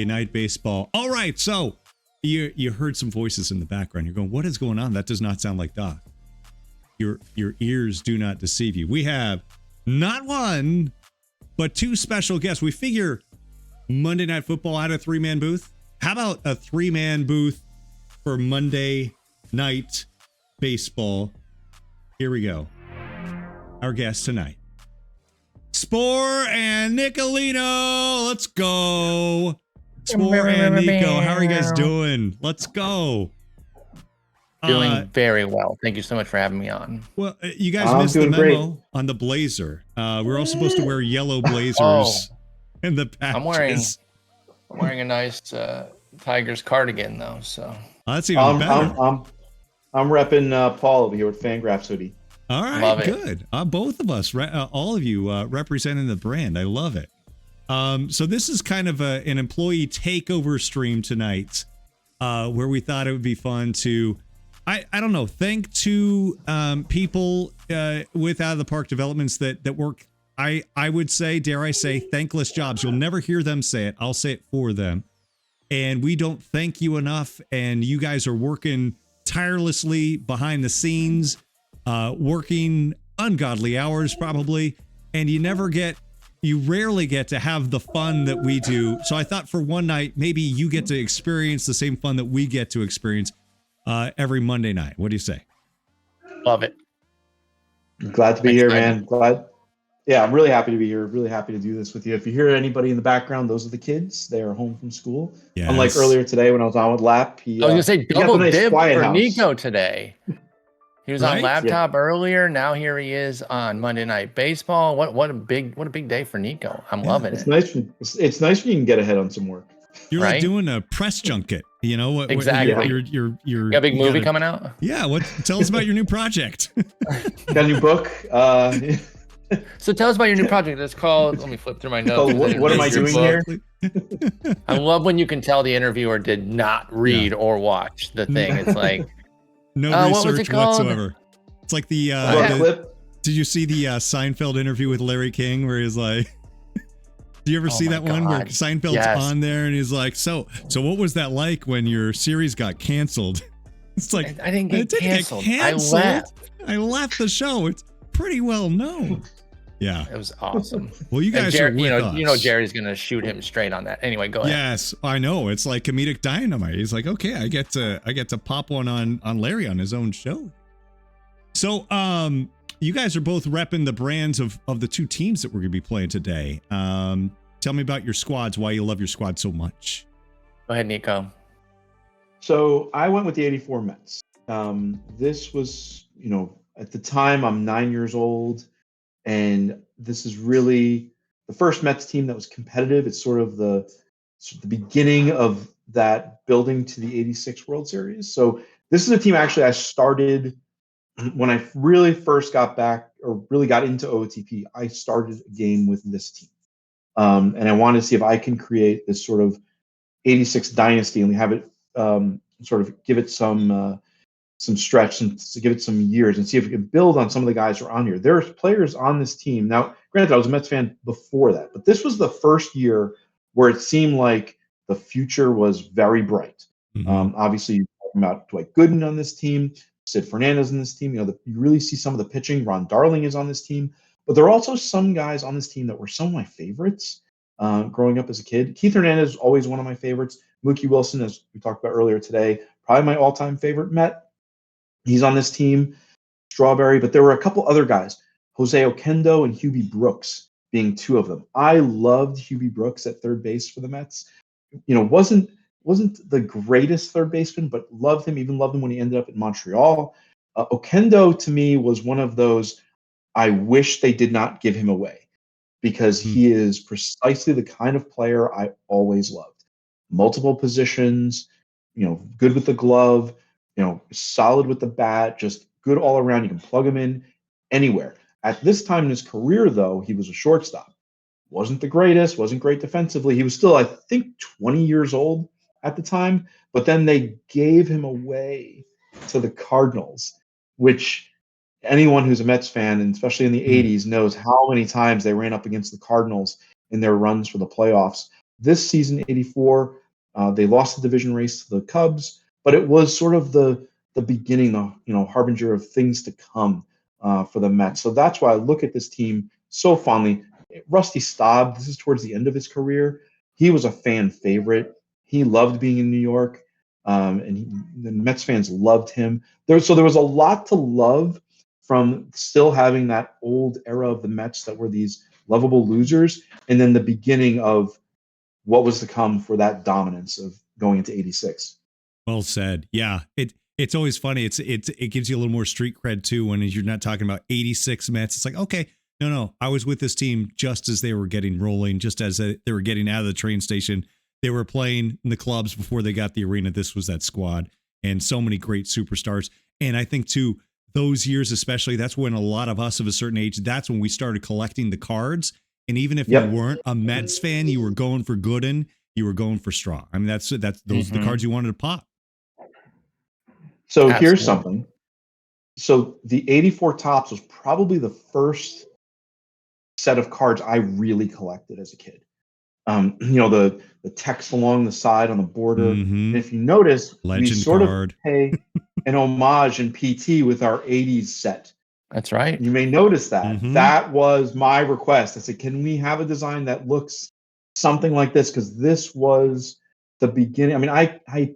Night baseball. All right, so you heard some voices in the background. You're going, what is going on? That does not sound like Doc. Your ears do not deceive you. We have not one, but two special guests. We figure Monday Night Football at a three-man booth. How about a three-man booth for Monday Night Baseball? Here we go. Our guests tonight, Spore and Nicolino. Let's go. Spore and Nico, how are you guys doing? Let's go. Doing very well. Thank you so much for having me on. Well, you guys missed the memo on the blazer. We're all supposed to wear yellow blazers in the patches. I'm wearing a nice Tigers cardigan though, so that's even better. I'm repping Paul over here with Fangraphs hoodie. All right, love good. Both of us, all of you, representing the brand. I love it. So this is kind of an employee takeover stream tonight, where we thought it would be fun to, I don't know, thank two people with Out of the Park Developments that work. I would say, dare I say, thankless jobs. You'll never hear them say it. I'll say it for them. And we don't thank you enough. And you guys are working tirelessly behind the scenes, working ungodly hours probably, and you rarely get to have the fun that we do. So I thought for one night, maybe you get to experience the same fun that we get to experience every Monday night. What do you say? Love it. Glad to be here, man. Yeah, I'm really happy to be here. Really happy to do this with you. If you hear anybody in the background, those are the kids. They are home from school. Yes. Unlike earlier today when I was on with Lap. I was going to say double dip for Nico today. He was on laptop earlier. Now here he is on Monday Night Baseball. What a big day for Nico. I'm loving it. It's nice when you can get ahead on some work. You're like doing a press junket, you know? Exactly. You're got a big movie coming out? Yeah. Tell us about your new project. Got a new book. So tell us about your new project. It's called, let me flip through my notes. What am I doing here? I love when you can tell the interviewer did not read or watch the thing. It's like, no research whatsoever. It's like the did you see the Seinfeld interview with Larry King where he's like, do you ever see that one where Seinfeld's on there and he's like, so what was that like when your series got canceled? It's like, I didn't get canceled. I left the show. It's pretty well known. Yeah, it was awesome. Well, you guys are with us. You know Jerry's gonna shoot him straight on that. Anyway, go ahead. Yes, I know. It's like comedic dynamite. He's like, okay, I get to pop one on Larry on his own show. So, you guys are both repping the brands of the two teams that we're gonna be playing today. Tell me about your squads. Why you love your squad so much? Go ahead, Nico. So I went with the '84 Mets. This was, at the time I'm 9 years old. And this is really the first Mets team that was competitive. It's sort of the beginning of that building to the '86 World Series. So this is a team actually I started when I really first got back or really got into OOTP. I started a game with this team. And I wanted to see if I can create this sort of '86 dynasty and have it sort of give it some stretch and to give it some years and see if we can build on some of the guys who are on here. There's players on this team. Now, granted, I was a Mets fan before that, but this was the first year where it seemed like the future was very bright. Mm-hmm. Obviously, you're talking about Dwight Gooden on this team, Sid Fernandez on this team. You really see some of the pitching. Ron Darling is on this team. But there are also some guys on this team that were some of my favorites growing up as a kid. Keith Hernandez is always one of my favorites. Mookie Wilson, as we talked about earlier today, probably my all-time favorite Met. He's on this team, Strawberry, but there were a couple other guys, Jose Oquendo and Hubie Brooks being two of them. I loved Hubie Brooks at third base for the Mets. Wasn't the greatest third baseman, but loved him, even loved him when he ended up in Montreal. Oquendo, to me, was one of those, I wish they did not give him away because he is precisely the kind of player I always loved. Multiple positions, good with the glove, solid with the bat, just good all around. You can plug him in anywhere. At this time in his career, though, he was a shortstop. Wasn't the greatest, wasn't great defensively. He was still, I think, 20 years old at the time. But then they gave him away to the Cardinals, which anyone who's a Mets fan, and especially in the 80s, knows how many times they ran up against the Cardinals in their runs for the playoffs. This season, 84, they lost the division race to the Cubs, but it was sort of the beginning, the harbinger of things to come for the Mets. So that's why I look at this team so fondly. Rusty Staub, this is towards the end of his career. He was a fan favorite. He loved being in New York, the Mets fans loved him. So there was a lot to love from still having that old era of the Mets that were these lovable losers, and then the beginning of what was to come for that dominance of going into 86. Well said. Yeah. It's always funny. It gives you a little more street cred too when you're not talking about 86 Mets. It's like, okay, no, I was with this team just as they were getting rolling, just as they were getting out of the train station. They were playing in the clubs before they got the arena. This was that squad, and so many great superstars. And I think too, those years especially, that's when a lot of us of a certain age, that's when we started collecting the cards. And even if you weren't a Mets fan, you were going for Gooden, you were going for Straw. I mean, those are the cards you wanted to pop. So here's something. So the 84 Topps was probably the first set of cards I really collected as a kid. The text along the side on the border. And if you notice, Legend we sort card. of pay an homage in PT with our 80s set. That's right. You may notice that. That was my request. I said, can we have a design that looks something like this? Because this was the beginning. I mean, I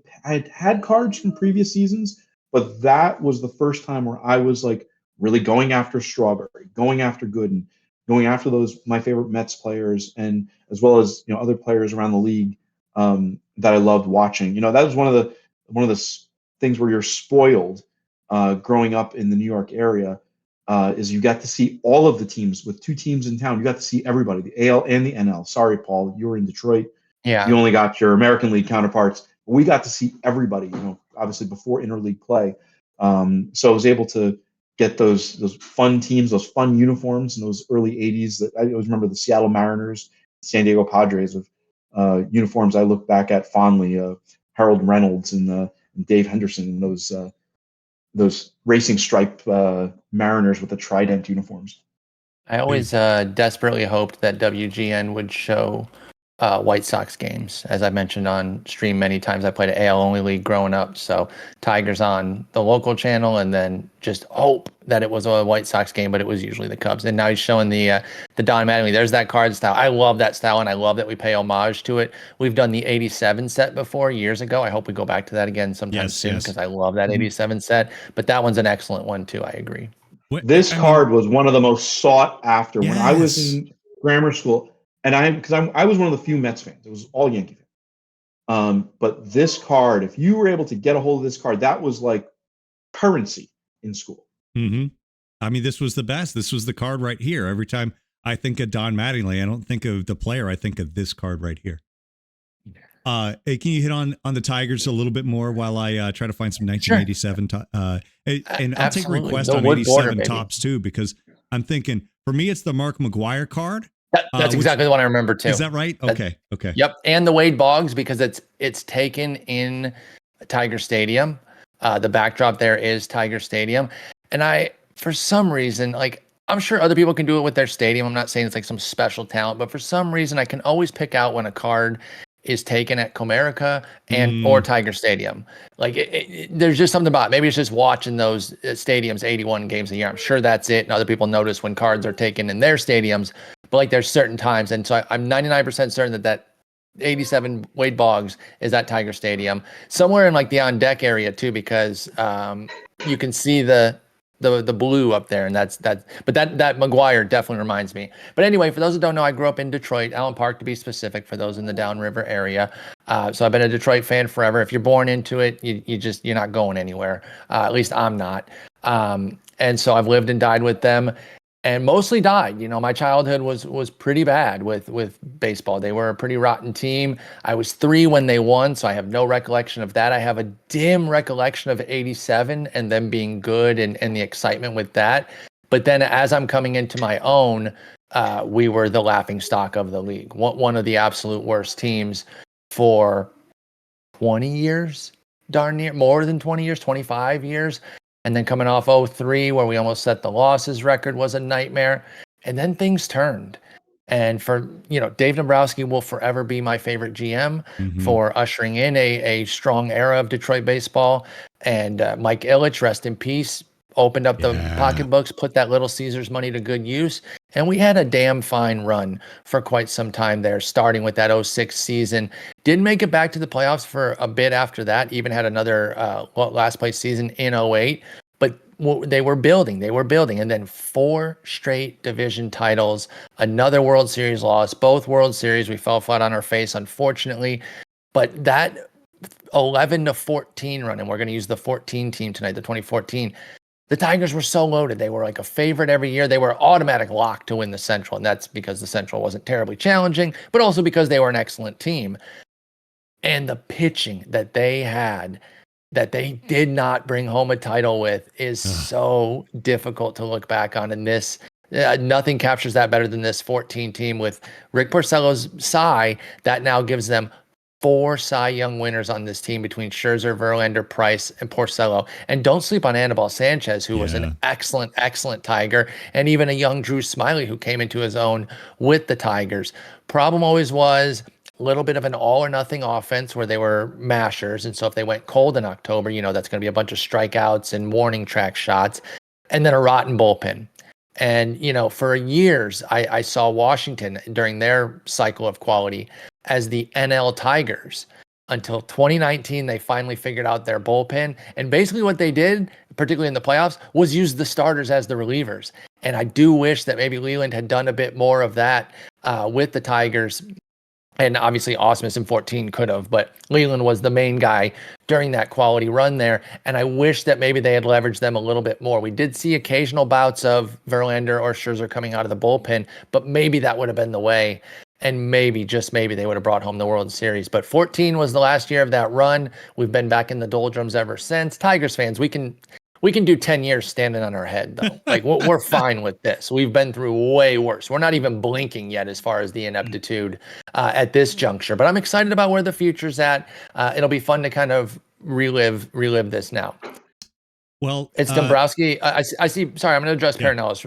had cards from previous seasons, but that was the first time where I was like really going after Strawberry, going after Gooden, going after my favorite Mets players, and as well as other players around the league that I loved watching. That was one of the things where you're spoiled growing up in the New York area. Is you got to see all of the teams with two teams in town. You got to see everybody, the AL and the NL. Sorry, Paul, you were in Detroit. Yeah. You only got your American League counterparts. We got to see everybody, obviously before interleague play. So I was able to get those fun teams, those fun uniforms in those early 80s. That I always remember the Seattle Mariners, San Diego Padres of uniforms I look back at fondly. Harold Reynolds and Dave Henderson and those racing stripe Mariners with the Trident uniforms. I always desperately hoped that WGN would show White Sox games. As I mentioned on stream many times, I played an AL only league growing up, so Tigers on the local channel, and then just hope that it was a White Sox game, but it was usually the Cubs. And now he's showing the Don Mattingly. There's that card style. I love that style, and I love that we pay homage to it. We've done the 87 set before years ago. I hope we go back to that again sometime soon, because I love that 87 set. But that one's an excellent one too. I agree. This card was one of the most sought after when I was in grammar school. And I was one of the few Mets fans. It was all Yankee fans. But this card, if you were able to get a hold of this card, that was like currency in school. I mean, this was the best. This was the card right here. Every time I think of Don Mattingly, I don't think of the player. I think of this card right here. Hey, can you hit on the Tigers a little bit more while I try to find some 1987? And I'll take a request on 87 Topps too, because I'm thinking, for me, it's the Mark McGwire card. That's exactly the one I remember too. Is that right? Okay. Yep, and the Wade Boggs, because it's taken in Tiger Stadium. The backdrop there is Tiger Stadium, and for some reason, like, I'm sure other people can do it with their stadium. I'm not saying it's like some special talent, but for some reason, I can always pick out when a card is taken at Comerica or Tiger Stadium. Like there's just something about it. Maybe it's just watching those stadiums 81 games a year. I'm sure that's it. And other people notice when cards are taken in their stadiums, but like there's certain times. And so I'm 99% certain that 87 Wade Boggs is at Tiger Stadium, somewhere in like the on deck area too, because you can see the blue up there, and but that McGwire definitely reminds me. But anyway, for those who don't know, I grew up in Detroit, Allen Park to be specific, for those in the Downriver area. So I've been a Detroit fan forever. If you're born into it, you're not going anywhere. At least I'm not. And so I've lived and died with them, and mostly died. My childhood was pretty bad with baseball. They were a pretty rotten team. I was 3 when they won, so I have no recollection of that. I have a dim recollection of 87 and them being good and the excitement with that. But then as I'm coming into my own, we were the laughing stock of the league. One of the absolute worst teams for 20 years, darn near, more than 20 years, 25 years. And then coming off 03, where we almost set the losses record, was a nightmare. And then things turned. And for, Dave Dombrowski will forever be my favorite GM Mhm. for ushering in a strong era of Detroit baseball. And Mike Ilitch, rest in peace, opened up the Yeah. pocketbooks, put that Little Caesars money to good use. And we had a damn fine run for quite some time there, starting with that 06 season. Didn't make it back to the playoffs for a bit after that, even had another last place season in 08. But they were building. And then 4 straight division titles, another World Series loss, both World Series. We fell flat on our face, unfortunately. But that 11-14 run, and we're going to use the 14 team tonight, the 2014. The Tigers were so loaded. They were like a favorite every year. They were automatic lock to win the Central, and that's because the Central wasn't terribly challenging, but also because they were an excellent team. And the pitching that they had, that they did not bring home a title with, is so difficult to look back on. And this, nothing captures that better than this 14 team with Rick Porcello's Cy. That now gives them 4 Cy Young winners on this team between Scherzer, Verlander, Price, and Porcello. And don't sleep on Anibal Sanchez, who was an excellent, excellent Tiger, and even a young Drew Smiley who came into his own with the Tigers. Problem always was a little bit of an all or nothing offense where they were mashers. And so if they went cold in October, that's going to be a bunch of strikeouts and warning track shots, and then a rotten bullpen. And, for years, I saw Washington during their cycle of quality as the NL Tigers until 2019. They finally figured out their bullpen. And basically what they did, particularly in the playoffs, was use the starters as the relievers. And I do wish that maybe Leland had done a bit more of that with the Tigers. And obviously Osmus in 14 could have, but Leland was the main guy during that quality run there. And I wish that maybe they had leveraged them a little bit more. We did see occasional bouts of Verlander or Scherzer coming out of the bullpen, but maybe that would have been the way. And maybe, just maybe, they would have brought home the World Series. But 14 was the last year of that run. We've been back in the doldrums ever since. Tigers fans, we can do 10 years standing on our head, though. Like, we're fine with this. We've been through way worse. We're not even blinking yet as far as the ineptitude at this juncture. But I'm excited about where the future's at. It'll be fun to kind of relive this now. Well, it's Dombrowski. I see. Sorry, I'm going to address Paranellis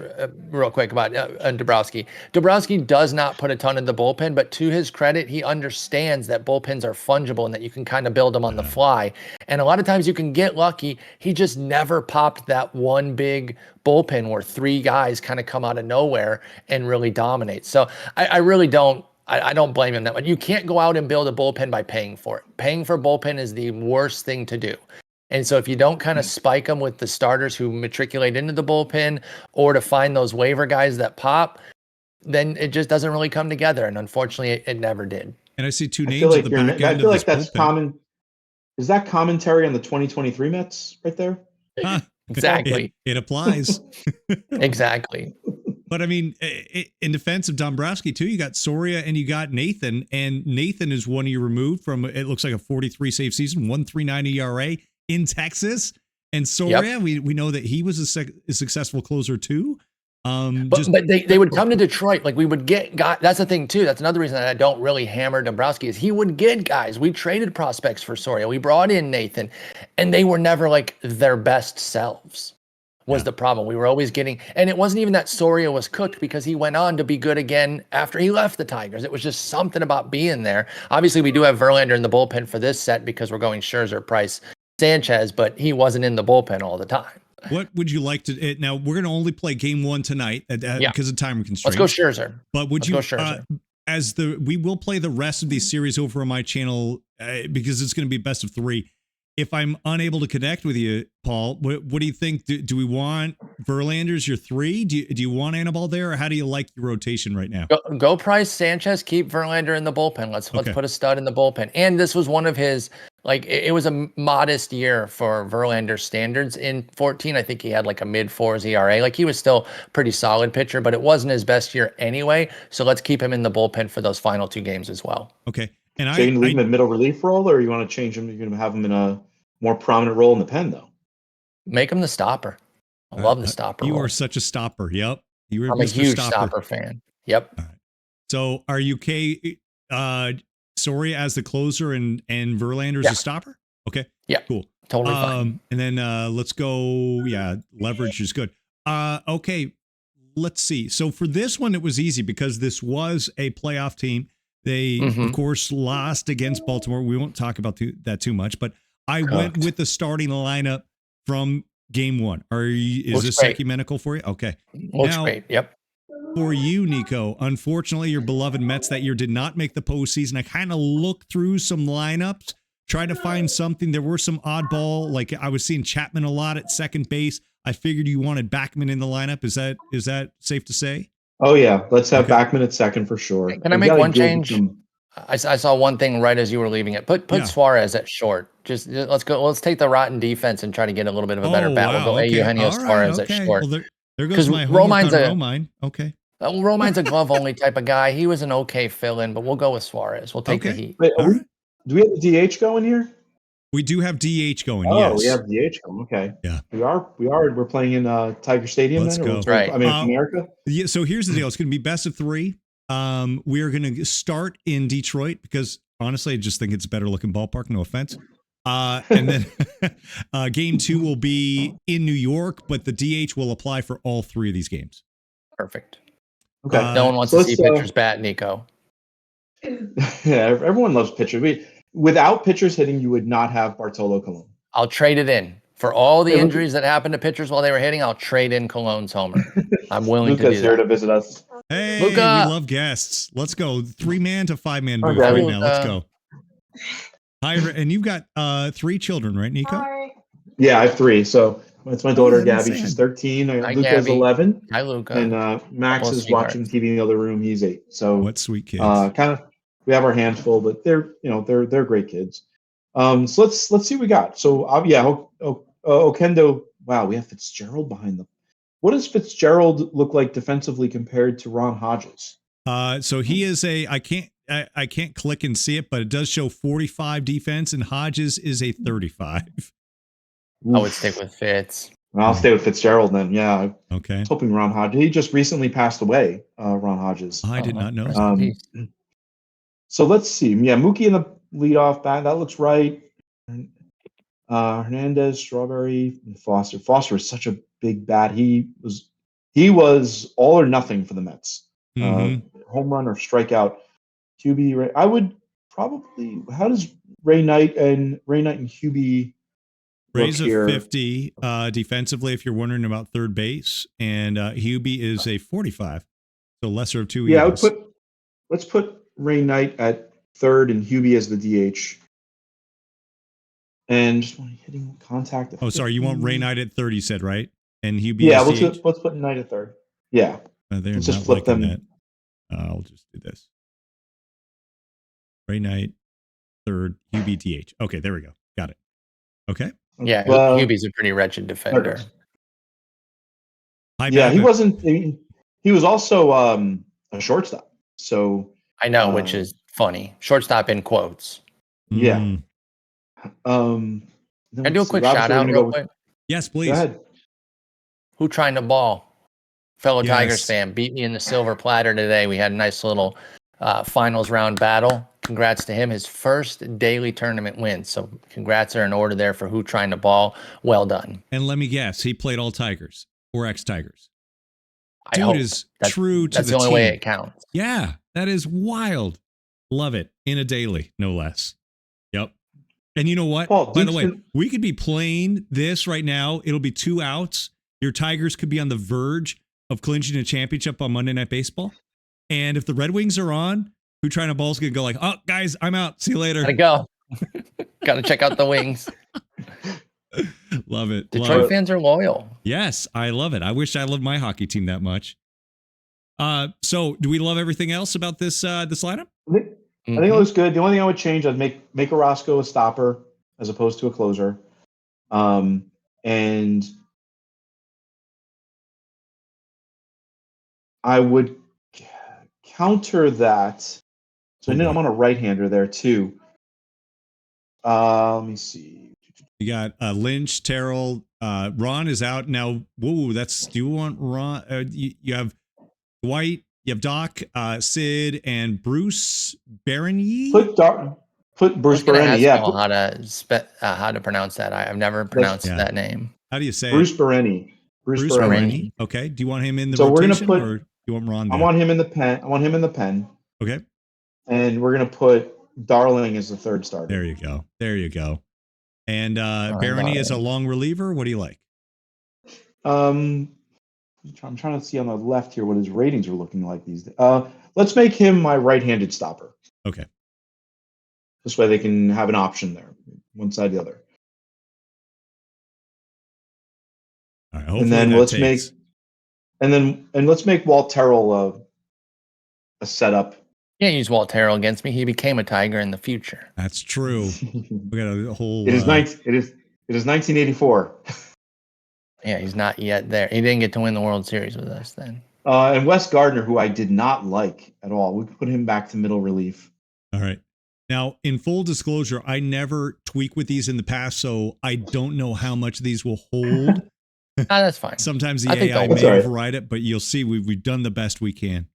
real quick about Dombrowski. Dombrowski does not put a ton in the bullpen, but to his credit, he understands that bullpens are fungible and that you can kind of build them on the fly. And a lot of times you can get lucky. He just never popped that one big bullpen where 3 guys kind of come out of nowhere and really dominate. So I really don't. I don't blame him that much. You can't go out and build a bullpen by paying for it. Paying for bullpen is the worst thing to do. And so if you don't kind of spike them with the starters who matriculate into the bullpen, or to find those waiver guys that pop, then it just doesn't really come together. And unfortunately, it never did. And I see 2 names at the back end. I feel like that's bullpen. common. Is that commentary on the 2023 Mets right there? Exactly. It applies. Exactly. But I mean, in defense of Dombrowski too, you got Soria and you got Nathan, and Nathan is 1 year removed from, it looks like, a 43 save season, 1.39 ERA in Texas. And Soria, we know that he was a successful closer too. But they would come to Detroit. Like, we would get guys. That's the thing too. That's another reason that I don't really hammer Dombrowski, is he would get guys. We traded prospects for Soria. We brought in Nathan, and they were never like their best selves. Was the problem. We were always getting, and it wasn't even that Soria was cooked, because he went on to be good again after he left the Tigers. It was just something about being there. Obviously, we do have Verlander in the bullpen for this set because we're going Scherzer, Price, Sanchez, but he wasn't in the bullpen all the time. What would you like to? Now we're going to only play game 1 tonight because of time constraints. Let's go Scherzer. But would you? We will play the rest of these series over on my channel because it's going to be best of 3. If I'm unable to connect with you, Paul, what do you think? Do we want Verlander's your 3? Do you want Anibal there, or how do you like your rotation right now? Go Price, Sanchez, keep Verlander in the bullpen. Let's put a stud in the bullpen. And this was one of his, like, it was a modest year for Verlander standards in 14. I think he had like a mid-4s ERA. Like, he was still pretty solid pitcher, but it wasn't his best year anyway. So let's keep him in the bullpen for those final 2 games as well. Okay. And so you can leave him in middle relief role, or you want to change him? You're going to have him in a more prominent role in the pen, though. Make him the stopper. I love the stopper. You are such a stopper. Yep. I'm a huge stopper fan. Yep. All right. So are you okay? Soria as the closer and Verlander as a stopper? Okay. Yeah. Cool. Totally fine. And then let's go. Yeah. Leverage is good. Okay. let's see. So for this one, it was easy because this was a playoff team. They, of course, lost against Baltimore. We won't talk about that too much, but I went with the starting lineup from game one. Is this ecumenical for you? Okay. Looks great. Yep. For you, Nico, unfortunately, your beloved Mets that year did not make the postseason. I kind of looked through some lineups, tried to find something. There were some oddball, like I was seeing Chapman a lot at second base. I figured you wanted Backman in the lineup. Is that safe to say? Oh yeah, let's have Backman at second for sure. Can I make one change? I saw one thing right as you were leaving it. Put Suarez at short. Just let's go. Let's take the rotten defense and try to get a little bit of a better bat. We'll go Eugenio Suarez at short. Well, there goes my homework on Romine. Okay. Romine's a glove only type of guy. He was an okay fill-in, but we'll go with Suarez. We'll take the heat. Wait, do we have the DH going here? We do have DH going. Oh, yes. we have DH going. Okay. Yeah. We're playing in Tiger Stadium. Let's go. Right. I mean, America. Yeah. So here's the deal. It's going to be best of three. We are going to start in Detroit because honestly, I just think it's a better looking ballpark. No offense. And then game 2 will be in New York, but the DH will apply for all 3 of these games. Perfect. Okay. No one wants to see pitchers bat, Nico. Yeah, everyone loves pitchers. Without pitchers hitting, you would not have Bartolo Colon. I'll trade it in. For all the injuries that happened to pitchers while they were hitting, I'll trade in Colon's homer. I'm willing to do that. Luca's here to visit us. Hey, Luca. We love guests. Let's go 3-man to 5-man booth right now. Let's go. Hi, and you've got 3 children, right, Nico? Hi. Yeah, I have 3. So it's my daughter Gabby. She's 13. Luca's Gabby. 11. Hi, Luca. And Max is watching TV in the other room. He's 8. So what sweet kids. We have our hands full, but they're great kids. So let's see what we got. So Okendo. Wow, we have Fitzgerald behind them. What does Fitzgerald look like defensively compared to Ron Hodges? So he is I can't click and see it, but it does show 45 defense, and Hodges is a 35. I would stick with Fitz. I'll stay with Fitzgerald then. Yeah. Okay. I was hoping Ron Hodges. He just recently passed away. Ron Hodges. I did not know. So let's see. Yeah, Mookie in the leadoff bat. That looks right. Hernandez, Strawberry, and Foster. Foster is such a big bat. He was all or nothing for the Mets. Home run or strikeout. QB. I would probably. How does Ray Knight and Hubie? Ray's a 50 defensively, if you're wondering about third base, and Hubie is a 45, so lesser of 2 evils. Yeah, let's put Ray Knight at third and Hubie as the DH. And just hitting contact. Oh, sorry, you want Ray Knight at third, you said, right? And Hubie let's put Knight at third. Yeah. They're let's not just flip them. That. I'll just do this. Ray Knight, third, Hubie DH. Okay, there we go. Got it. Okay. Yeah, Hubie's a pretty wretched defender. He wasn't. He was also a shortstop. So I know, which is funny. Shortstop in quotes. Yeah. Can I do a quick shout out real quick? Yes, please. Go ahead. Who trying to ball? Fellow Tigers fan beat me in the silver platter today. We had a nice little finals round battle. Congrats to him. His first daily tournament win. So congrats are in order there for Who Trying to Ball. Well done. And let me guess, he played all Tigers or ex-Tigers. Dude is true to the team. That's the only way it counts. Yeah, that is wild. Love it. In a daily, no less. Yep. And you know what? Paul, by the way, we could be playing this right now. It'll be 2 outs. Your Tigers could be on the verge of clinching a championship on Monday Night Baseball. And if the Red Wings are on, Who Trying to Ball's going to go like, oh, guys, I'm out. See you later. Gotta go. Gotta check out the Wings. Love it. Detroit fans are loyal. Yes, I love it. I wish I loved my hockey team that much. So do we love everything else about this lineup? I think it looks good. The only thing I would change, I'd make Orozco a stopper as opposed to a closer. And I would counter that. So I'm on a right-hander there too. Let me see. You got Lynch, Terrell. Ron is out now. Whoa, do you want Ron? You have Dwight. You have Doc, Sid, and Bruce Bernier. Put Bruce Bernier. Yeah. How to pronounce that? I've never pronounced that name. How do you say Bruce Bernier. Bruce Bruce Bereni. Bereni. Okay. Do you want him in the So we're gonna rotation put- or do you want Ron I there? want him in the pen. I want him in the pen, Okay. and we're gonna put Darling as the third starter. There you go. There you go. And Ron Bereni is a Darling. long reliever. What do you like? I'm trying to see on the left here what his ratings are looking like these days. Let's make him my right-handed stopper. Okay. This way they can have an option there, one side or the other. All right. Hopefully And then that let's takes. let's make Walt Terrell a setup. Can't use Walt Terrell against me. He became a Tiger in the future. That's true. We got a whole. It is 1984. Yeah, he's not yet there. He didn't get to win the World Series with us then. And Wes Gardner, who I did not like at all, we could put him back to middle relief. All right. Now, in full disclosure, I never tweak with these in the past, so I don't know how much these will hold. That's fine. Sometimes the I think AI they'll- may That's all right. override it, but you'll see we've done the best we can.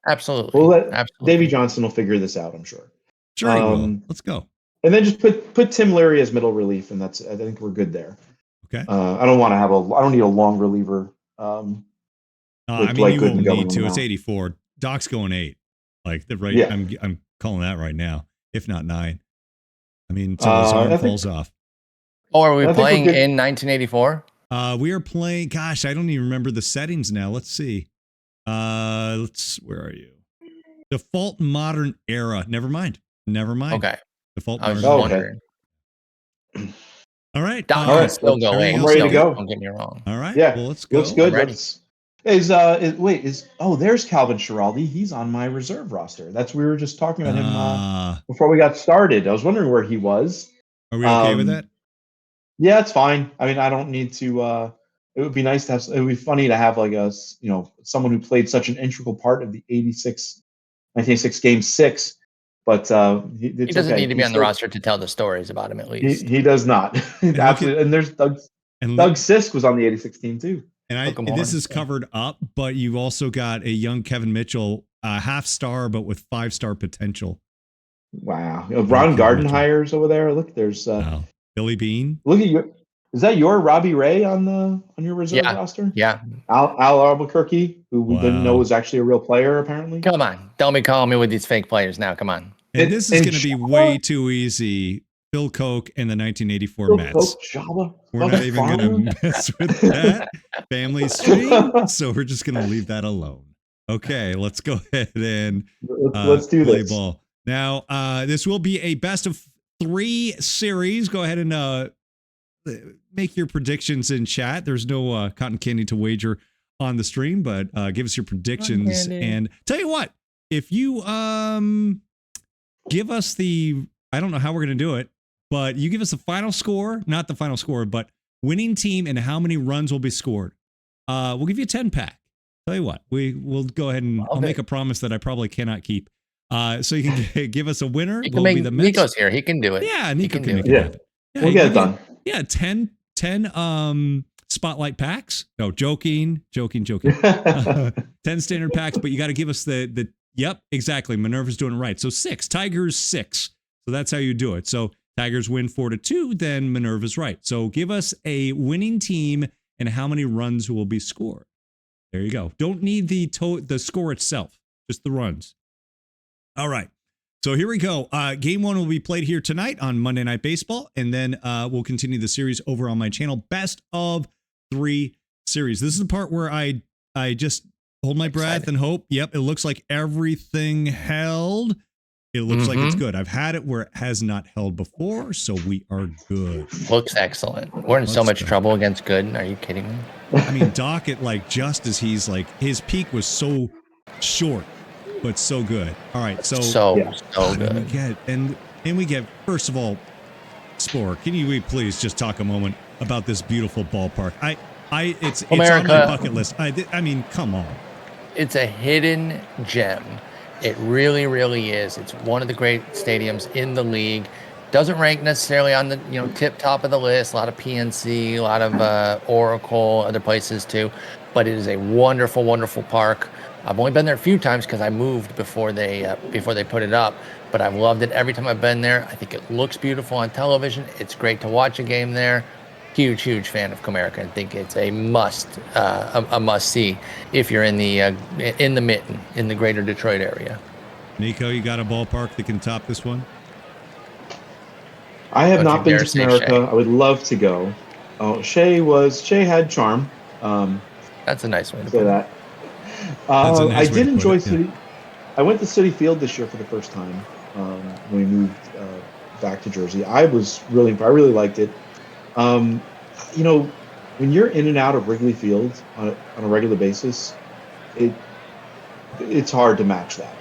Absolutely. We'll let Absolutely. Davey Johnson will figure this out, I'm sure. Sure, he will. Um, Let's go. And then just put Tim Leary as middle relief, and I think we're good there. Okay. I don't need a long reliever. I with mean, Blake you Gooden won't going need to. on It's now. 84. Doc's going 8. Like the right. Yeah. I'm calling that right now. If not 9. I mean, until his I arm think- falls off. Oh, are we I think we're playing good. in 1984? We are playing. Gosh, I don't even remember the settings now. Let's see. Where are you? Default modern era. Never mind. Okay. Default I was modern. just Okay. wondering. All right. Doc All can right. still go Very in. I'm ready to Don't- go. Don't get me wrong. All right. Yeah, Well, let's go. Looks good. I'm ready. There's Calvin Schiraldi. He's on my reserve roster. We were just talking about him before we got started. I was wondering where he was. Are we okay with Um, that? Yeah, it's fine. I mean, I don't need to. It would be nice to have. It would be funny to have like someone who played such an integral part of the 1986 Game 6. But He doesn't need to be on the roster to tell the stories about him at least. He does not. Absolutely. And there's Doug And Sisk was on the 86 team too. And Hook 'em this on, is so. covered up, but you've also got a young Kevin Mitchell, half star, but with 5-star potential. Wow. Ron Gardenhire's over there. Look, there's Wow. Billy Bean. look at you. Is that your Robbie Ray on your reserve Yeah. roster? Yeah. Al Albuquerque, who we didn't know Wow. was actually a real player, apparently. Come on. Don't be calling me with these fake players now. Come on. And this is and going to be Java? way too easy. Phil Koch and the 1984 Phil Mets. Koch, Java, We're not fucking even going farmer. to mess with that family stream. So we're just going to leave that alone. Okay, let's go ahead and Let's do play this. ball. Now, this will be a best of 3 series. Go ahead and make your predictions in chat. There's no cotton candy to wager on the stream, but give us your predictions. And tell you what, if you give us I don't know how we're going to do it, but you give us the final score, not the final score, but winning team and how many runs will be scored. We'll give you a 10-pack. Tell you what, we'll go ahead and I'll make a promise that I probably cannot keep. So you can give us a winner. You Will can be make the Mets. Nico's here. He can do it. Yeah, Nico can can do make it. it Yeah. happen. Yeah, We'll you get it give done. Yeah, 10 spotlight packs. No, joking. 10 standard packs, but you got to give us the yep, exactly. Minerva's doing it right. So 6, Tigers 6. So that's how you do it. So Tigers win 4-2, then Minerva's right. So give us a winning team and how many runs will be scored. There you go. Don't need the score itself, just the runs. All right. So here we go. Game 1 will be played here tonight on Monday Night Baseball, and then we'll continue the series over on my channel. Best of 3 series. This is the part where I just hold my breath and hope. Yep, it looks like everything held. It looks like it's good. I've had it where it has not held before, so we are good. Looks excellent. We're in so Looks much good. trouble against Gooden. Are you kidding me? I mean, Doc, just as he's like, his peak was so short, but so good. All right, so Yeah. so and good. we get first of all, Spore, can you please just talk a moment about this beautiful ballpark? It's on my America. bucket list. I mean, come on. It's a hidden gem. It really, really is. It's one of the great stadiums in the league. Doesn't rank necessarily on the tip top of the list. A lot of PNC, a lot of Oracle, other places too. But it is a wonderful, wonderful park. I've only been there a few times because I moved before they put it up. But I've loved it every time I've been there. I think it looks beautiful on television. It's great to watch a game there. huge fan of Comerica. I think it's a must see if you're in the mitten in the greater Detroit area. Nico, you got a ballpark that can top this one? I have Don't not you been dare to say Comerica. Shea. I would love to go. Oh, Shea had charm. That's a nice way to Say put it. that. That's a nice I way did to put enjoy it, yeah. City. I went to City Field this year for the first time when we moved back to Jersey. I really liked it. You know, when you're in and out of Wrigley Field on a regular basis, it's hard to match that.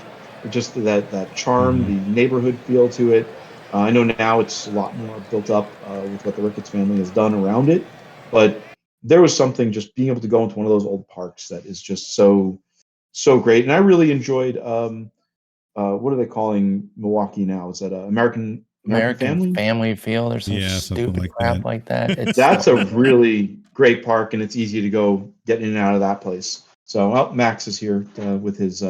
Just that charm, the neighborhood feel to it. I know now it's a lot more built up with what the Ricketts family has done around it, but there was something just being able to go into one of those old parks that is just so great. And I really enjoyed what are they calling Milwaukee now? Is that American Family Field or some Yeah, something stupid like crap that. like that. It's That's a really great park, and it's easy to go get in and out of that place. So, Max is here with his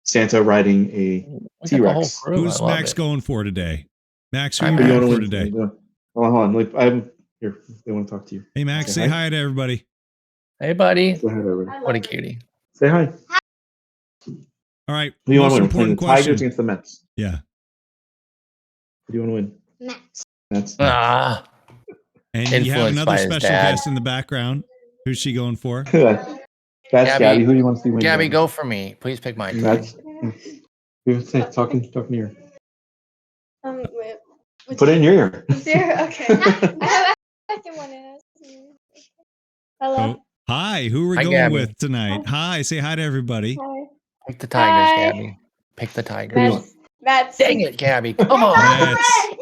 Santa riding a we got the T-Rex. whole crew. Who's I love Max it. going for today? Max, who Hi, are you Who do you going want for to win today? Hold on. I'm here. They want to talk to you. Hey, Max, say hi to everybody. Hey, buddy. Say hi to everybody. What a cutie. Say hi. All right. Who do you want Most to win? We're playing important the Tigers question. against the Mets. Yeah. Who do you want to win? Mets. Ah, And you have Influenced another by his special dad. guest in the background. Who's she going for? That's Gabby. Who do you want to see win? Gabby, go for me. Please pick my team. Mets. Talking to your ear. Wait, Put it in your ear. there? Okay. I can one in us. Hello. Oh, hi. Who are we Hi, going Gabby. with tonight? Hi. Say hi to everybody. Hi. Pick the Tigers, Hi. Gabby. Pick the Tigers. Mets. Mets. Dang it, Gabby. Come on. Mets.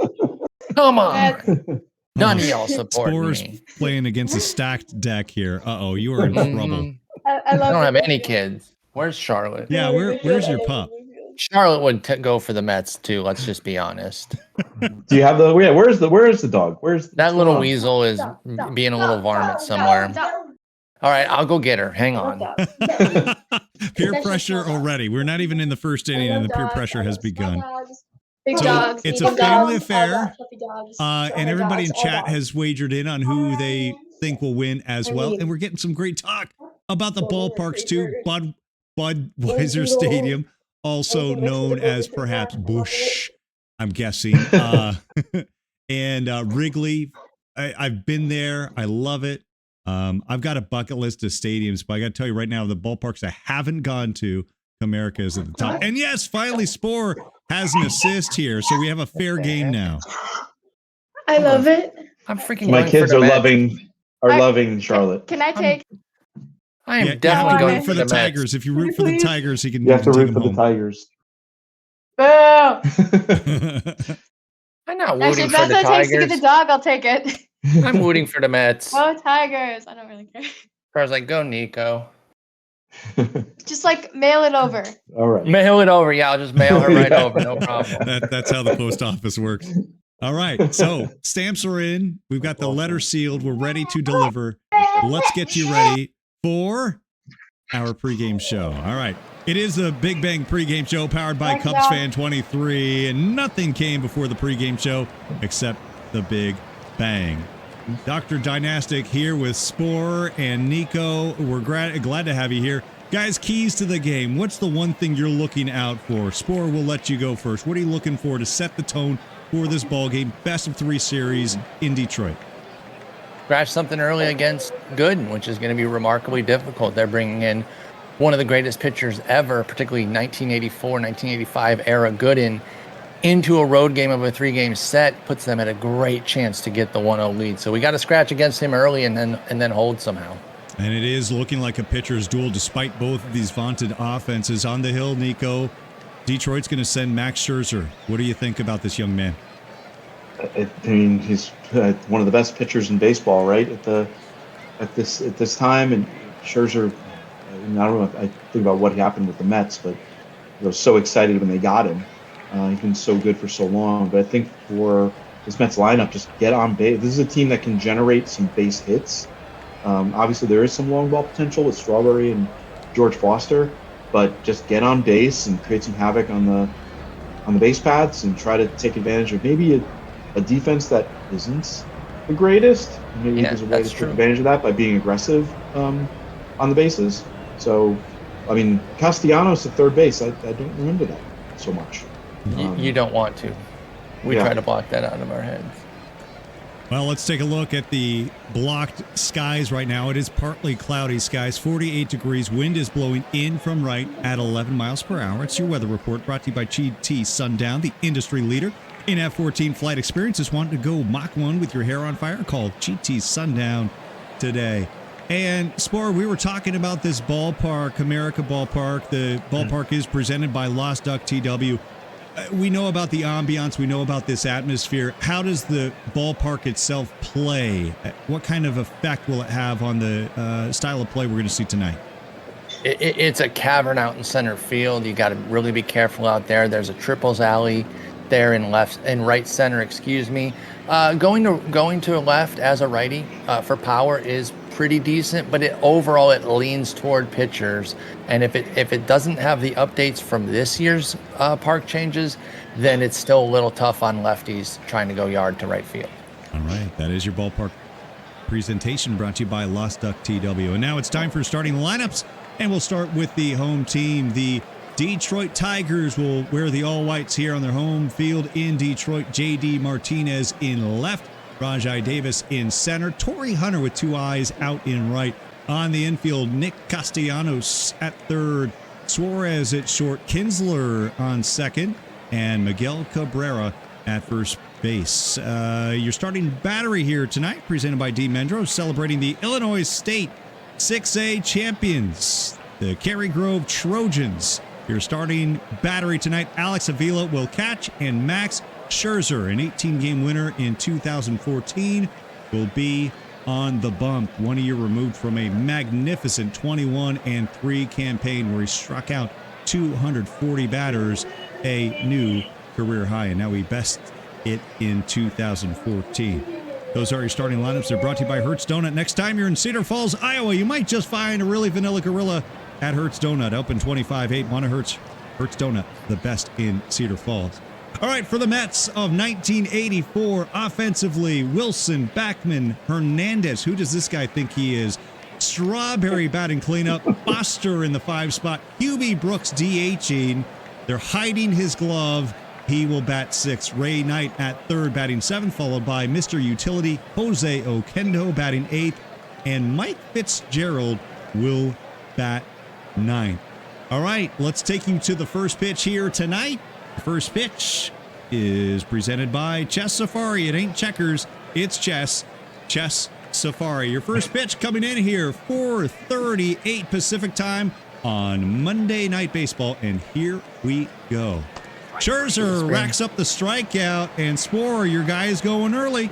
Come on. Mets. None of y'all supporting Spores me. playing against a stacked deck here. Uh-oh, you are in trouble. Mhm. I I love don't have it. any kids. Where's Charlotte? Yeah, where's your pup? Charlotte would go for the Mets too. Let's just be honest. Do you have the? Yeah. Where's the dog? Where's That little what's weasel is being a little varmint somewhere. All right, I'll go get her. Hang on. Peer pressure already. We're not even in the first inning and the peer pressure has begun. Big So dogs. it's a medium family dogs, affair. all dogs, fluffy dogs, And short-haired everybody in dogs, all chat dogs. has wagered in on who they think will win as well. And we're getting some great talk about the ballparks too. Budweiser Stadium, also known as perhaps Busch, I'm guessing. And Wrigley, I've been there. I love it. I've got a bucket list of stadiums, but I got to tell you right now, the ballparks I haven't gone to, Comerica is at the top. And yes, finally, Spore has an assist here, so we have a fair game now. I love it. I'm freaking. My going kids for are the Mets. loving Charlotte. Can I take? I am Yeah, you have definitely to going root for for the Mets. Tigers. If you root for the Please. Tigers, you can You have to take root them for the home. Tigers. Boo! I'm not Actually, rooting if for that's the what it takes to get Tigers. the dog, I'll take it. I'm rooting for the Mets. Go Tigers! I don't really care. I was like, go Nico. Just like mail it over. All right. Mail it over. Yeah, I'll just mail her right Yeah. over. No problem. That's how the post office works. All right, so stamps are in. We've got the letter sealed. We're ready to deliver. Let's get you ready for our pregame show. All right. It is the Big Bang pregame show powered by Thanks, Cubs Dad. Fan 23, and nothing came before the pregame show except the Big Bang. Dr. Dynastic here with Spore and Nico. We're glad to have you here. Guys, keys to the game. What's the one thing you're looking out for? Spore, we'll let you go first. What are you looking for to set the tone for this ball game? Best of 3 series in Detroit. Scratch something early against Gooden, which is going to be remarkably difficult. They're bringing in one of the greatest pitchers ever, particularly 1984, 1985 era Gooden, into a road game of a 3-game set, puts them at a great chance to get the 1-0 lead. So we got to scratch against him early and then hold somehow. And it is looking like a pitcher's duel despite both of these vaunted offenses. On the hill, Nico, Detroit's going to send Max Scherzer. What do you think about this young man? I mean, he's one of the best pitchers in baseball, right? At this time, and Scherzer. I don't know. I think about what happened with the Mets, but I was so excited when they got him. He's been so good for so long. But I think for this Mets lineup, just get on base. This is a team that can generate some base hits. Obviously, there is some long ball potential with Strawberry and George Foster, but just get on base and create some havoc on the base paths and try to take advantage of maybe a defense that isn't the greatest. Maybe Yeah, there's a way to that's take true. advantage of that by being aggressive on the bases. So, I mean, Castellanos at third base, I don't remember that so much. You don't want to. We Yeah. try to block that out of our heads. Well, let's take a look at the blocked skies right now. It is partly cloudy skies, 48 degrees. Wind is blowing in from right at 11 miles per hour. It's your weather report brought to you by GT Sundown, the industry leader in F-14 flight experiences. Want to go Mach 1 with your hair on fire? Call GT Sundown today. And Spore, we were talking about this ballpark, America Ballpark. The ballpark is presented by Lost Duck TW. We know about the ambiance. We know about this atmosphere. How does the ballpark itself play? What kind of effect will it have on the style of play we're going to see tonight? It's a cavern out in center field. You got to really be careful out there. There's a triples alley there in right center. Excuse me. Going to a left as a righty for power is pretty decent, but overall it leans toward pitchers. And if it doesn't have the updates from this year's park changes, then it's still a little tough on lefties trying to go yard to right field. All right, that is your ballpark presentation brought to you by Lost Duck TW. And now it's time for starting lineups, and we'll start with the home team. The Detroit Tigers will wear the all-whites here on their home field in Detroit. J.D. Martinez in left, Rajai Davis in center, Torrey Hunter with two eyes out in right. On the infield, Nick Castellanos at third, Suarez at short, Kinsler on second, and Miguel Cabrera at first base. Your starting battery here tonight, presented by D. Mendro, celebrating the Illinois State 6A champions, the Cary Grove Trojans. Your starting battery tonight, Alex Avila will catch, and Max Scherzer, an 18-game winner in 2014, will be on the bump. 1 year removed from a magnificent 21-3 campaign where he struck out 240 batters, a new career high, and now he bests it in 2014. Those are your starting lineups. They're brought to you by Hertz Donut. Next time you're in Cedar Falls, Iowa, you might just find a really vanilla gorilla at Hertz Donut. Open 25/8. Want a Hertz Donut, the best in Cedar Falls. All right, for the Mets of 1984, offensively, Wilson, Backman, Hernandez. Who does this guy think he is? Strawberry batting cleanup. Foster in the 5 spot. Hubie Brooks DHing. They're hiding his glove. He will bat 6. Ray Knight at third, batting 7th, followed by Mr. Utility, Jose Oquendo, batting 8th, and Mike Fitzgerald will bat 9th. All right, let's take you to the first pitch here tonight. The first pitch is presented by Chess Safari. It ain't checkers, it's chess. Chess Safari. Your first pitch coming in here, 4:38 Pacific time on Monday Night Baseball, and here we go. Scherzer racks up the strikeout, and Spore, your guy is going early.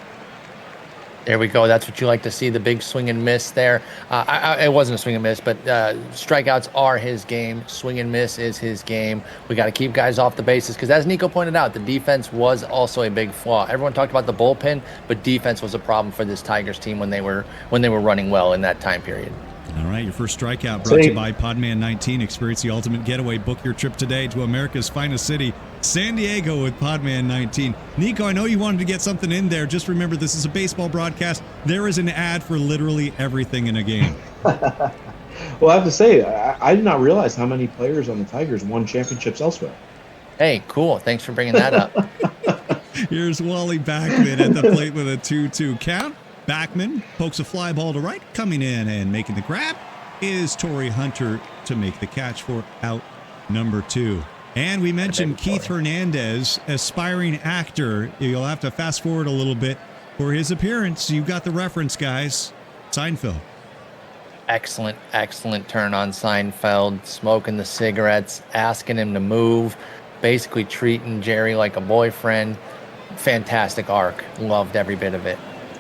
There we go. That's what you like to see, the big swing and miss there. It wasn't a swing and miss, but strikeouts are his game. Swing and miss is his game. We got to keep guys off the bases because, as Nico pointed out, the defense was also a big flaw. Everyone talked about the bullpen, but defense was a problem for this Tigers team when they were running well in that time period. All right, your first strikeout brought to you by Podman 19. Experience the ultimate getaway. Book your trip today to America's finest city, San Diego, with Podman 19. Nico, I know you wanted to get something in there. Just remember, this is a baseball broadcast. There is an ad for literally everything in a game. Well, I have to say, I did not realize how many players on the Tigers won championships elsewhere. Hey, cool. Thanks for bringing that up. Here's Wally Backman at the plate with a 2-2 count. Backman pokes a fly ball to right. Coming in and making the grab is Torrey Hunter to make the catch for out number 2. And we mentioned Keith Hernandez, aspiring actor. You'll have to fast forward a little bit for his appearance. You've got the reference, guys. Seinfeld. Excellent turn on Seinfeld, smoking the cigarettes, asking him to move, basically treating Jerry like a boyfriend. Fantastic arc. Loved every bit of it.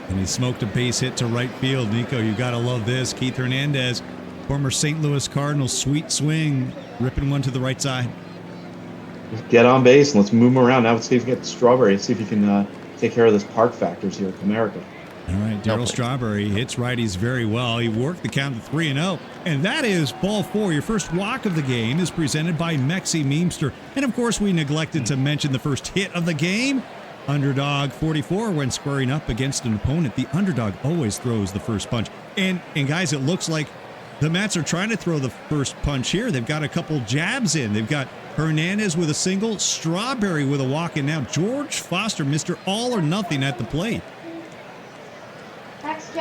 And he smoked a base hit to right field. Nico, you got to love this. Keith Hernandez, former St. Louis Cardinals, sweet swing, ripping one to the right side. Get on base and let's move him around. Now let's see if we can get the Strawberry. Let's see if he can take care of this park factors here at America. All right, Darryl Strawberry hits righties very well. He worked the count to 3-0. And that is ball 4. Your first walk of the game is presented by Mexi Memester. And of course, we neglected to mention the first hit of the game. underdog 44 when squaring up against an opponent. The underdog always throws the first punch. And guys, it looks like the Mets are trying to throw the first punch here. They've got a couple jabs in. They've got Hernandez with a single, Strawberry with a walk, and now George Foster, Mr. All or Nothing at the plate.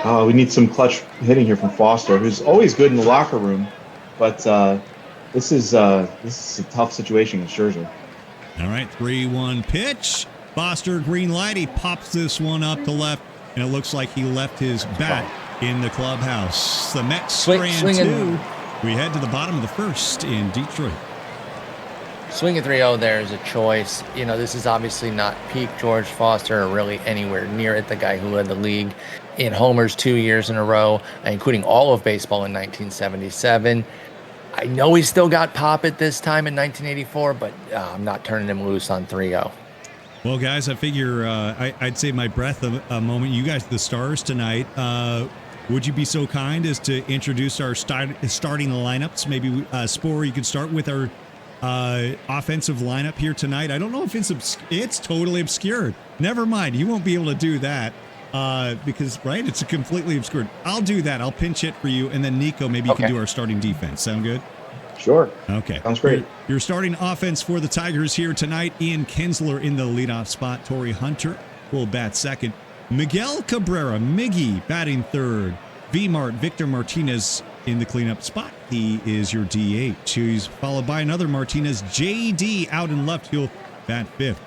We need some clutch hitting here from Foster, who's always good in the locker room, but this is a tough situation against Scherzer. All right, 3-1 pitch. Foster, green light. He pops this one up to left, and it looks like he left his bat in the clubhouse. The Mets strand two. We head to the bottom of the first in Detroit. Swinging 3-0 there is a choice. You know, this is obviously not peak George Foster or really anywhere near it. The guy who led the league in homers 2 years in a row, including all of baseball in 1977. I know he's still got pop at this time in 1984, but I'm not turning him loose on 3-0. Well, guys, I figure I'd save my breath a moment. You guys, the stars tonight. Would you be so kind as to introduce our starting lineups? Maybe, Spore, you could start with our offensive lineup here tonight. I don't know if it's totally obscured. Never mind. You won't be able to do that because, right, it's completely obscured. I'll do that. I'll pinch hit for you. And then, Nico, maybe you can do our starting defense. Sound good? Sure. Okay. Sounds great. Your starting offense for the Tigers here tonight. Ian Kinsler in the leadoff spot. Torrey Hunter will bat second. Miguel Cabrera, Miggy, batting third. V-Mart, Victor Martinez in the cleanup spot. He is your DH. He's followed by another Martinez. JD out in left. He'll bat fifth.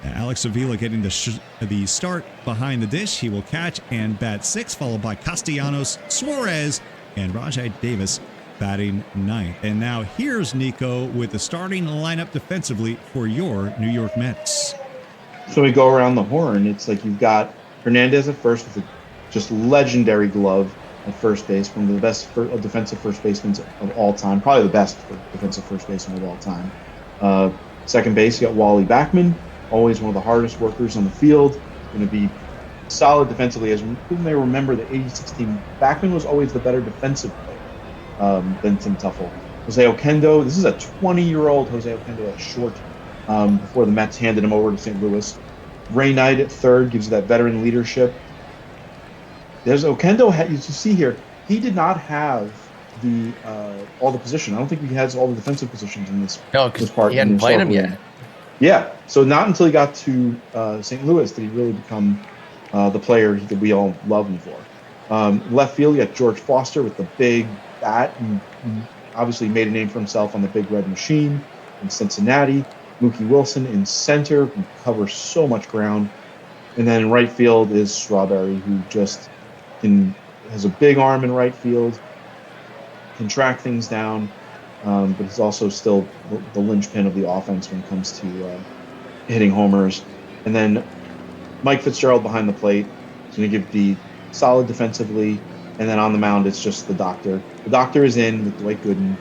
Alex Avila getting the start behind the dish. He will catch and bat sixth, followed by Castellanos, Suarez, and Rajai Davis batting ninth. And now here's Nico with the starting lineup defensively for your New York Mets. So we go around the horn. It's like you've got Hernandez at first with a just legendary glove at first base, one of the best defensive first basemen of all time, probably the best defensive first baseman of all time. Second base, you got Wally Backman, always one of the hardest workers on the field, going to be solid defensively. As you may remember, the 86 team, Backman was always the better defensive player than Tim Tuffle. Jose Oquendo, this is a 20-year-old Jose Oquendo at short before the Mets handed him over to St. Louis. Ray Knight at third gives you that veteran leadership. There's Oquendo, you see here, he did not have the all the position. I don't think he has all the defensive positions in this. No, because part. He hadn't played him yet. Yeah, so not until he got to St. Louis did he really become the player that we all love him for. Left field, you got George Foster with the big bat, and obviously made a name for himself on the Big Red Machine in Cincinnati. Mookie Wilson in center, who covers so much ground. And then in right field is Strawberry, who just has a big arm in right field, can track things down, but he's also still the linchpin of the offense when it comes to hitting homers. And then Mike Fitzgerald behind the plate is going to give the solid defensively, and then on the mound it's just the doctor. The doctor is in with Dwight Gooden.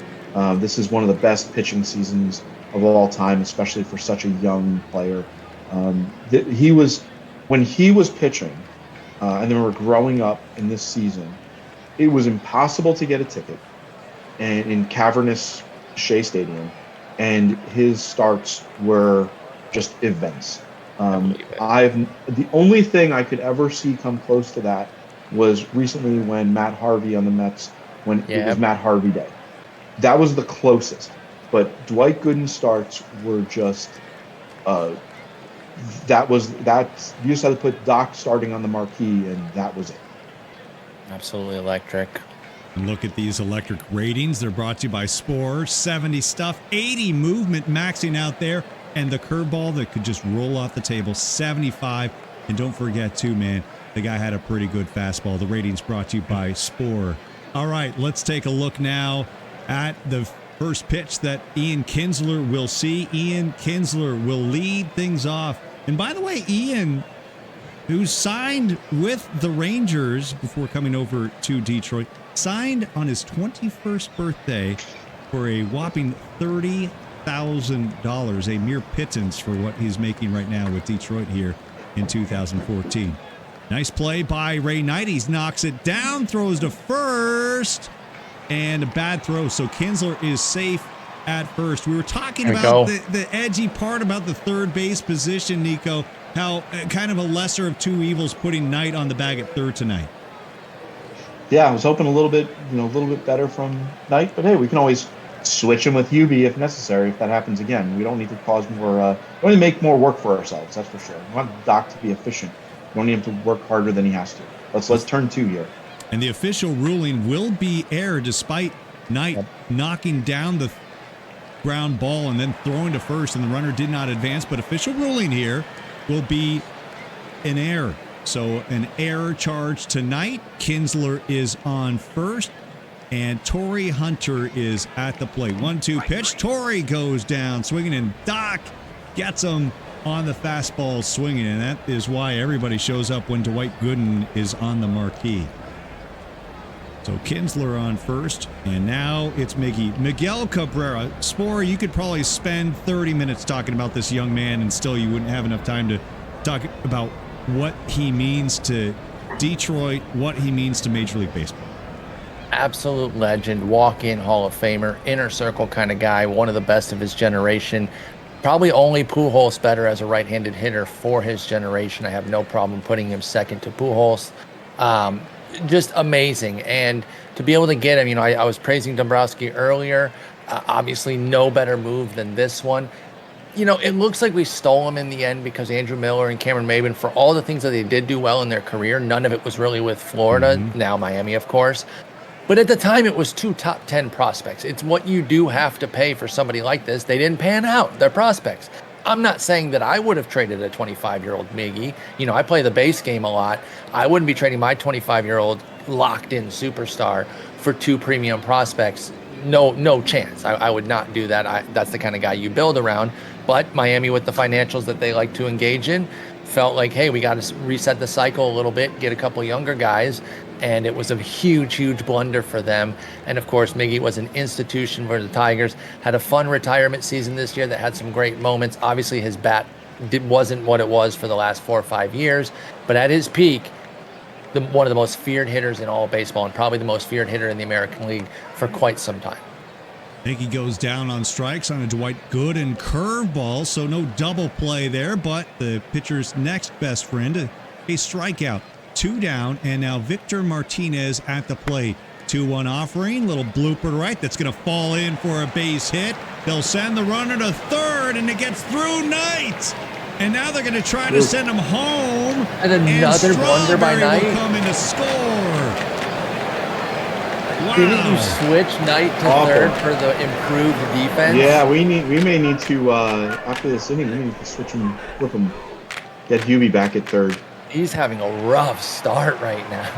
This is one of the best pitching seasons of all time, especially for such a young player. When he was pitching, and then we're growing up in this season, it was impossible to get a ticket and in cavernous Shea Stadium, and his starts were just events. The only thing I could ever see come close to that was recently when Matt Harvey on the Mets, when it was Matt Harvey Day. That was the closest. But Dwight Gooden starts were just you just had to put Doc starting on the marquee, and that was it. Absolutely electric. And look at these electric ratings. They're brought to you by Spore. 70 stuff, 80 movement maxing out there, and the curveball that could just roll off the table, 75. And don't forget, too, man, the guy had a pretty good fastball. The ratings brought to you by Spore. All right, let's take a look now at the first pitch that Ian Kinsler will see. Ian Kinsler will lead things off. And by the way, Ian, who signed with the Rangers before coming over to Detroit, signed on his 21st birthday for a whopping $30,000, a mere pittance for what he's making right now with Detroit here in 2014. Nice play by Ray Knight. He knocks it down, throws to first, and a bad throw. So Kinsler is safe at first. We were talking about the edgy part about the third base position, Nico. how kind of a lesser of two evils putting Knight on the bag at third tonight. Yeah, I was hoping a little bit better from Knight, but hey, we can always switch him with Hubie if necessary. If that happens again, we don't need to cause more. We don't need to make more work for ourselves. That's for sure. We want Doc to be efficient. We don't need him to work harder than he has to. Let's turn 2 here. And the official ruling will be error, despite Knight knocking down the ground ball and then throwing to first, and the runner did not advance. But official ruling here will be an error. So an error charge tonight. Kinsler is on first, and Torrey Hunter is at the plate. 1-2 pitch. Torrey goes down swinging, and Doc gets him on the fastball swinging, and that is why everybody shows up when Dwight Gooden is on the marquee. So Kinsler on first, and now it's Miguel Cabrera. Spore, you could probably spend 30 minutes talking about this young man, and still you wouldn't have enough time to talk about what he means to Detroit, what he means to Major League Baseball. Absolute legend, walk-in Hall of Famer, inner circle kind of guy, one of the best of his generation. Probably only Pujols better as a right-handed hitter for his generation. I have no problem putting him second to Pujols. Just amazing. And to be able to get him, I was praising Dombrowski earlier. Obviously, no better move than this one. It looks like we stole him in the end because Andrew Miller and Cameron Maybin, for all the things that they did do well in their career, none of it was really with Florida, now Miami, of course. But at the time, it was 2 top 10 prospects. It's what you do have to pay for somebody like this. They didn't pan out. They're prospects. I'm not saying that I would have traded a 25-year-old Miggy. I play the base game a lot. I wouldn't be trading my 25-year-old locked-in superstar for 2 premium prospects. No chance. I would not do that. That's the kind of guy you build around. But Miami, with the financials that they like to engage in, felt like, hey, we got to reset the cycle a little bit, get a couple younger guys. And it was a huge blunder for them. And of course, Miggy was an institution for the Tigers. Had a fun retirement season this year that had some great moments. Obviously, his bat wasn't what it was for the last 4 or 5 years. But at his peak, one of the most feared hitters in all of baseball, and probably the most feared hitter in the American League for quite some time. Miggy goes down on strikes on a Dwight Gooden curveball, so no double play there, but the pitcher's next best friend, a strikeout. 2 down, and now Victor Martinez at the plate. 2-1 offering, little blooper to right, that's going to fall in for a base hit. They'll send the runner to third, and it gets through Knight. And now they're going to try to send him home. And another blunder by Knight. Will come in to score. Wow. Didn't you switch Knight to third for the improved defense? Yeah, we may need to after this inning, we need to switch him, flip him, get Hubie back at third. He's having a rough start right now.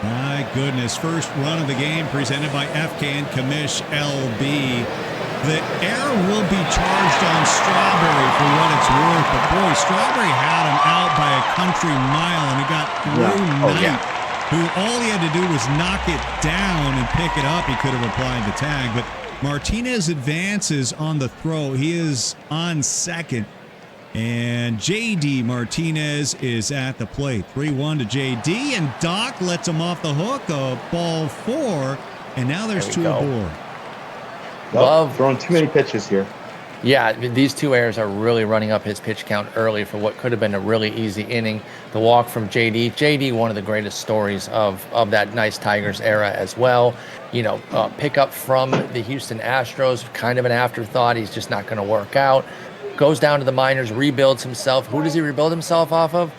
My goodness. First run of the game presented by FK and Kamish LB. The error will be charged on Strawberry for what it's worth. But boy, Strawberry had him out by a country mile, and it got through Knight, who all he had to do was knock it down and pick it up. He could have applied the tag, but Martinez advances on the throw. He is on second. And J.D. Martinez is at the plate. 3-1 to J.D. And Doc lets him off the hook. A ball 4. And now there's 2 aboard. Love throwing too many pitches here. Yeah, these 2 errors are really running up his pitch count early for what could have been a really easy inning. The walk from J.D. J.D., one of the greatest stories of that nice Tigers era as well. Pick up from the Houston Astros, kind of an afterthought. He's just not going to work out. Goes down to the minors, rebuilds himself. Who does he rebuild himself off of?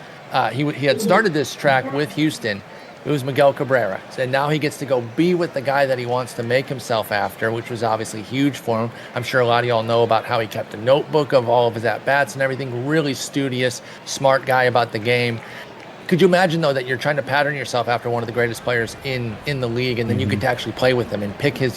He had started this track with Houston. It was Miguel Cabrera. And now he gets to go be with the guy that he wants to make himself after, which was obviously huge for him. I'm sure a lot of y'all know about how he kept a notebook of all of his at-bats and everything. Really studious, smart guy about the game. Could you imagine, though, that you're trying to pattern yourself after one of the greatest players in the league, and then you get to actually play with him and pick his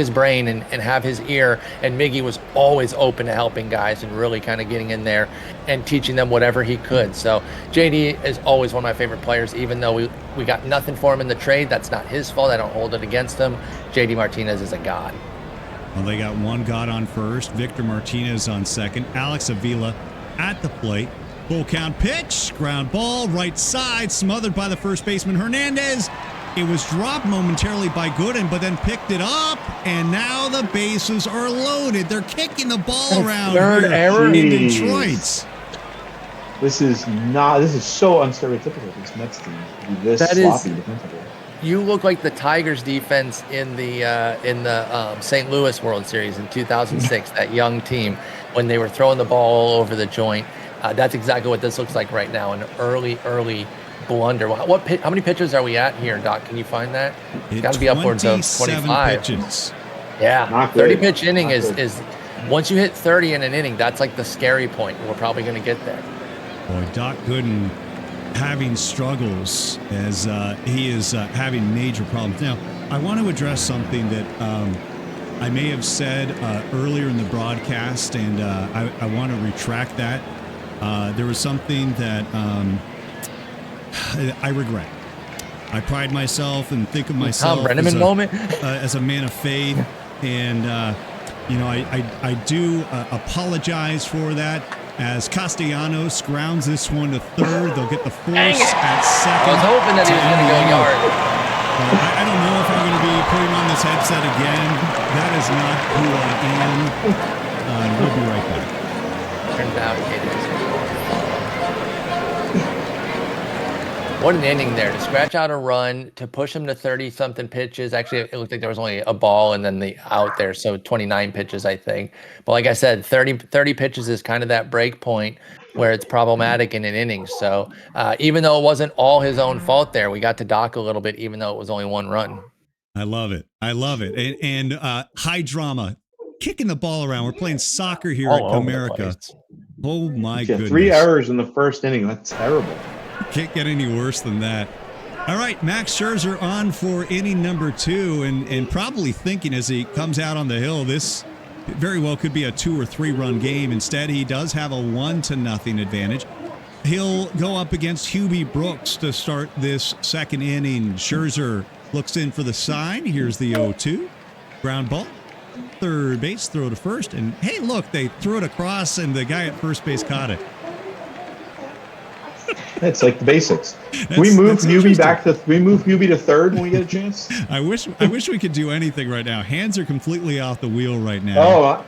brain and have his ear. And Miggy was always open to helping guys and really kind of getting in there and teaching them whatever he could. So JD is always one of my favorite players, even though we got nothing for him in the trade. That's not his fault. I don't hold it against him. JD Martinez is a god. Well, they got one god on first, Victor Martinez on second, Alex Avila at the plate. Full count pitch, ground ball, right side, smothered by the first baseman Hernandez. It was dropped momentarily by Gooden, but then picked it up, and now the bases are loaded. They're kicking the ball around third here error in Detroit. This is so unstereotypical. This Mets team to be this That sloppy is- defensively. You look like the Tigers defense in the St. Louis World Series in 2006. That young team when they were throwing the ball all over the joint. That's exactly what this looks like right now. An early blunder. How many pitches are we at here, Doc? Can you find that? It's got to be upwards of 25 pitches. Yeah, Not 30 good. pitch inning Not is good. is once you hit 30 in an inning, that's like the scary point. We're probably going to get there. Boy, Doc Gooden having struggles as he is having major problems. Now, I want to address something that I may have said earlier in the broadcast, and I want to retract that. There was something that I regret. I pride myself and think of myself Tom Brenneman moment. As a man of faith, and I do apologize for that. As Castellanos grounds this one to third, they'll get the force at second. I was hoping that he was going to go yard. I don't know if I'm going to be putting on this headset again. That is not who I am. We'll be right back. Turns out it is. What an inning there to scratch out a run, to push him to 30-something pitches. Actually, it looked like there was only a ball and then the out there, so 29 pitches, I think. But like I said, 30 pitches is kind of that break point where it's problematic in an inning. So even though it wasn't all his own fault there, we got to dock a little bit, even though it was only one run. I love it. And high drama, kicking the ball around. We're playing soccer here at All over the Comerica. place. Oh, my Yeah, goodness. 3 errors in the first inning. That's terrible. Can't get any worse than that. All right, Max Scherzer on for inning number 2, and probably thinking as he comes out on the hill, this very well could be a 2 or 3 run game. Instead, he does have a 1-0 advantage. He'll go up against Hubie Brooks to start this second inning. Scherzer looks in for the sign. Here's the 0-2. Ground ball. Third base, throw to first. And hey, look, they threw it across, and the guy at first base caught it. It's like the basics. We move Hubie to third when we get a chance. I wish we could do anything right now. Hands are completely off the wheel right now. Oh,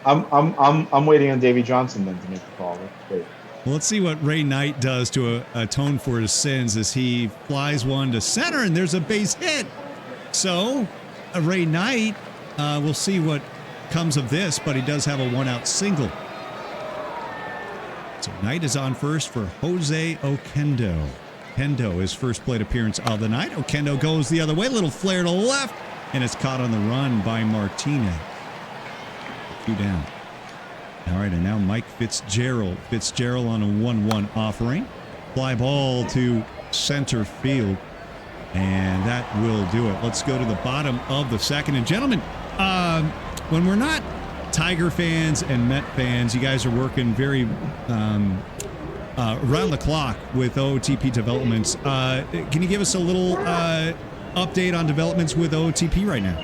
I'm waiting on Davey Johnson then to make the call. That's great. Well, let's see what Ray Knight does to atone for his sins as he flies one to center, and there's a base hit. So, Ray Knight, we'll see what comes of this, but he does have a 1-out single. So Knight is on first for Jose Oquendo. Oquendo, his first plate appearance of the night. Oquendo goes the other way, little flare to left, and it's caught on the run by Martinez. 2 down. All right, and now Mike Fitzgerald. Fitzgerald on a 1-1 offering. Fly ball to center field, and that will do it. Let's go to the bottom of the second. And gentlemen, when we're not Tiger fans and Met fans, you guys are working very around the clock with OOTP developments. Can you give us a little update on developments with OOTP right now?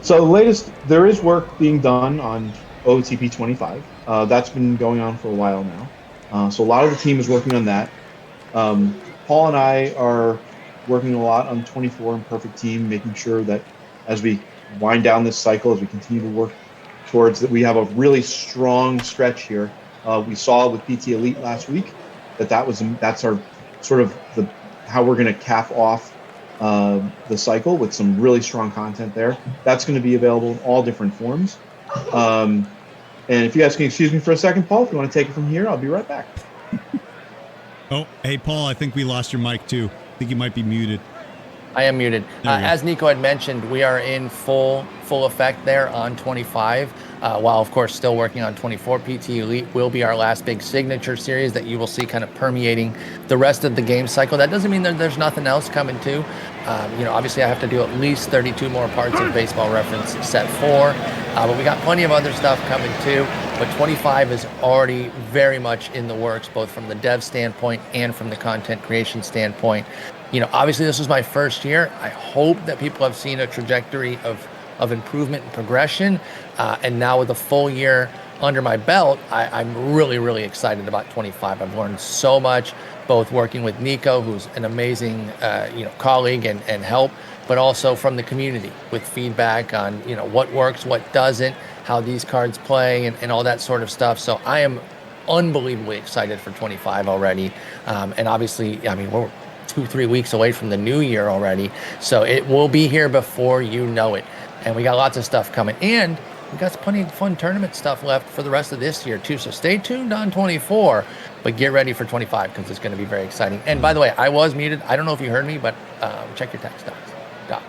So the latest, there is work being done on OOTP 25. That's been going on for a while now. So a lot of the team is working on that. Paul and I are working a lot on 24 and Perfect Team, making sure that as we wind down this cycle, as we continue to work towards that, we have a really strong stretch here. We saw with PT Elite last week that's our sort of how we're going to cap off the cycle with some really strong content there. That's going to be available in all different forms. And if you guys can excuse me for a second, Paul, if you want to take it from here, I'll be right back. Oh, hey, Paul, I think we lost your mic too. I think you might be muted. I am muted. As Nico had mentioned, we are in full effect there on 25, while of course still working on 24. PT Elite will be our last big signature series that you will see kind of permeating the rest of the game cycle. That doesn't mean that there's nothing else coming too. Obviously I have to do at least 32 more parts of Baseball Reference Set 4, but we got plenty of other stuff coming too. But 25 is already very much in the works, both from the dev standpoint and from the content creation standpoint. Obviously this was my first year. I hope that people have seen a trajectory of improvement and progression. And now with a full year under my belt, I'm really, really excited about 25. I've learned so much, both working with Nico, who's an amazing, colleague and help, but also from the community with feedback on, what works, what doesn't, how these cards play and all that sort of stuff. So I am unbelievably excited for 25 already. And obviously, I mean, we're 2-3 weeks away from the new year already. So it will be here before you know it. And we got lots of stuff coming. And we got plenty of fun tournament stuff left for the rest of this year too. So stay tuned on 24, but get ready for 25 because it's going to be very exciting. And by the way, I was muted. I don't know if you heard me, but check your text, Doc.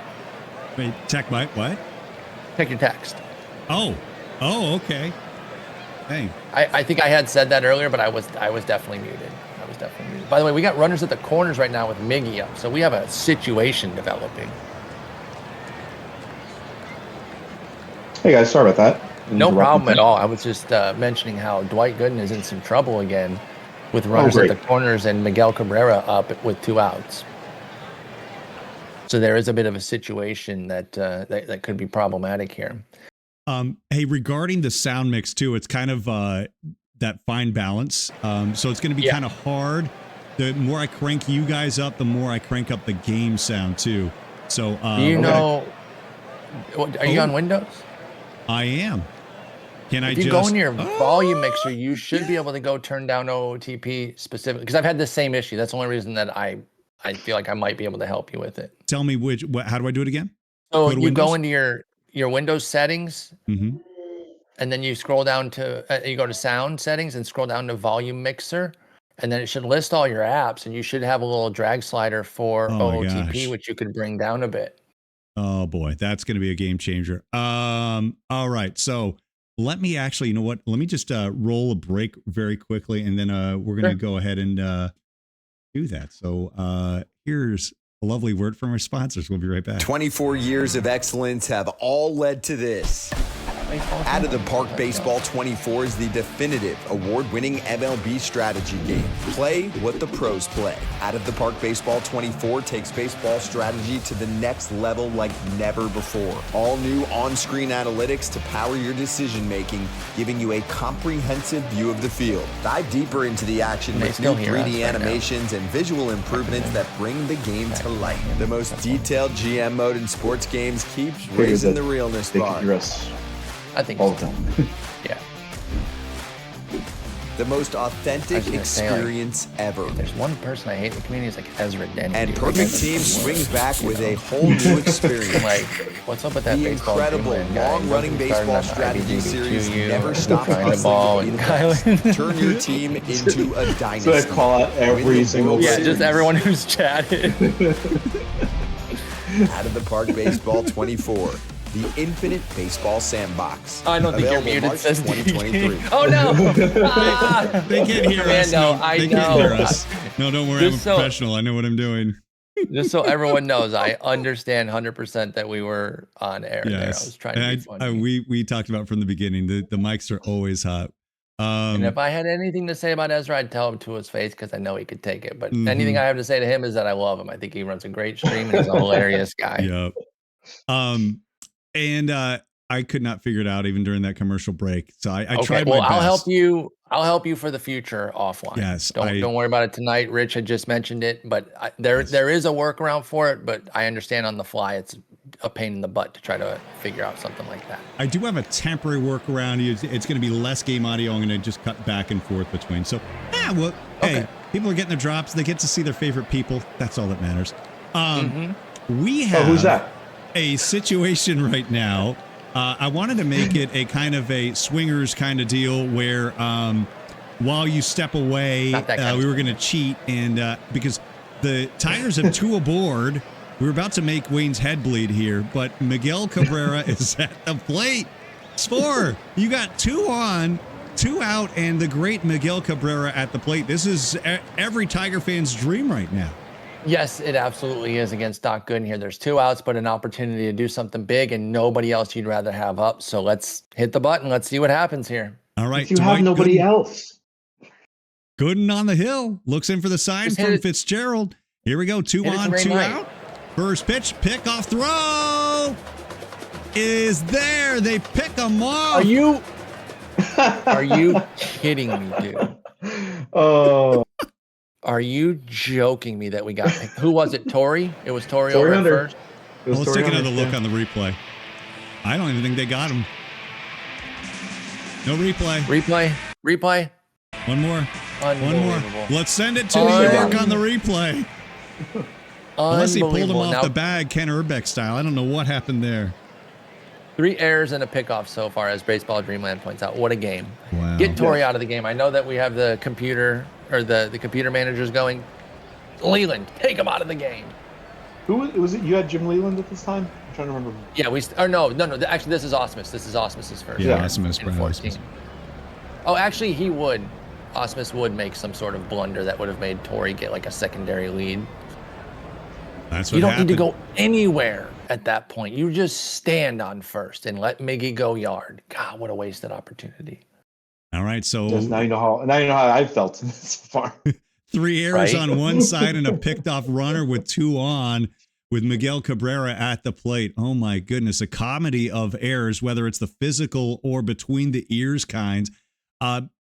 Wait, check my what? Check your text. Oh, okay. Hey, I think I had said that earlier, but I was definitely muted. By the way, we got runners at the corners right now with Miggy up, so we have a situation developing. Hey guys, sorry about that. No problem at all. I was just mentioning how Dwight Gooden is in some trouble again with runners at the corners and Miguel Cabrera up with 2 outs. So there is a bit of a situation that could be problematic here. Hey, regarding the sound mix too, it's kind of that fine balance. So it's going to be kind of hard. The more I crank you guys up, the more I crank up the game sound too. So do you know? Are you on Windows? I am. If you go in your volume mixer, you should be able to go turn down OOTP specifically. Because I've had the same issue. That's the only reason that I feel like I might be able to help you with it. Tell me how do I do it again? So you go into your Windows settings, mm-hmm. and then you scroll down to you go to sound settings and scroll down to volume mixer, and then it should list all your apps, and you should have a little drag slider for OOTP, which you could bring down a bit. Oh boy, that's going to be a game changer. All right, so let me actually, you know what? Let me just roll a break very quickly, and then we're going to go ahead and do that. So here's a lovely word from our sponsors. We'll be right back. 24 years of excellence have all led to this. Out of the Park Baseball 24 is the definitive award-winning MLB strategy game. Play what the pros play. Out of the Park Baseball 24 takes baseball strategy to the next level like never before. All new on-screen analytics to power your decision-making, giving you a comprehensive view of the field. Dive deeper into the action with new 3D animations and visual improvements that bring the game to life. The most detailed GM mode in sports games keeps raising the realness bar. I think all the time. Yeah. The most authentic experience ever. If there's one person I hate in the community, it's like Ezra Denny. And Perfect Team swings back with a whole new experience. Like, what's up with that the baseball incredible long-running baseball strategy series never stops the ball and turn your team into a dynasty. So I call out every single person. Yeah, just everyone who's chatted. Out of the Park Baseball 24. The Infinite Baseball Sandbox. I don't think you're muted, says 2023. Oh no! They can't hear us. No, they can't hear us. No, don't worry. I'm a professional. I know what I'm doing. Just so everyone knows, I understand 100% that we were on air. There. I was trying to be funny. We talked about from the beginning. The mics are always hot. And if I had anything to say about Ezra, I'd tell him to his face because I know he could take it. But anything I have to say to him is that I love him. I think he runs a great stream and he's a hilarious guy. Yep. And I could not figure it out even during that commercial break. So I tried my best. I'll help you for the future offline. Yes. Don't worry about it tonight. Rich had just mentioned it, but there is a workaround for it. But I understand on the fly, it's a pain in the butt to try to figure out something like that. I do have a temporary workaround. It's going to be less game audio. I'm going to just cut back and forth between. So hey, people are getting their drops. They get to see their favorite people. That's all that matters. We have. Who's that? A situation right now. I wanted to make it a kind of a swingers kind of deal where while you step away, we were going to cheat. And because the Tigers have 2 aboard, we were about to make Wayne's head bleed here, but Miguel Cabrera is at the plate. Spore, you got 2 on, 2 out, and the great Miguel Cabrera at the plate. This is every Tiger fan's dream right now. Yes, it absolutely is against Doc Gooden here. There's 2 outs, but an opportunity to do something big and nobody else you'd rather have up. So let's hit the button. Let's see what happens here. All right. You have nobody else. Gooden on the hill. Looks in for the sign from Fitzgerald. Here we go. 2 on, 2 out. First pitch, pick off throw is there. They pick them off. Are you kidding me, dude? Oh. Are you joking me that we got picked? Who was it? Tori? It was Tori over at first. Well, let's take another look on the replay. I don't even think they got him. No replay. Replay. One more. Unbelievable. Let's send it to New York on the replay. Unless he pulled him off the bag, Ken Urbeck style. I don't know what happened there. 3 errors and a pickoff so far, as Baseball Dreamland points out. What a game. Wow. Get Torrey out of the game. I know that we have the computer or the computer managers going. Leland, take him out of the game. Who was it? You had Jim Leland at this time? I'm trying to remember. Yeah, no. Actually, this is Osmus. This is Osmus's first. Yeah, year Osmus, in Brad 14. Osmus. Oh, actually, Osmus would make some sort of blunder that would have made Torrey get like a secondary lead. That's what You don't happened. need to go anywhere at that point. You just stand on first and let Miggy go yard. God, what a wasted opportunity. All right, so Just now you know how I felt so far. 3 errors Right? on one side and a picked off runner with 2 on, with Miguel Cabrera at the plate. Oh my goodness, a comedy of errors, whether it's the physical or between the ears kinds.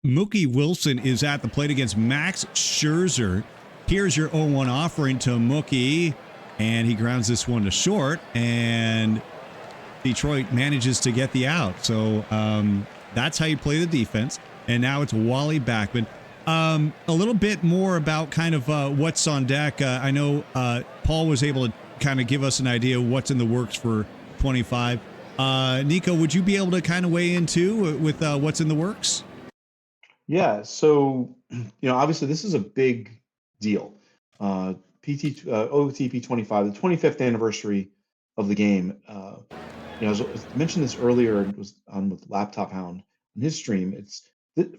Mookie Wilson is at the plate against Max Scherzer. Here's your 0-1 offering to Mookie, and he grounds this one to short, and Detroit manages to get the out. So that's how you play the defense. And now it's Wally Backman. A little bit more about kind of what's on deck. I know Paul was able to kind of give us an idea of what's in the works for 25. Nico, would you be able to kind of weigh in too with what's in the works? Yeah. So, obviously this is a big deal. OOTP 25, the 25th anniversary of the game. As I mentioned this earlier, it was on with Laptop Hound in his stream. It's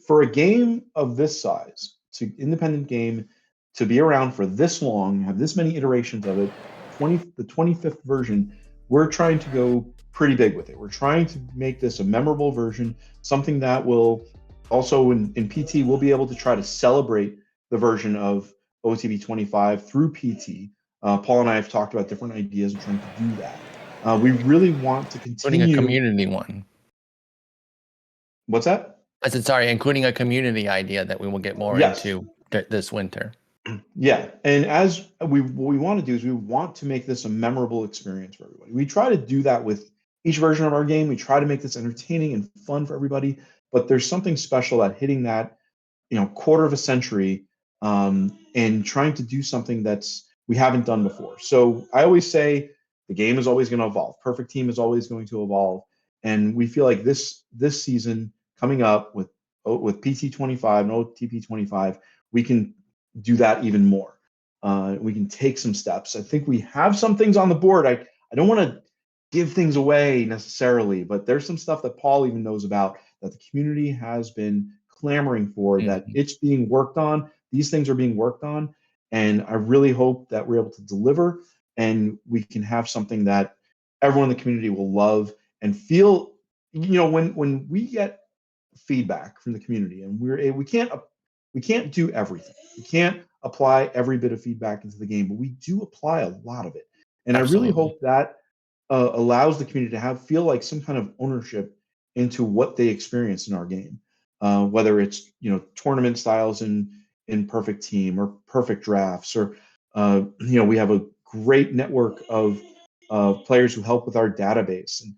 for a game of this size, independent game, to be around for this long, have this many iterations of it, the 25th version, we're trying to go pretty big with it. We're trying to make this a memorable version, something that will also in PT, we'll be able to try to celebrate the version of OTP 25 through PT. Paul and I have talked about different ideas and trying to do that. We really want to continue. Including a community one. What's that? I said, sorry, including a community idea that we will get more into this winter. Yeah. And what we want to do is we want to make this a memorable experience for everybody. We try to do that with each version of our game. We try to make this entertaining and fun for everybody, but there's something special about hitting that, quarter of a century and trying to do something we haven't done before. So I always say the game is always going to evolve. Perfect Team is always going to evolve. And we feel like this season coming up with PT 25 and OTP 25, we can do that even more. We can take some steps. I think we have some things on the board. I don't want to give things away necessarily, but there's some stuff that Paul even knows about that the community has been clamoring for, that it's being worked on. These things are being worked on. And I really hope that we're able to deliver and we can have something that everyone in the community will love and feel, when we get feedback from the community and we can't do everything. We can't apply every bit of feedback into the game, but we do apply a lot of it. And Absolutely. I really hope that allows the community to feel like some kind of ownership into what they experience in our game, whether it's tournament styles in Perfect Team or Perfect Drafts, or we have a great network of players who help with our database, and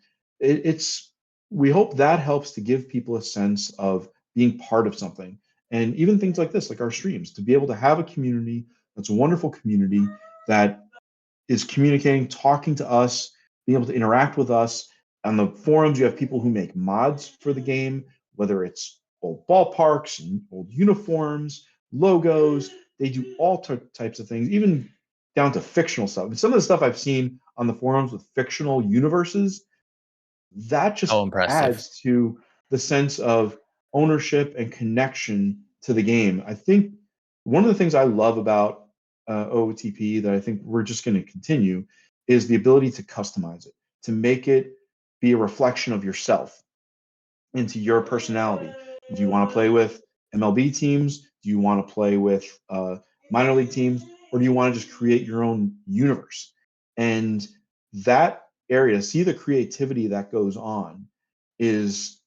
we hope that helps to give people a sense of being part of something. And even things like this, like our streams, to be able to have a community that's a wonderful community that is communicating, talking to us, being able to interact with us. On the forums, you have people who make mods for the game, whether it's old ballparks and old uniforms, logos. They do all types of things, even down to fictional stuff. And some of the stuff I've seen on the forums with fictional universes, that just adds to the sense of ownership and connection to the game. I think one of the things I love about OOTP that I think we're just going to continue is the ability to customize it, to make it be a reflection of yourself into your personality. Do you want to play with MLB teams? Do you want to play with minor league teams? Or do you want to just create your own universe? And that area, see the creativity that goes on, is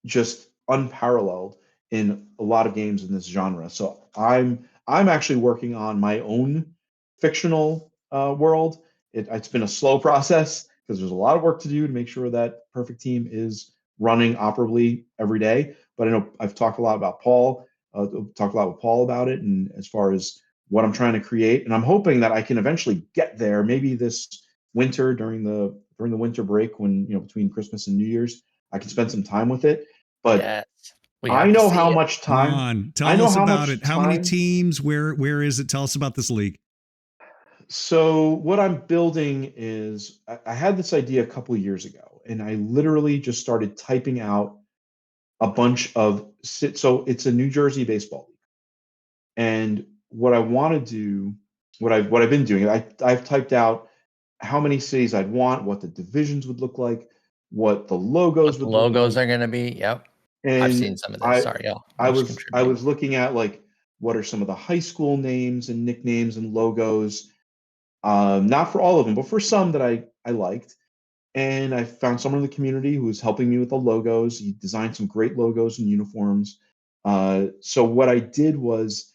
just unparalleled in a lot of games in this genre. So I'm actually working on my own fictional world. It's been a slow process because there's a lot of work to do to make sure that Perfect Team is running operably every day. But I know I've talked a lot about Paul. talked a lot with Paul about it, and as far as what I'm trying to create, and I'm hoping that I can eventually get there. Maybe this winter during the winter break, when between Christmas and New Year's, I can spend some time with it. But Yes. We I have to know see how it. much Come time. on, I tell know us how about much it. How many time- teams? Where is it? Tell us about this league. So what I'm building is, I had this idea a couple of years ago, and I literally just started typing out a bunch of so it's a New Jersey baseball league. And what I want to do, what I've been doing, I've typed out how many cities I'd want, what the divisions would look like, what the logos The would look logos like. are going to be. Yep. I've And seen some of this. Sorry, y'all. I just was contributing. looking at like what are some of the high school names and nicknames and logos. Not for all of them, but for some that I liked. And I found someone in the community who was helping me with the logos. He designed some great logos and uniforms. So what I did was,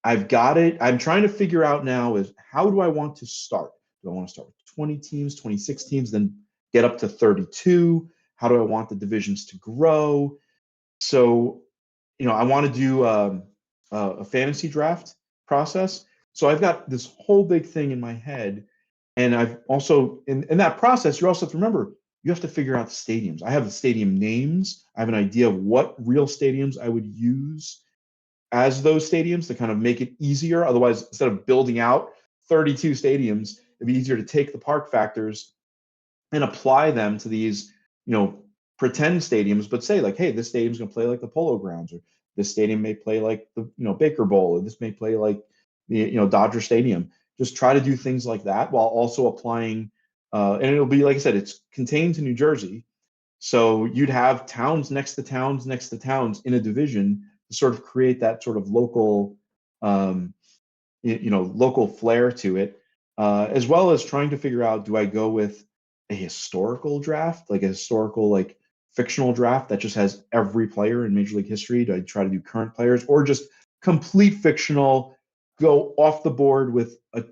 I've got it. I'm trying to figure out now is, how do I want to start? Do I want to start with 20 teams, 26 teams, then get up to 32? How do I want the divisions to grow? So, I want to do a fantasy draft process. So I've got this whole big thing in my head. And I've also, in that process, you also have to remember, you have to figure out the stadiums. I have the stadium names. I have an idea of what real stadiums I would use as those stadiums to kind of make it easier. Otherwise, instead of building out 32 stadiums, it'd be easier to take the park factors and apply them to these, pretend stadiums, but say like, hey, this stadium's going to play like the Polo Grounds, or this stadium may play like the, Baker Bowl, or this may play like the, Dodger Stadium. Just try to do things like that while also applying, and it'll be, like I said, it's contained to New Jersey. So you'd have towns next to towns next to towns in a division to sort of create that sort of local, local flair to it, as well as trying to figure out, do I go with a historical draft, like a historical, like fictional draft that just has every player in Major League history? Do I try to do current players, or just complete fictional, go off the board with a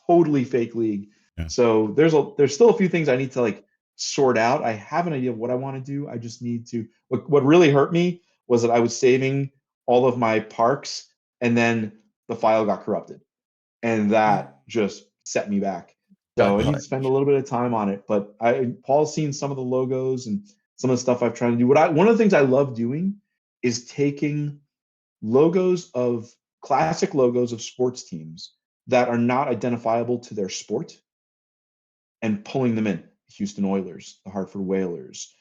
totally fake league? Yeah. So there's still a few things I need to like sort out. I have an idea of what I want to do. I just need to. What really hurt me was that I was saving all of my parks, and then the file got corrupted, and that just set me back. So I need to spend a little bit of time on it. But Paul's seen some of the logos and some of the stuff I've tried to do. One of the things I love doing is taking classic logos of sports teams that are not identifiable to their sport, and pulling them in. Houston Oilers, the Hartford Whalers,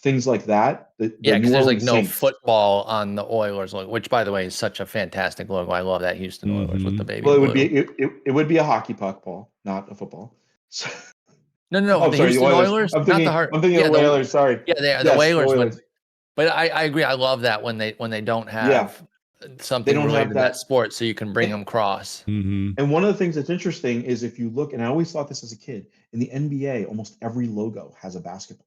things like that. Yeah, because there's like no football on the Oilers logo, which, by the way, is such a fantastic logo. I love that Houston Oilers with the baby Well, blue. It would be a hockey puck, Paul, not a football. So, No. Oh, the sorry, Houston the Oilers, I'm thinking of the Whalers. Sorry. Yeah, the Yes, Whalers. the Oilers. But I agree. I love that when they don't have something related to that sport, so you can bring them cross. Mm-hmm. And one of the things that's interesting is, if you look, and I always thought this as a kid, in the NBA, almost every logo has a basketball.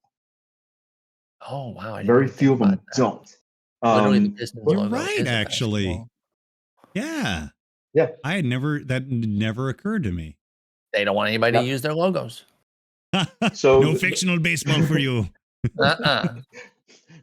Oh wow! Very few of them don't. Literally, the Pistons You're logo right, is a actually. basketball. Yeah. That never occurred to me. They don't want anybody to use their logos. So no fictional baseball for you.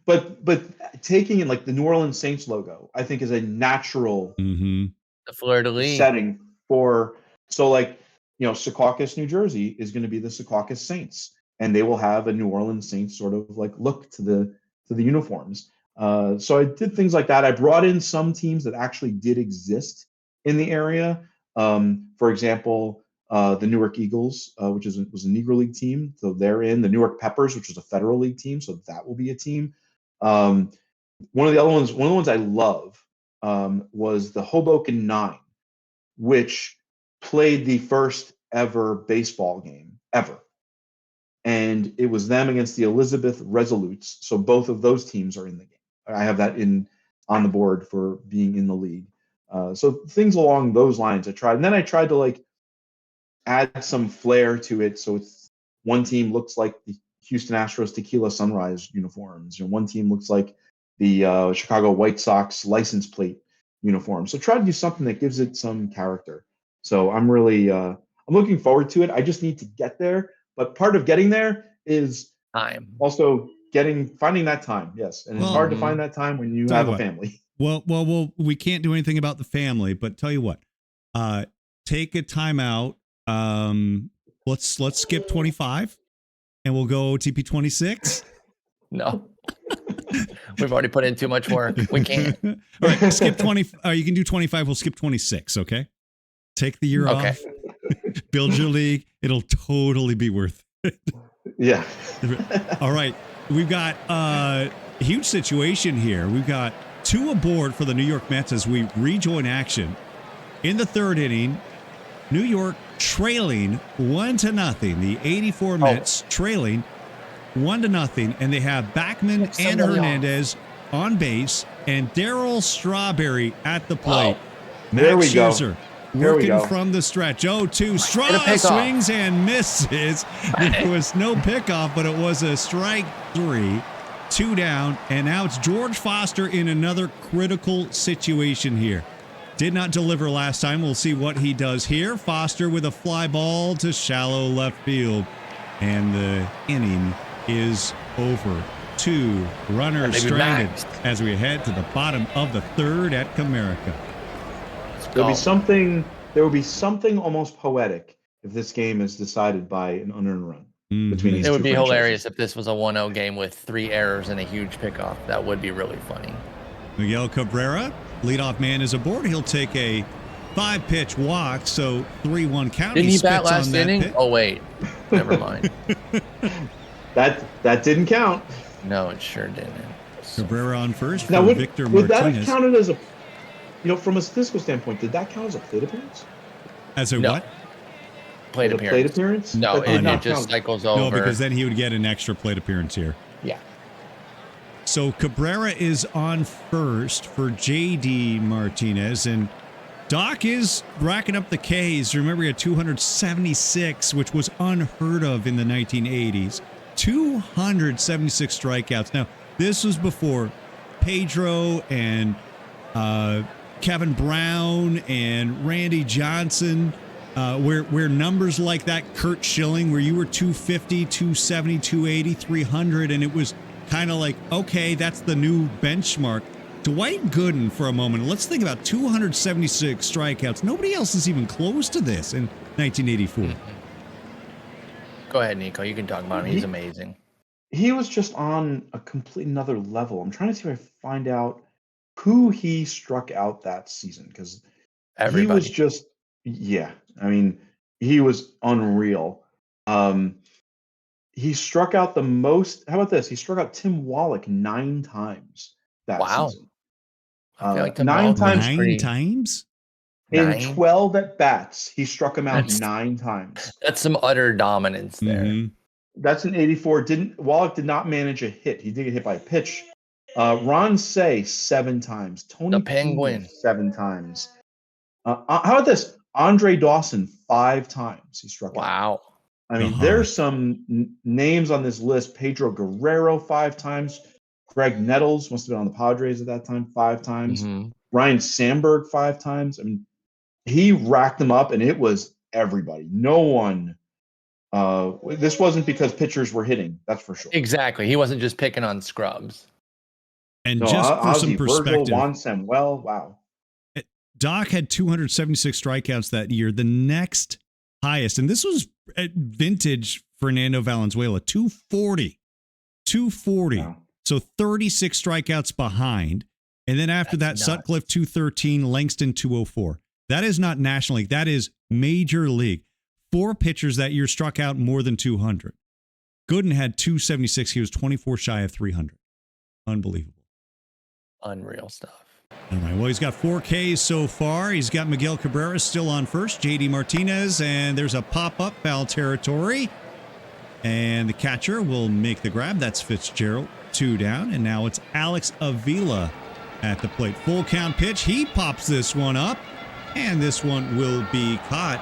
But taking in like the New Orleans Saints logo, I think is a natural the fleur de lis setting for. So like, Secaucus, New Jersey is going to be the Secaucus Saints, and they will have a New Orleans Saints sort of like look to the uniforms. So I did things like that. I brought in some teams that actually did exist in the area. For example, the Newark Eagles, which was a Negro League team, so they're in. The Newark Peppers, which was a Federal League team, so that will be a team. One of the ones I love was the Hoboken Nine, which played the first ever baseball game ever. And it was them against the Elizabeth Resolutes. So both of those teams are in the game. I have that on the board for being in the league. So things along those lines I tried. And then I tried to like add some flair to it. So it's one team looks like the Houston Astros Tequila Sunrise uniforms. One team looks like the Chicago White Sox license plate uniform. So try to do something that gives it some character. So I'm really I'm looking forward to it. I just need to get there. But part of getting there is time. Also finding that time. Yes. And it's hard to find that time when you have a family. Well, we can't do anything about the family, but tell you what, take a timeout. Let's skip 25 and we'll go OTP 26. No. We've already put in too much work. We can't. All right, skip 20. You can do 25. We'll skip 26. Okay. Take the year off. Build your league. It'll totally be worth it. Yeah. All right. We've got a huge situation here. We've got 2 aboard for the New York Mets as we rejoin action. In the 3rd inning, New York trailing 1-0. The 84 Mets trailing 1-0. And they have Backman and Hernandez on base and Darryl Strawberry at the plate. Wow. There we go. Scherzer There we working go. from the stretch. 0-2. Straw swings and misses. There was no pickoff, but it was a strike 3. 2 down. And now it's George Foster in another critical situation here. Did not deliver last time. We'll see what he does here. Foster with a fly ball to shallow left field. And the inning is over. 2 runners stranded as we head to the bottom of the 3rd at Comerica. There will be something almost poetic if this game is decided by an unearned run between these It two would be franchises. hilarious if this was a 1-0 game with 3 errors and a huge pickoff. That would be really funny. Miguel Cabrera, leadoff man, is aboard. He'll take a 5-pitch walk, so 3-1 count. Didn't he bat spits on last that inning? pitch. Oh, wait. Never mind. That didn't count. No, it sure didn't. Cabrera on first Now, for would Victor that Martinez. have counted as a, from a statistical standpoint, did that count as a plate appearance? As a No. what? Plate A appearance. plate appearance? No, That did it not just count. cycles over. No, because then he would get an extra plate appearance here. Yeah. So Cabrera is on first for JD Martinez, and Doc is racking up the Ks. Remember, he had 276, which was unheard of in the 1980s. 276 strikeouts. Now, this was before Pedro and Kevin Brown and Randy Johnson, where numbers like that, Kurt Schilling, where you were 250, 270, 280, 300, and it was kind of like, okay, that's the new benchmark. Dwight Gooden for a moment. Let's think about 276 strikeouts. Nobody else is even close to this in 1984. Go ahead, Nico. You can talk about him. He's amazing. He was just on a complete another level. I'm trying to see if I find out who he struck out that season, because he was just, I mean, he was unreal. He struck out the most. How about this? He struck out Tim Wallach 9 times that season. I feel like 9 times. 9 times? In 12 at bats, he struck him out 9 times. That's some utter dominance there. Mm-hmm. That's an 84. Wallach did not manage a hit. He did get hit by a pitch. Ron Say 7 times. Tony The Penguin Pena 7 times. How about this? Andre Dawson 5 times he struck out. Wow. I mean, there's some names on this list. Pedro Guerrero 5 times. Greg Nettles must have been on the Padres at that time 5 times. Mm-hmm. Ryan Sandberg 5 times. I mean, he racked them up, and it was everybody. No one. This wasn't because pitchers were hitting. That's for sure. Exactly. He wasn't just picking on scrubs. And just for some perspective, Virgil, Juan Samuel, wow. Doc had 276 strikeouts that year. The next highest, and this was at vintage Fernando Valenzuela, 240. 240. Wow. So 36 strikeouts behind. And then after that, Sutcliffe 213, Langston 204. That is not National League. That is Major League. 4 pitchers that year struck out more than 200. Gooden had 276. He was 24 shy of 300. Unbelievable. Unreal stuff. All right. Well, he's got 4 Ks so far. He's got Miguel Cabrera still on first, JD Martinez, and there's a pop-up foul territory. And the catcher will make the grab. That's Fitzgerald, 2 down. And now it's Alex Avila at the plate. Full count pitch. He pops this one up. And this one will be caught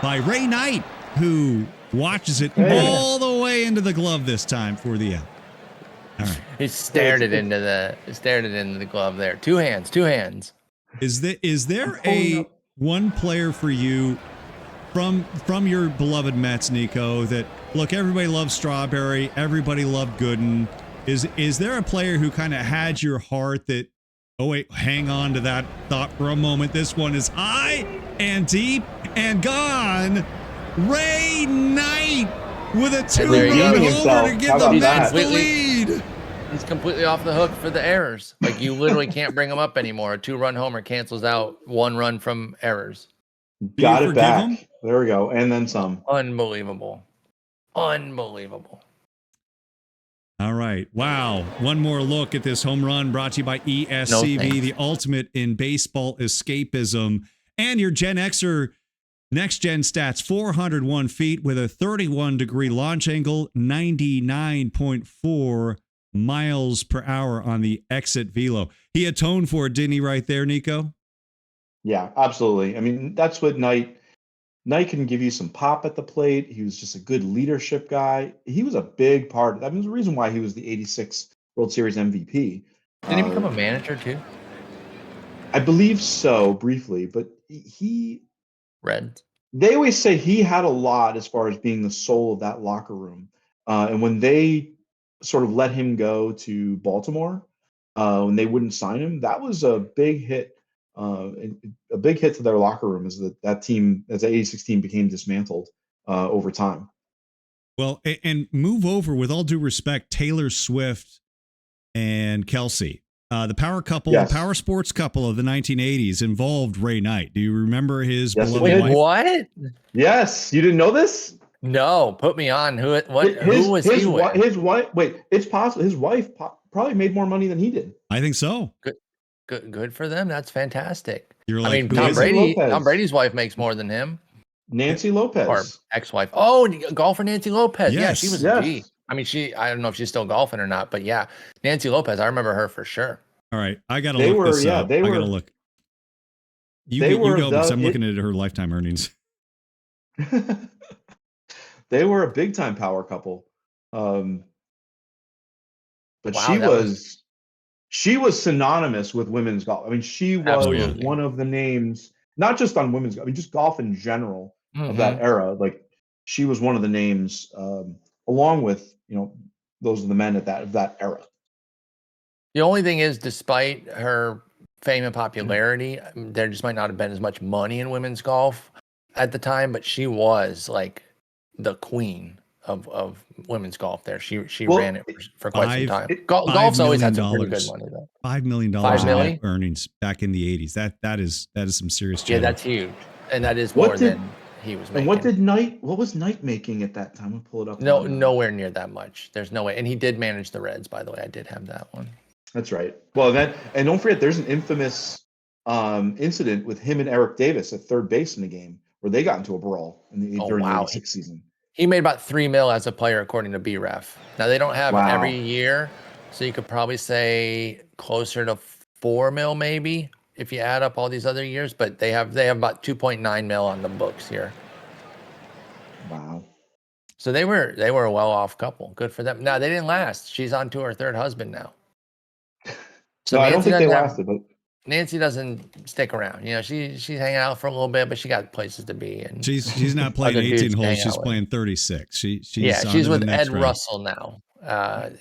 by Ray Knight, who watches it all the way into the glove this time for the out. All right. He stared it into the glove there. 2 hands, 2 hands. Is there a one player for you from your beloved Mets, Nico, that, look, everybody loves Strawberry, everybody loved Gooden. Is there a player who kind of had your heart that Oh, wait, hang on to that thought for a moment. This one is high and deep and gone. Ray Knight with a there you go. two-run Himself. homer to give How the about Mets that? the lead. He's completely off the hook for the errors. Like, you literally can't bring him up anymore. A 2-run homer cancels out 1 run from errors. Got you it forgive back. him? There we go. And then some. Unbelievable. Unbelievable. All right. Wow. One more look at this home run brought to you by ESCV, thanks. the ultimate in baseball escapism. And your Gen Xer next gen stats 401 feet with a 31-degree launch angle, 99.4 miles per hour on the exit velo. He atoned for it, didn't he, right there, Nico? Yeah, absolutely. I mean, that's what Knight can give you some pop at the plate. He was just a good leadership guy. He was a big part. That was the reason why he was the 86 World Series MVP. Did he become a manager too? I believe so, briefly, but Red. they always say he had a lot as far as being the soul of that locker room. And when they sort of let him go to Baltimore, when they wouldn't sign him, that was a big hit. A big hit to their locker room is that team, as the 86 team, became dismantled over time. Well, and move over, with all due respect, Taylor Swift and Kelsey. The power couple, Yes. the power sports couple of the 1980s involved Ray Knight. Do you remember his Yes, it beloved did. wife? What? Yes, you didn't know this? No, put me on. Who was he with? His wife. Wait, it's possible his wife probably made more money than he did. I think so. Good for them. That's fantastic. You're I like, mean, who Tom is it? Brady. Lopez. Tom Brady's wife makes more than him, Nancy or Lopez. ex-wife. Oh, golfer Nancy Lopez. Yeah, Yes. she was Yes. a G. I mean, I don't know if she's still golfing or not, but yeah, Nancy Lopez. I remember her for sure. All right, I gotta They look were- this yeah, up. they I were- gotta look. You they were go because I'm the- looking at her lifetime earnings. They were a big time power couple. But Wow, she was synonymous with women's golf. I mean, she was Absolutely. one of the names, not just on women's golf, I mean, just golf in general of Mhm. that era. Like, she was one of the names, along with, those are the men of that era. The only thing is, despite her fame and popularity, there just might not have been as much money in women's golf at the time, but she was like the queen of women's golf there. She Well, ran it for quite some time. $5 Golf's always had some million pretty good money though. $5 million $5 in million? net earnings back in the 80s. That is some serious Yeah, cheddar. that's huge. And that is What more did- than he was And making. what was Knight making at that time? We'll pull it up. No, on, nowhere near that much. There's no way. And he did manage the Reds, by the way. I did have that one. That's right. Well, and don't forget, there's an infamous incident with him and Eric Davis at third base in the game where they got into a brawl during the 86 season. He made about $3 million as a player, according to BREF. Now they don't have Wow. every year, so you could probably say closer to $4 million, maybe, if you add up all these other years. But they have about $2.9 million on the books here. Wow. So they were a well-off couple. Good for them. Now they didn't last. She's on to her third husband now. So No, I don't think they doesn't have- lasted, but Nancy doesn't stick around. She's hanging out for a little bit, but she got places to be. And She's not playing other dudes 18 to holes. hang She's out with. playing 36. She's yeah, on she's to the with next Ed round. Russell now,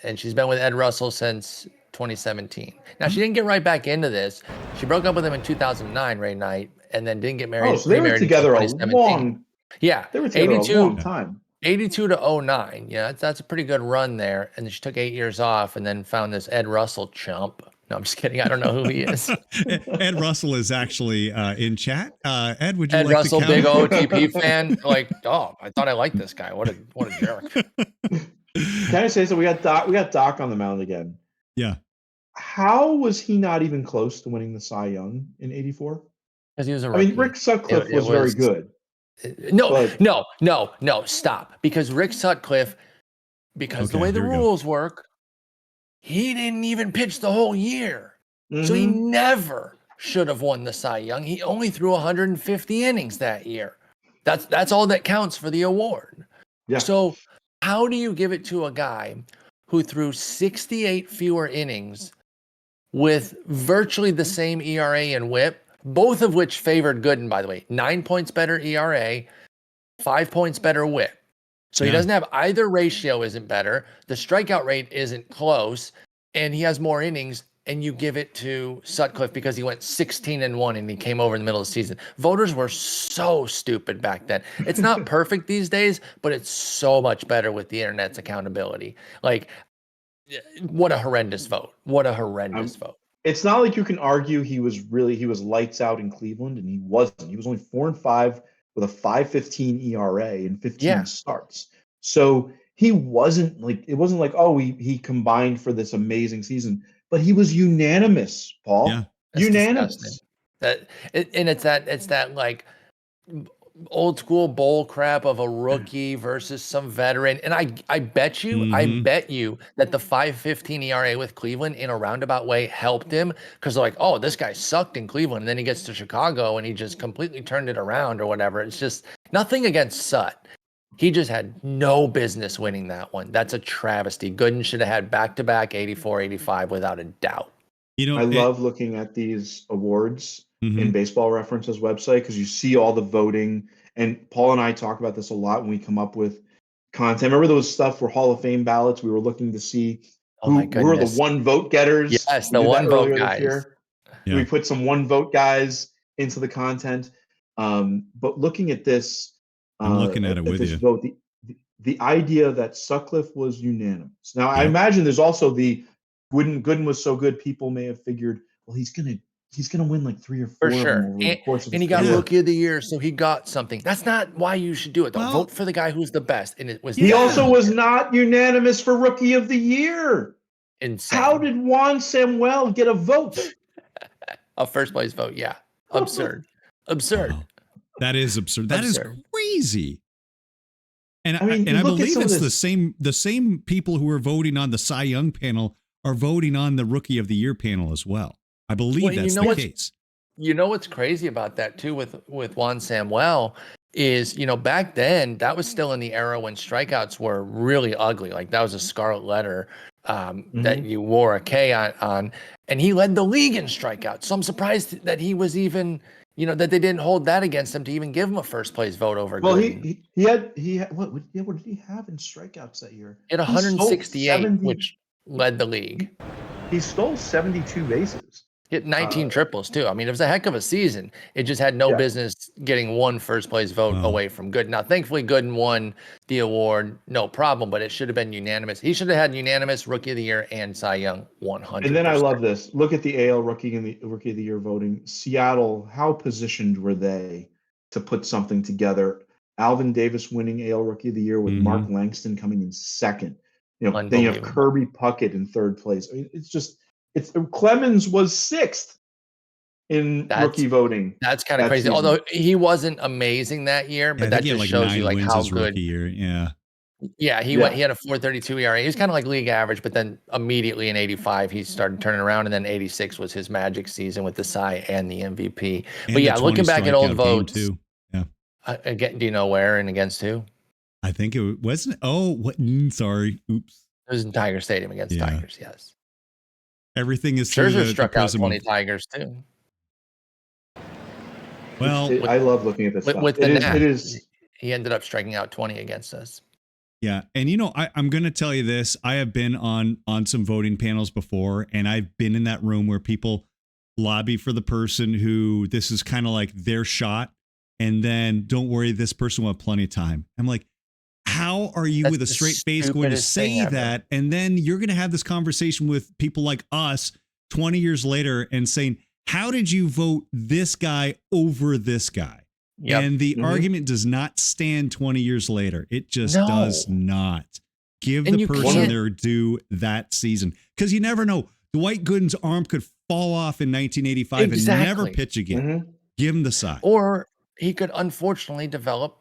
and she's been with Ed Russell since 2017. Now she didn't get right back into this. She broke up with him in 2009, Ray Knight, and then didn't get married. so they were remarried together until a 2017. long. Yeah, They were together 82, a long time. 82 to 09. Yeah, that's a pretty good run there. And then she took 8 years off, and then found this Ed Russell chump. No, I'm just kidding. I don't know who he is. Ed Russell is actually in chat. Ed, would you Ed like Russell, to big comment? OOTP fan. Like, oh, I thought I liked this guy. What a jerk. Can I say so? We got Doc on the mound again. Yeah. How was he not even close to winning the Cy Young in '84? Because he was a I rookie. mean, Rick Sutcliffe It was very was- good. No, But- no, stop. Because Rick Sutcliffe, because the Okay, way the here we go. rules work, he didn't even pitch the whole year. So he Mhm. never should have won the Cy Young. He only threw 150 innings that year. That's all that counts for the award. Yeah. So how do you give it to a guy who threw 68 fewer innings with virtually the same ERA and WHIP, both of which favored Gooden, by the way? 9 points better ERA, 5 points better WHIP. So he Yeah. doesn't have either ratio isn't better. The strikeout rate isn't close, and he has more innings and you give it to Sutcliffe because he went 16-1 and he came over in the middle of the season. Voters were so stupid back then. It's not perfect these days, but it's so much better with the internet's accountability. Like, what a horrendous vote. What a horrendous vote. It's not like you can argue he was lights out in Cleveland, and he wasn't. He was only 4-5 with a 5.15 ERA and 15 starts. So he wasn't like, it wasn't like, oh, he combined for this amazing season, but he was unanimous, Paul. Yeah. Unanimous. It's that like old school bull crap of a rookie versus some veteran. And I bet you that the 5.15 ERA with Cleveland in a roundabout way helped him, because they're like, oh, this guy sucked in Cleveland, and then he gets to Chicago and he just completely turned it around or whatever. It's just nothing against Sut. He just had no business winning that one. That's a travesty. Gooden should have had back-to-back 84, 85 without a doubt. I love looking at these awards in Baseball Reference's website, because you see all the voting. And Paul and I talk about this a lot when we come up with content. Remember those stuff for Hall of Fame ballots? We were looking to see who were the one vote getters. Yes, the one vote guys. Yeah. We put some one vote guys into the content. But looking at this, I'm looking at it with you. Vote, the idea that Sutcliffe was unanimous. Now, I imagine there's also the Gooden was so good, people may have figured, well, he's gonna win like 3 or 4 for sure. of them over the course of and he got Rookie of the Year, so he got something. That's not why you should do it. Don't vote for the guy who's the best. And it was he also was not unanimous for Rookie of the Year. Insane. How did Juan Samuel get a vote? A first place vote, yeah. Absurd. Absurd. Wow. That is absurd. That is crazy. And I mean, I believe it's the same people who are voting on the Cy Young panel are voting on the Rookie of the Year panel as well. I believe that's the case. You know what's crazy about that too with Juan Samuel is, back then that was still in the era when strikeouts were really ugly. Like that was a scarlet letter that you wore a K on, and he led the league in strikeouts. So I'm surprised that he was even, that they didn't hold that against him to even give him a first place vote over. Well, Gooden. he had what did he have in strikeouts that year? He had 168, which led the league. He stole 72 bases. He hit 19 triples too. I mean, it was a heck of a season. It just had no business getting one first place vote away from Gooden. Now, thankfully, Gooden won the award, no problem, but it should have been unanimous. He should have had unanimous Rookie of the Year and Cy Young 100%. And then I love this. Look at the AL Rookie and the Rookie of the Year voting. Seattle, how positioned were they to put something together? Alvin Davis winning AL Rookie of the Year with Mark Langston coming in second. Then you have Kirby Puckett in third place. I mean, Clemens was 6th in rookie voting. That's kind of crazy. Season. Although he wasn't amazing that year, but that just shows you like how good. Year. Yeah, he had a 4.32 ERA. He was kind of like league average, but then immediately in 85 he started turning around, and then 86 was his magic season with the Cy and the MVP. But yeah, looking back at old votes, too. Yeah. Again, do you know where and against who? I think it wasn't. Oh, what? Sorry. Oops. It was in Tiger Stadium against Tigers. Yes. Everything is Scherzer struck out 20 Tigers too. Well, I love looking at this stuff. With he ended up striking out 20 against us. Yeah, and I'm going to tell you this. I have been on some voting panels before, and I've been in that room where people lobby for the person who this is kind of like their shot, and then don't worry, this person will have plenty of time. I'm like, how are you with a straight face going to say that? And then you're going to have this conversation with people like us 20 years later and saying, how did you vote this guy over this guy? Yep. And the argument does not stand 20 years later. It just does not. Give the person their due that season. Because you never know. Dwight Gooden's arm could fall off in 1985 and never pitch again. Give him the side. Or he could unfortunately develop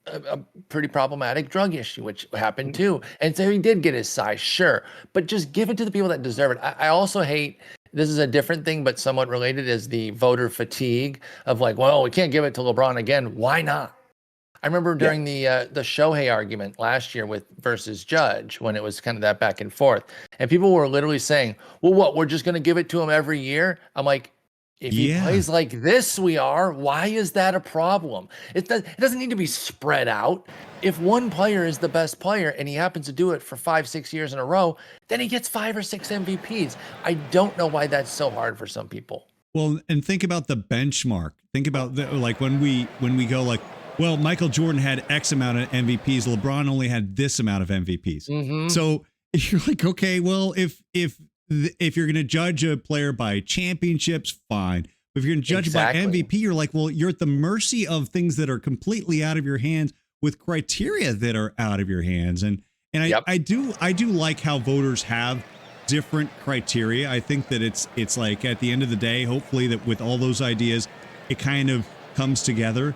a pretty problematic drug issue, which happened too. And so he did get his size, sure. But just give it to the people that deserve it. I also hate, this is a different thing, but somewhat related, is the voter fatigue of like, well, we can't give it to LeBron again. Why not? I remember during the Shohei argument last year versus Judge, when it was kind of that back and forth, and people were literally saying, well, what, we're just going to give it to him every year? I'm like, If he plays like this, why is that a problem? It doesn't need to be spread out. If one player is the best player and he happens to do it for 5-6 years in a row, then he gets 5 or 6 MVPs. I don't know why that's so hard for some people. Well, and think about the benchmark. Think about like when we go like, well, Michael Jordan had X amount of MVPs. LeBron only had this amount of MVPs. Mm-hmm. So you're like, okay, well, if you're going to judge a player by championships, fine. But if you're going to judge it by MVP, you're like, well, you're at the mercy of things that are completely out of your hands with criteria that are out of your hands. And I do like how voters have different criteria. I think that it's like at the end of the day, hopefully that with all those ideas, it kind of comes together.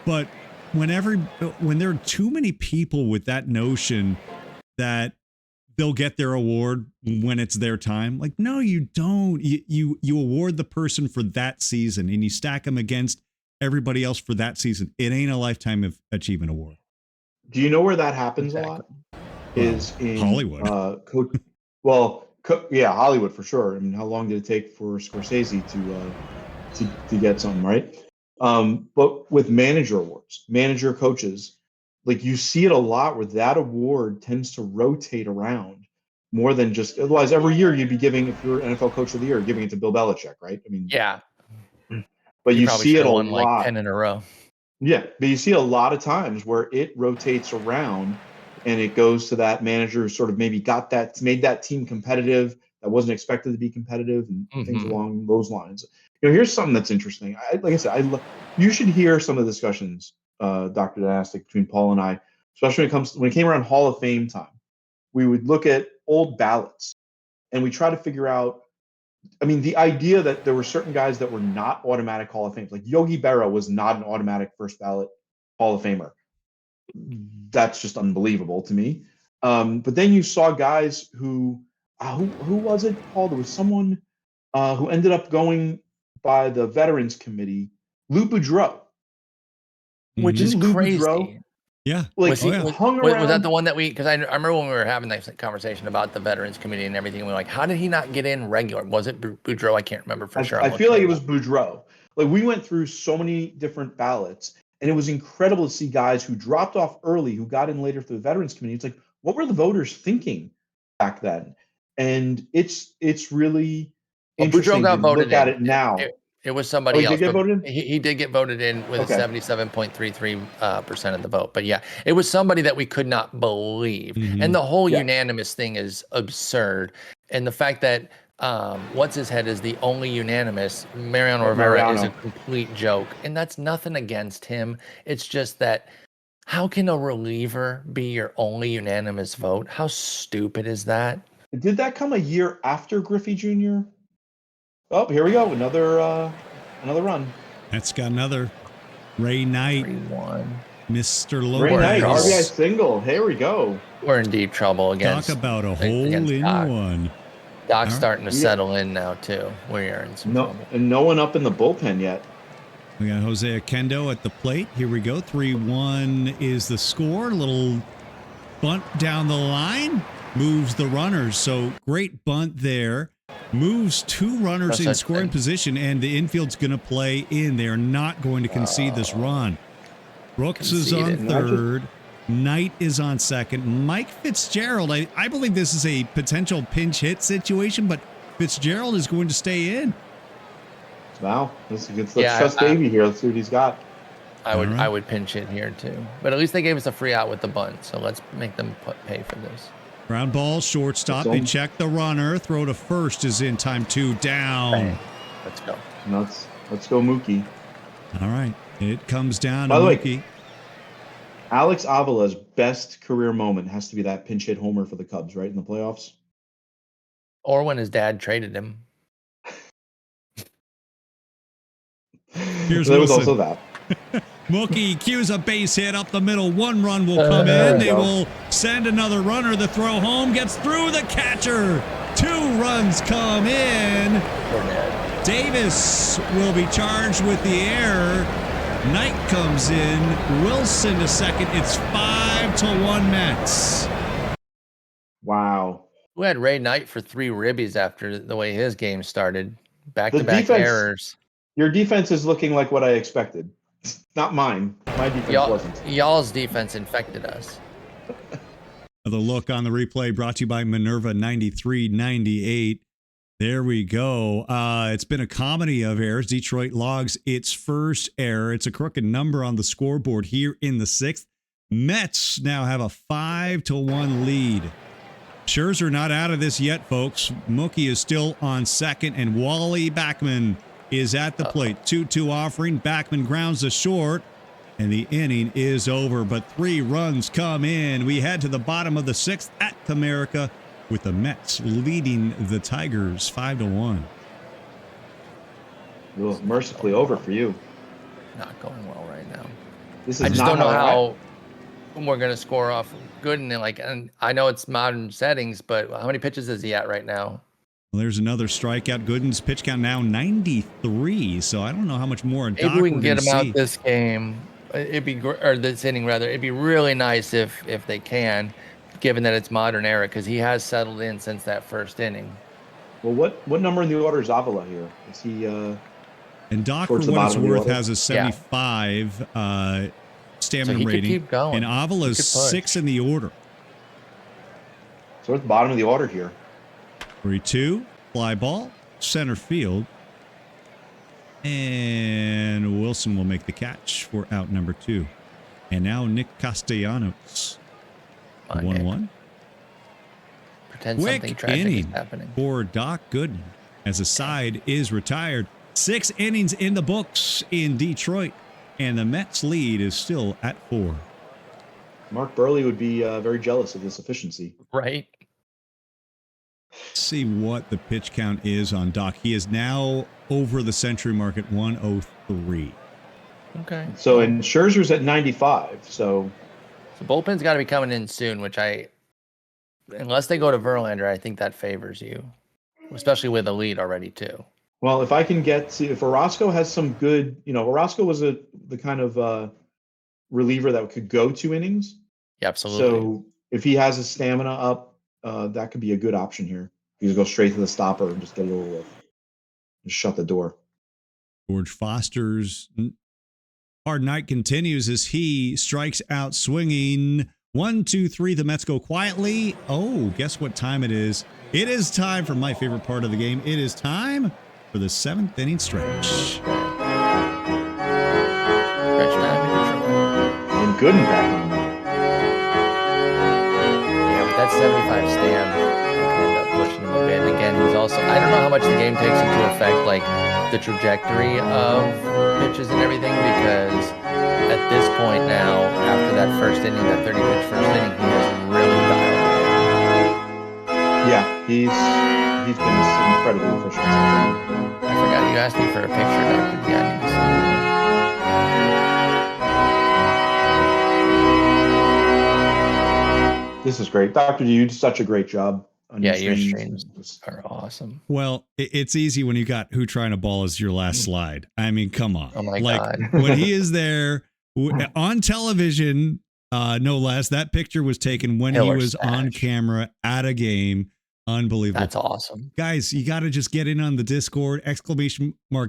But when there are too many people with that notion that they'll get their award when it's their time. Like, no, you don't. You award the person for that season and you stack them against everybody else for that season. It ain't a lifetime achievement award. Do you know where that happens a lot? Is in Hollywood. Hollywood for sure. I mean, how long did it take for Scorsese to get something, right? But with manager awards, manager coaches, like you see it a lot where that award tends to rotate around more than just, otherwise every year you'd be giving, if you're NFL coach of the year, giving it to Bill Belichick, right? I mean, yeah, but you see it a lot. Like 10 in a row. Yeah, but you see a lot of times where it rotates around and it goes to that manager who sort of maybe made that team competitive, that wasn't expected to be competitive, and things along those lines. Here's something that's interesting. Like I said, you should hear some of the discussions, Dr. Dynastic, between Paul and I, especially when it came around Hall of Fame time. We would look at old ballots and we try to figure out, I mean, the idea that there were certain guys that were not automatic Hall of Fame, like Yogi Berra was not an automatic first ballot Hall of Famer. That's just unbelievable to me. But then you saw guys who was it, Paul? There was someone who ended up going by the Veterans Committee, Lou Boudreau. Which is crazy. Boudreau, yeah. Like was that the one that because I remember when we were having that conversation about the Veterans Committee and everything, we were like, how did he not get in regular? Was it Boudreau? I can't remember for sure. I feel like it was Boudreau. Like we went through so many different ballots, and it was incredible to see guys who dropped off early, who got in later for the Veterans Committee. It's like, what were the voters thinking back then? And it's really interesting to look at it now. It was somebody else. Did get voted in? He did get voted in with 77.33% of the vote. But yeah, it was somebody that we could not believe. And the whole unanimous thing is absurd. And the fact that what's his head is the only unanimous, Mariano Rivera, is a complete joke. And that's nothing against him. It's just that how can a reliever be your only unanimous vote? How stupid is that? Did that come a year after Griffey Jr.? Oh, here we go. Another run. That's got another. Ray Knight. 3-1. Mr. Lopez. Ray Knight, RBI single. Here we go. We're in deep trouble again. Talk about a hole-in-one. Doc's starting to settle in now, too. We're in some trouble. And no one up in the bullpen yet. We got Jose Akendo at the plate. Here we go. 3-1 is the score. Little bunt down the line. Moves the runners. So great bunt there. Moves 2 runners in scoring position, and the infield's going to play in. They are not going to concede this run. Brooks is on third. Knight is on second. Mike Fitzgerald, I believe this is a potential pinch hit situation, but Fitzgerald is going to stay in. Wow. Let's trust Davey here. Let's see what he's got. I would pinch hit here, too. But at least they gave us a free out with the bunt, so let's make them pay for this. Ground ball, shortstop. They check the runner. Throw to first is in. Time 2 down. Bang. Let's go. Let's go Mookie. All right. It comes down to Mookie. Alex Avila's best career moment has to be that pinch hit homer for the Cubs, right, in the playoffs? Or when his dad traded him. There was also that. Mookie cues a base hit up the middle. 1 run will come in. They will send another runner. The throw home gets through the catcher. 2 runs come in. Davis will be charged with the error. Knight comes in. Wilson to second. It's 5-1 Mets. Wow. We had Ray Knight for 3 ribbies after the way his game started. Back-to-back errors. Your defense is looking like what I expected. Not mine. My defense wasn't. Y'all's defense infected us. The look on the replay brought to you by Minerva 9398. There we go. It's been a comedy of errors. Detroit logs its first error. It's a crooked number on the scoreboard here in the 6th. Mets now have a 5-1 lead. Scherzer not out of this yet, folks. Mookie is still on second, and Wally Backman is at the plate. 2-2 offering. Backman grounds the short, and the inning is over. But 3 runs come in. We head to the bottom of the 6th at Comerica, with the Mets leading the Tigers 5-1. Mercifully over for you. Not going well right now. This is I just not don't know how I- we're going to score off Gooden. And I know it's modern settings, but how many pitches is he at right now? Well, there's another strikeout. Gooden's pitch count now 93, so I don't know how much more. Maybe we can get him out this game. It'd be or this inning rather. It'd be really nice if they can, given that it's modern era, because he has settled in since that first inning. Well, what number in the order is Avila here? Is he? And Doc, for what it's worth, has a 75 stamina so rating. Keep going. And Avila's 6 in the order. So we're at the bottom of the order here. 3-2, fly ball, center field. And Wilson will make the catch for out number 2. And now Nick Castellanos. 1-1. Pretend Quick something tragic inning is happening. for Doc Gooden as a side is retired. 6 innings in the books in Detroit, and the Mets lead is still at 4. Mark Burley would be very jealous of this efficiency. Right. Let's see what the pitch count is on Doc. He is now over the century mark at 103. Okay. So, and Scherzer's at 95. So bullpen's got to be coming in soon, which unless they go to Verlander, I think that favors you, especially with a lead already too. well, if I can get to, if Orozco has some good, Orozco was the kind of reliever that could go 2 innings. Yeah, absolutely. So if he has his stamina up, that could be a good option here. You just go straight to the stopper and just get it over with. Just shut the door. George Foster's hard night continues as he strikes out swinging. 1, 2, 3. The Mets go quietly. Oh, guess what time it is? It is time for my favorite part of the game. It is time for the 7th inning stretch. Stretch time. And Gooden back on. Yeah, with that 75 stamp, I could end up pushing him a bit. And again, he's also, I don't know how much the game takes into effect, like the trajectory of pitches and everything, because at this point now, after that first inning, that 30 pitch first inning, he has really dialed it. Yeah, he's been incredibly efficient. I forgot you asked me for a picture, Dr. D. I need to see. This is great. Dr. D, you did such a great job. On Yeah, your streams are awesome. Well, it's easy when you got who trying to ball as your last slide. I mean, come on. Oh my God. When he is there on television, no less, that picture was taken when he was on camera at a game. Unbelievable. That's awesome. Guys, you got to just get in on the Discord,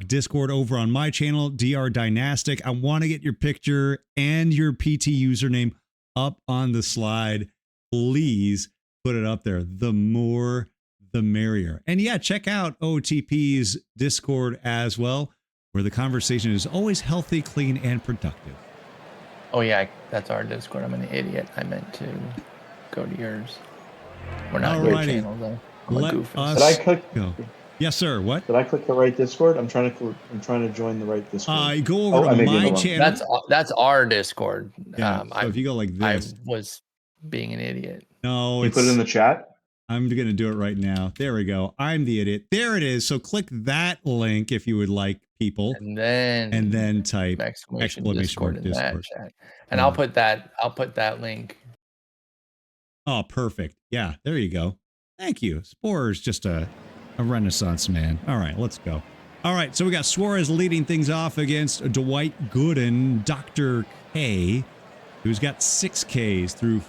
!Discord over on my channel, DR Dynastic. I want to get your picture and your PT username up on the slide. Please put it up there. The more, the merrier. And yeah, check out OOTP's Discord as well, where the conversation is always healthy, clean, and productive. Oh yeah, that's our Discord. I'm an idiot. I meant to go to yours. We're not good channel though. I'm a goofus. Did I click? Go. Yes, sir. What? Did I click the right Discord? I'm trying to join the right Discord. Go over to my channel. That's our Discord. Yeah, so if you go like this, I was being an idiot. No, you put it in the chat. I'm going to do it right now. There we go. I'm the idiot. There it is. So click that link if you would like, people, and then type exclamation Discord in that chat. And I'll put that link. Oh, perfect. Yeah, there you go. Thank you. Spore is just a renaissance man. All right, let's go. All right, so we got Suarez leading things off against Dwight Gooden, Dr. K, who's got 6 Ks through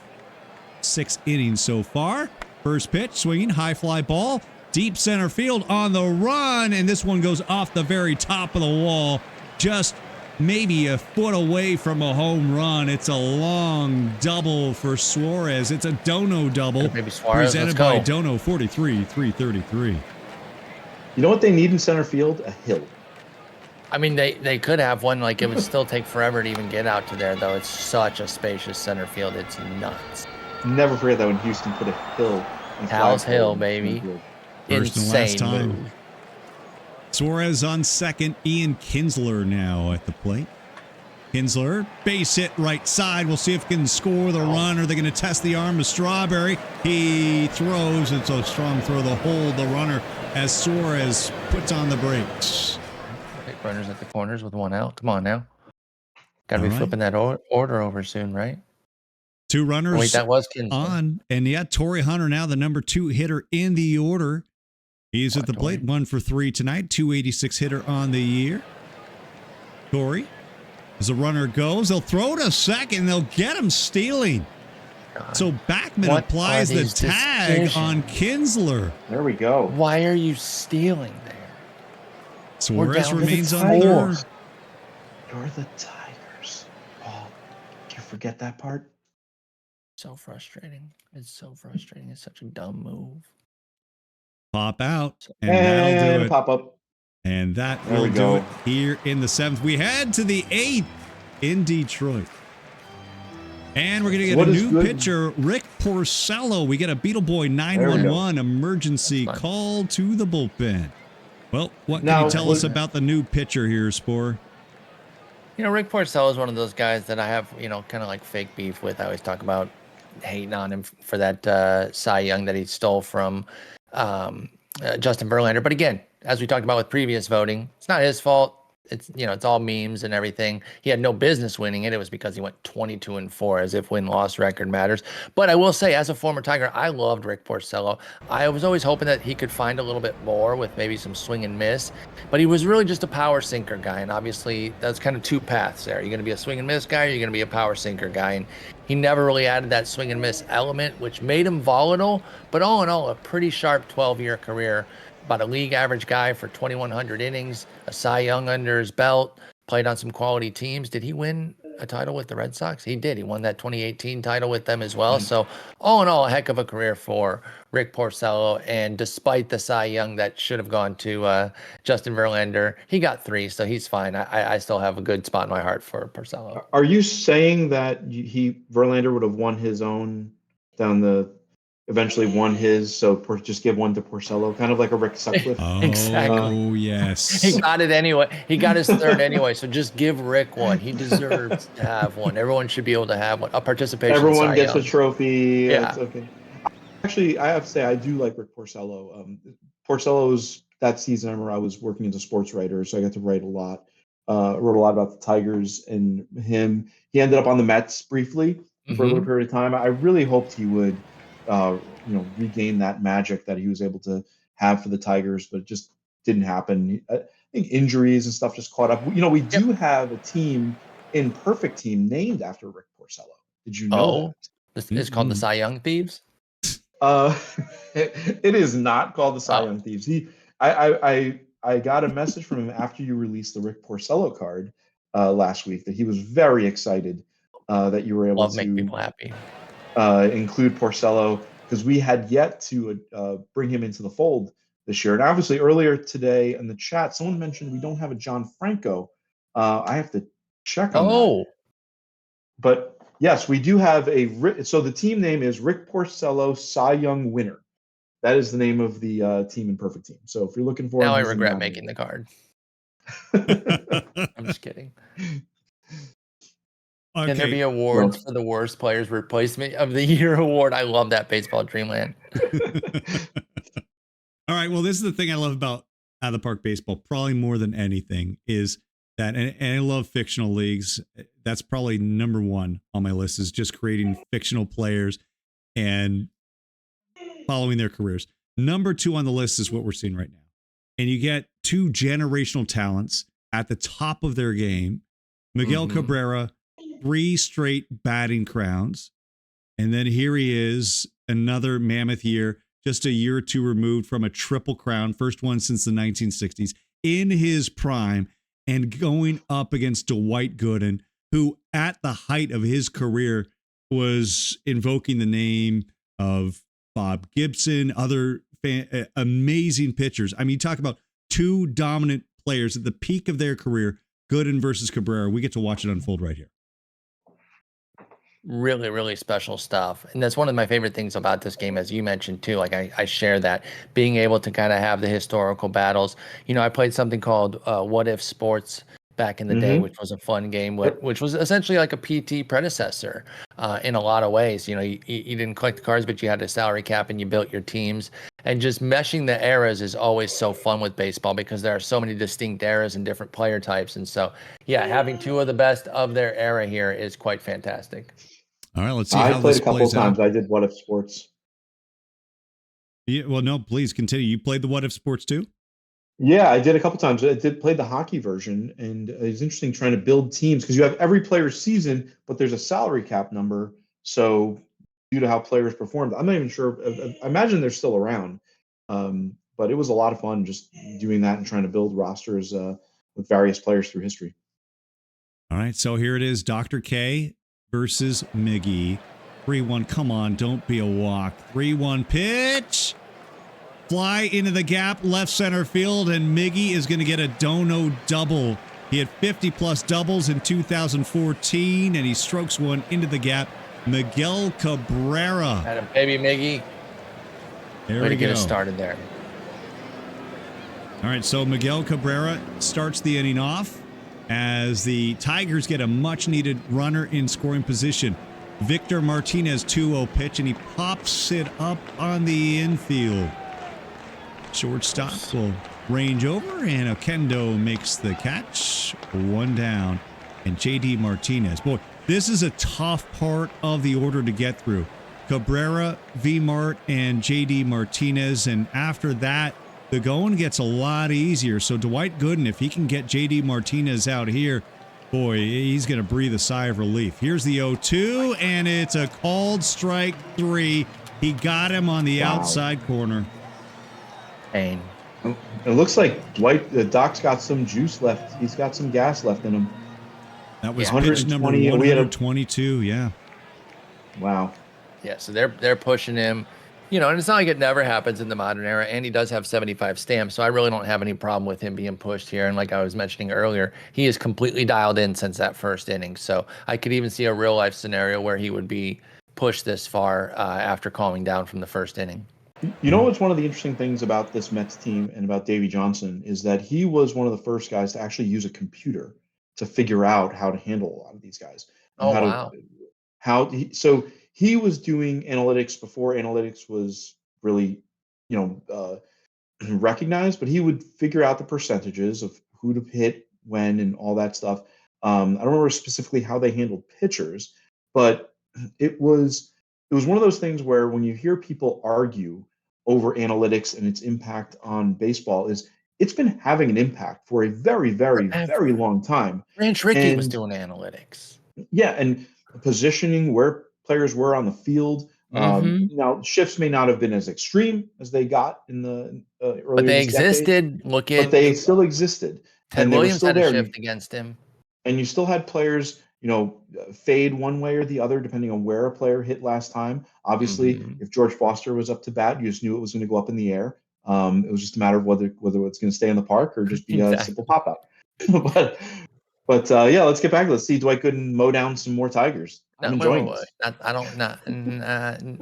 6 innings so far. First pitch, swinging, high fly ball. deep center field on the run, and this one goes off the very top of the wall, just maybe a foot away from a home run. It's a long double for Suarez. It's a Dono double. Maybe Suarez. Presented by Dono 43, 333. You know what they need in center field? A hill. I mean, they could have one. Like, it would still take forever to even get out to there, though. It's such a spacious center field. It's nuts. Never forget that when Houston put a hill. Hal's Hill, baby. First and last Insane time. move. Suarez on second. Ian Kinsler now at the plate. Kinsler, base hit right side. We'll see if he can score the run. Are they going to test the arm of Strawberry? He throws. It's a strong throw to hold the runner as Suarez puts on the brakes. Take runners at the corners with one out. Come on now. Got to be All right. flipping that order over soon, right? Two runners Wait, that was Kinsler. on. And yeah, Torrey Hunter now the number 2 hitter in the order. He's at the plate, 1 for 3 tonight, 286 hitter on the year. Torrey, as the runner goes, they'll throw to second. They'll get him stealing. God. So Backman What applies are the these tag decisions? on Kinsler. There we go. Why are you stealing there? Suarez down to remains the on Tigers. third. You're the Tigers. Oh, did you forget that part? So frustrating. It's so frustrating. It's such a dumb move. Pop out, and that'll do it. Pop up. And that There will we do go. it here in the 7th. We head to the 8th in Detroit. And we're going to get What a is new good? pitcher, Rick Porcello. We get a Beetle Boy we 911 emergency That's fine. call to the bullpen. Well, what can Now, you tell us about the new pitcher here, Spore? You know, Rick Porcello is one of those guys that I have, kind of like fake beef with. I always talk about hating on him for that Cy Young that he stole from Justin Verlander. But again, as we talked about with previous voting, it's not his fault. It's it's all memes and everything. He had no business winning it. It was because he went 22-4, as if win-loss record matters. But I will say, as a former Tiger, I loved Rick Porcello. I was always hoping that he could find a little bit more with maybe some swing and miss. But he was really just a power sinker guy, and obviously that's kind of two paths there. You're going to be a swing and miss guy, or you're going to be a power sinker guy, and he never really added that swing and miss element, which made him volatile. But all in all, a pretty sharp 12-year career. About a league average guy for 2,100 innings, a Cy Young under his belt, played on some quality teams. Did he win a title with the Red Sox? He did. He won that 2018 title with them as well. So all in all, a heck of a career for Rick Porcello. And despite the Cy Young that should have gone to Justin Verlander, he got 3, so he's fine. I still have a good spot in my heart for Porcello. Are you saying that Verlander would have won his own eventually won his, so just give one to Porcello, kind of like a Rick Sutcliffe? Oh, Exactly. yes. He got it anyway. He got his third anyway. So just give Rick one. He deserves to have one. Everyone should be able to have one. A participation. Everyone Cy gets a Young. trophy. Yeah. It's okay. Actually, I have to say I do like Rick Porcello. Porcello's that season. I remember I was working as a sports writer, so I got to write a lot. Wrote a lot about the Tigers and him. He ended up on the Mets briefly for a little period of time. I really hoped he would, regain that magic that he was able to have for the Tigers, but it just didn't happen. I think injuries and stuff just caught up. We do have a team in Perfect Team named after Rick Porcello. Did you know that? It's called the Cy Young Thieves. It is not called the Cy Oh. Young Thieves. I got a message from him after you released the Rick Porcello card last week that he was very excited that you were able Love make to people happy. include Porcello, because we had yet to bring him into the fold this year. And obviously earlier today in the chat, someone mentioned we don't have a John Franco. I have to check on that. Oh, But yes, we do have so the team name is Rick Porcello Cy Young winner. That is the name of the team in Perfect Team. So if you're looking for now him, I he's in regret that making the card. Okay. I'm just kidding. Can there be awards for the worst players replacement of the year award? I love that baseball dreamland. All right. Well, this is the thing I love about Out of the Park Baseball, probably more than anything, is that, and I love fictional leagues. That's probably number 1 on my list, is just creating fictional players and following their careers. Number 2 on the list is what we're seeing right now. And you get 2 generational talents at the top of their game. Miguel Cabrera, 3 straight batting crowns. And then here he is, another mammoth year. just a year or two removed from a triple crown, first one since the 1960s, in his prime, and going up against Dwight Gooden, who at the height of his career was invoking the name of Bob Gibson, other amazing pitchers. I mean, talk about two dominant players at the peak of their career, Gooden versus Cabrera. We get to watch it unfold right here. Really, really special stuff. And that's one of my favorite things about this game, as you mentioned too. Like I share that, being able to kind of have the historical battles. You know, I played something called What If Sports back in the day, which was a fun game, which was essentially like a PT predecessor in a lot of ways. You know, you didn't collect the cards, but you had a salary cap and you built your teams. And just meshing the eras is always so fun with baseball because there are so many distinct eras and different player types. And so, yeah, having two of the best of their era here is quite fantastic. All right, let's see I how played this a couple plays of times. out. I did What If Sports. Yeah, well, no, please continue. You played the What If Sports too? Yeah, I did a couple times. I did play the hockey version, and it's interesting trying to build teams because you have every player's season, but there's a salary cap number. So due to how players performed, I'm not even sure. I imagine they're still around, but it was a lot of fun just doing that and trying to build rosters with various players through history. All right, so here it is, Dr. K versus Miggy. 3-1, come on, don't be a walk. 3-1 pitch. Fly into the gap, left center field, and Miggy is going to get a dono double. He had 50-plus doubles in 2014, and he strokes one into the gap. Miguel Cabrera. Had a baby Miggy. There Way to we get go. us started there. All right, so Miguel Cabrera starts the inning off as the Tigers get a much-needed runner in scoring position. Victor Martinez 2-0 pitch, and he pops it up on the infield. Shortstop will range over, and Oquendo makes the catch. One down, and J.D. Martinez. Boy, this is a tough part of the order to get through. Cabrera, V-Mart, and J.D. Martinez, and after that, the going gets a lot easier. So Dwight Gooden, if he can get J.D. Martinez out here, boy, he's going to breathe a sigh of relief. Here's the 0-2, and it's a called strike 3. He got him on the outside corner. Pain. It looks like Doc's got some juice left. He's got some gas left in him. That was Yeah. pitch number 120, we had a- 122, yeah. Wow. Yeah, so they're pushing him, you know, and it's not like it never happens in the modern era. And he does have 75 stamps, so I really don't have any problem with him being pushed here. And like I was mentioning earlier, he is completely dialed in since that first inning. So I could even see a real life scenario where he would be pushed this far after calming down from the first inning. You know what's one of the interesting things about this Mets team and about Davey Johnson is that he was one of the first guys to actually use a computer to figure out how to handle a lot of these guys. Oh, wow. So he was doing analytics before analytics was really, recognized, but he would figure out the percentages of who to hit when and all that stuff. I don't remember specifically how they handled pitchers, but it was one of those things where when you hear people argue over analytics and its impact on baseball, it's been having an impact for a very, very, very long time. Ranch Rickey was And- doing analytics. Yeah, and positioning where players were on the field. Now, shifts may not have been as extreme as they got in the earlier. But they this decade, existed. Look at but they still existed. Ted and they were Williams still had a there. shift against him. And you still had players, fade one way or the other depending on where a player hit last time. Obviously, if George Foster was up to bat, you just knew it was going to go up in the air. It was just a matter of whether it's going to stay in the park or just be a simple pop out. but yeah, let's get back. Let's see Dwight Gooden mow down some more Tigers. I'm enjoying this.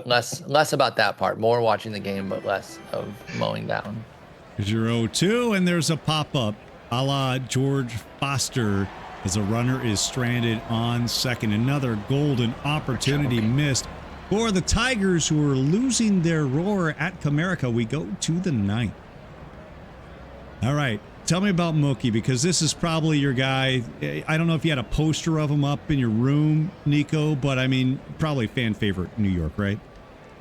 Less about that part. More watching the game, but less of mowing down. Here's your 0-2, and there's a pop-up a la George Foster as a runner is stranded on second. Another golden opportunity missed for the Tigers, who are losing their roar at Comerica. We go to the ninth. All right. Tell me about Mookie, because this is probably your guy. I don't know if you had a poster of him up in your room, Nico, but I mean, probably fan favorite in New York, right?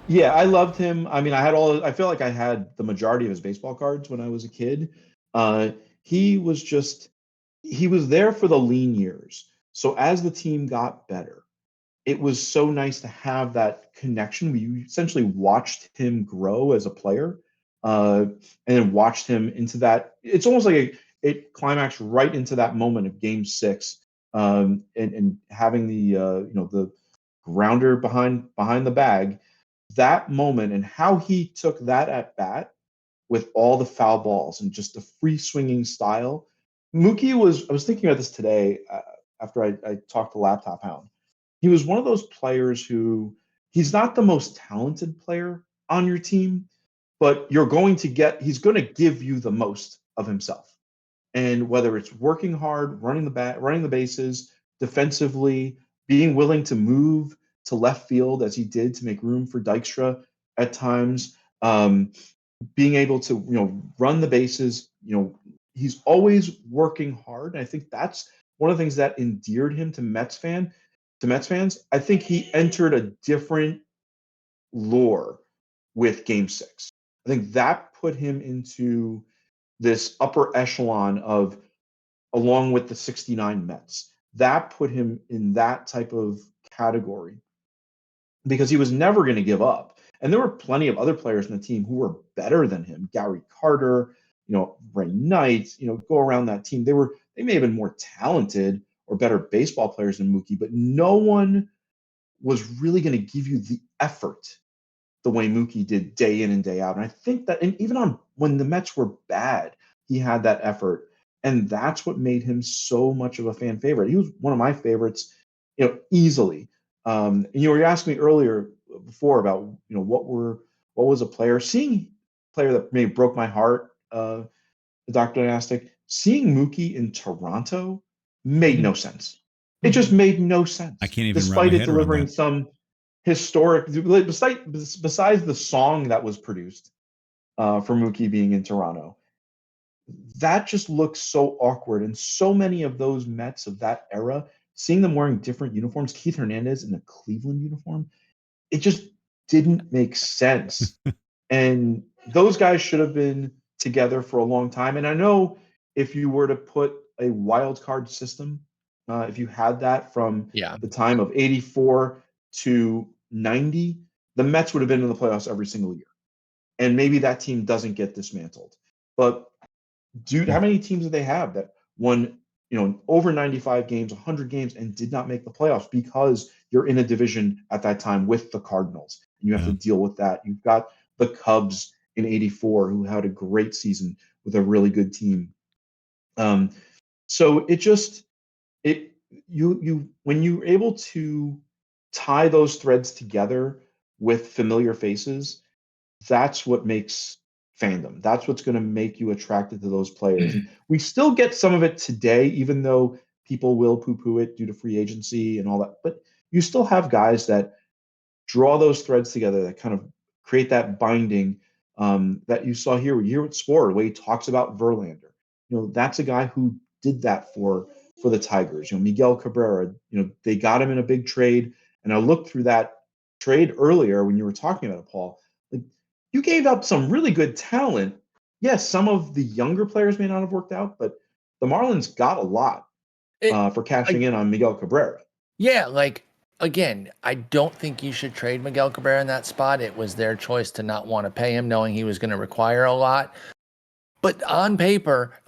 Yeah, I loved him. I mean, I feel like I had the majority of his baseball cards when I was a kid. He was there for the lean years. So as the team got better, it was so nice to have that connection. We essentially watched him grow as a player, and then watched him into that. It's almost like it climaxed right into that moment of Game 6, and having the the grounder behind the bag. That moment and how he took that at bat with all the foul balls and just the free swinging style. Mookie was. I was thinking about this today after I talked to Laptop Hound. He was one of those players who he's not the most talented player on your team, but he's going to give you the most of himself. And whether it's working hard, running the bases, defensively, being willing to move to left field as he did to make room for Dykstra at times, being able to run the bases, he's always working hard. And I think that's one of the things that endeared him to Mets fans. I think he entered a different lore with Game 6. I think that put him into this upper echelon of, along with the 69 Mets. That put him in that type of category because he was never going to give up. And there were plenty of other players in the team who were better than him. Gary Carter, Ray Knight, go around that team. They may have been more talented or better baseball players than Mookie, but no one was really going to give you the effort the way Mookie did day in and day out. And I think that, and even when the Mets were bad, he had that effort. And that's what made him so much of a fan favorite. He was one of my favorites, easily. And you were asking me earlier before about, what was a player, seeing a player that maybe broke my heart, Dr. Dynastic, seeing Mookie in Toronto made no sense. It just made no sense. I can't even despite wrap my it head around delivering that. some historic, besides the song that was produced for Mookie being in Toronto. That just looks so awkward. And so many of those Mets of that era, seeing them wearing different uniforms, Keith Hernandez in a Cleveland uniform, it just didn't make sense. And those guys should have been together for a long time. And I know if you were to put a wild card system, if you had that from the time of 84 to 90, the Mets would have been in the playoffs every single year. And maybe that team doesn't get dismantled. But dude, how many teams do they have that won, over 95 games, 100 games, and did not make the playoffs because you're in a division at that time with the Cardinals and you have to deal with that. You've got the Cubs in 84 who had a great season with a really good team. So when you're able to tie those threads together with familiar faces, that's what makes fandom. That's what's going to make you attracted to those players. And we still get some of it today, even though people will poo-poo it due to free agency and all that. But you still have guys that draw those threads together, that kind of create that binding that you saw here. You hear with Sporer, the way he talks about Verlander. That's a guy who did that for the Tigers. Miguel Cabrera, they got him in a big trade. And I looked through that trade earlier when you were talking about it, Paul. You gave up some really good talent. Yes, some of the younger players may not have worked out, but the Marlins got a lot for cashing in on Miguel Cabrera. Yeah, again, I don't think you should trade Miguel Cabrera in that spot. It was their choice to not want to pay him, knowing he was going to require a lot. But on paper,